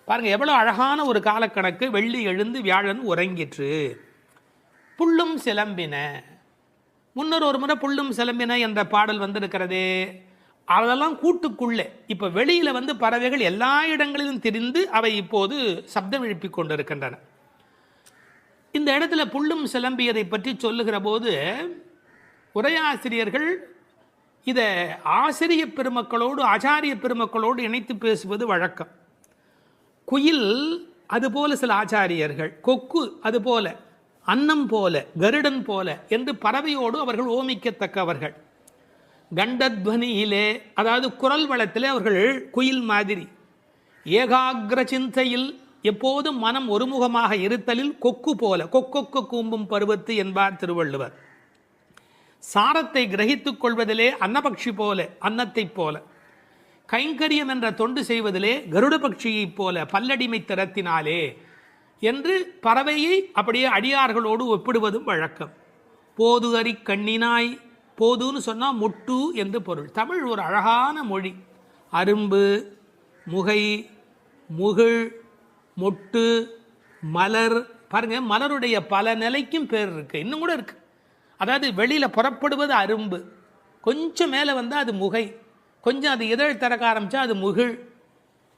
பாருங்க எவ்வளவு அழகான ஒரு காலக்கணக்கு. வெள்ளி எழுந்து வியாழன் உறங்கிற்று. புள்ளும் சிலம்பின. முன்னர் ஒரு முறை புள்ளும் சிலம்பின என்ற பாடல் வந்திருக்கிறதே, அதெல்லாம் கூட்டுக்குள்ளே. இப்போ வெளியில் பறவைகள் எல்லா இடங்களிலும் திரிந்து அவை இப்போது சப்தம் எழுப்பி கொண்டிருக்கின்றன. இந்த இடத்துல புள்ளும் சிலம்பியதை பற்றி சொல்லுகிற போது உரையாசிரியர்கள் இதை ஆசிரிய பெருமக்களோடு ஆச்சாரிய பெருமக்களோடு இணைத்து பேசுவது வழக்கம். குயில் அதுபோல சில ஆச்சாரியர்கள், கொக்கு அதுபோல, அன்னம் போல, கருடன் போல என்று பறவையோடு அவர்கள் ஓமிக்கத்தக்கவர்கள். கண்டத்வனியிலே, அதாவது குரல் வளத்திலே அவர்கள் குயில் மாதிரி. ஏகாகிர சிந்தையில், எப்போதும் மனம் ஒருமுகமாக இருத்தலில் கொக்கு போல, கொக்கொக்க கூம்பும் பருவத்து என்பார் திருவள்ளுவர். சாரத்தை கிரகித்துக் கொள்வதிலே அன்னபக்ஷி போல, அன்னத்தை போல. கைங்கரியம் என்ற தொண்டு செய்வதிலே கருட பட்சியைப் போல, பல்லடிமை திறத்தினாலே என்று பறவையை அப்படியே அடியார்களோடு ஒப்பிடுவதும் வழக்கம். போது அறி கண்ணினாய், போதுன்னு சொன்னால் மொட்டு என்று பொருள். தமிழ் ஒரு அழகான மொழி. அரும்பு, முகை, முகிழ், மொட்டு, மலர். பாருங்க, மலருடைய பல நிலைக்கும் பேர் இருக்கு, இன்னும் கூட இருக்கு. அதாவது வெளியில் புறப்படுவது அரும்பு, கொஞ்சம் மேலே வந்தால் அது முகை, கொஞ்சம் அது இதழ் திறக்க ஆரம்பித்தா அது முகிழ்,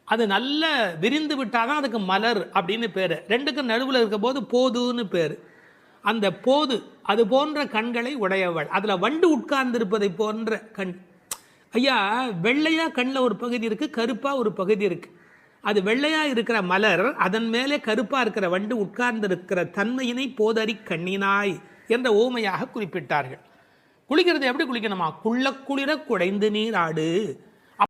அது நல்ல விரிந்து விட்டால் தான் அதுக்கு மலர் அப்படின்னு பேர். ரெண்டுக்கும் நடுவில் இருக்க போது போதுன்னு பேர். அந்த போது அது போன்ற கண்களை உடையவள். அதில் வண்டு உட்கார்ந்திருப்பதை போன்ற கண். ஐயா, வெள்ளையாக கண்ணில் ஒரு பகுதி இருக்குது, கருப்பாக ஒரு பகுதி இருக்குது. அது வெள்ளையாக இருக்கிற மலர், அதன் மேலே கருப்பாக இருக்கிற வண்டு உட்கார்ந்திருக்கிற தன்மையினை போதறி கண்ணினாய் என்ற ஓமையாக குறிப்பிட்டார்கள். குளிக்கிறது எப்படி குளிக்கணுமா? குள்ள குளிர குடைந்து நீர் ஆடு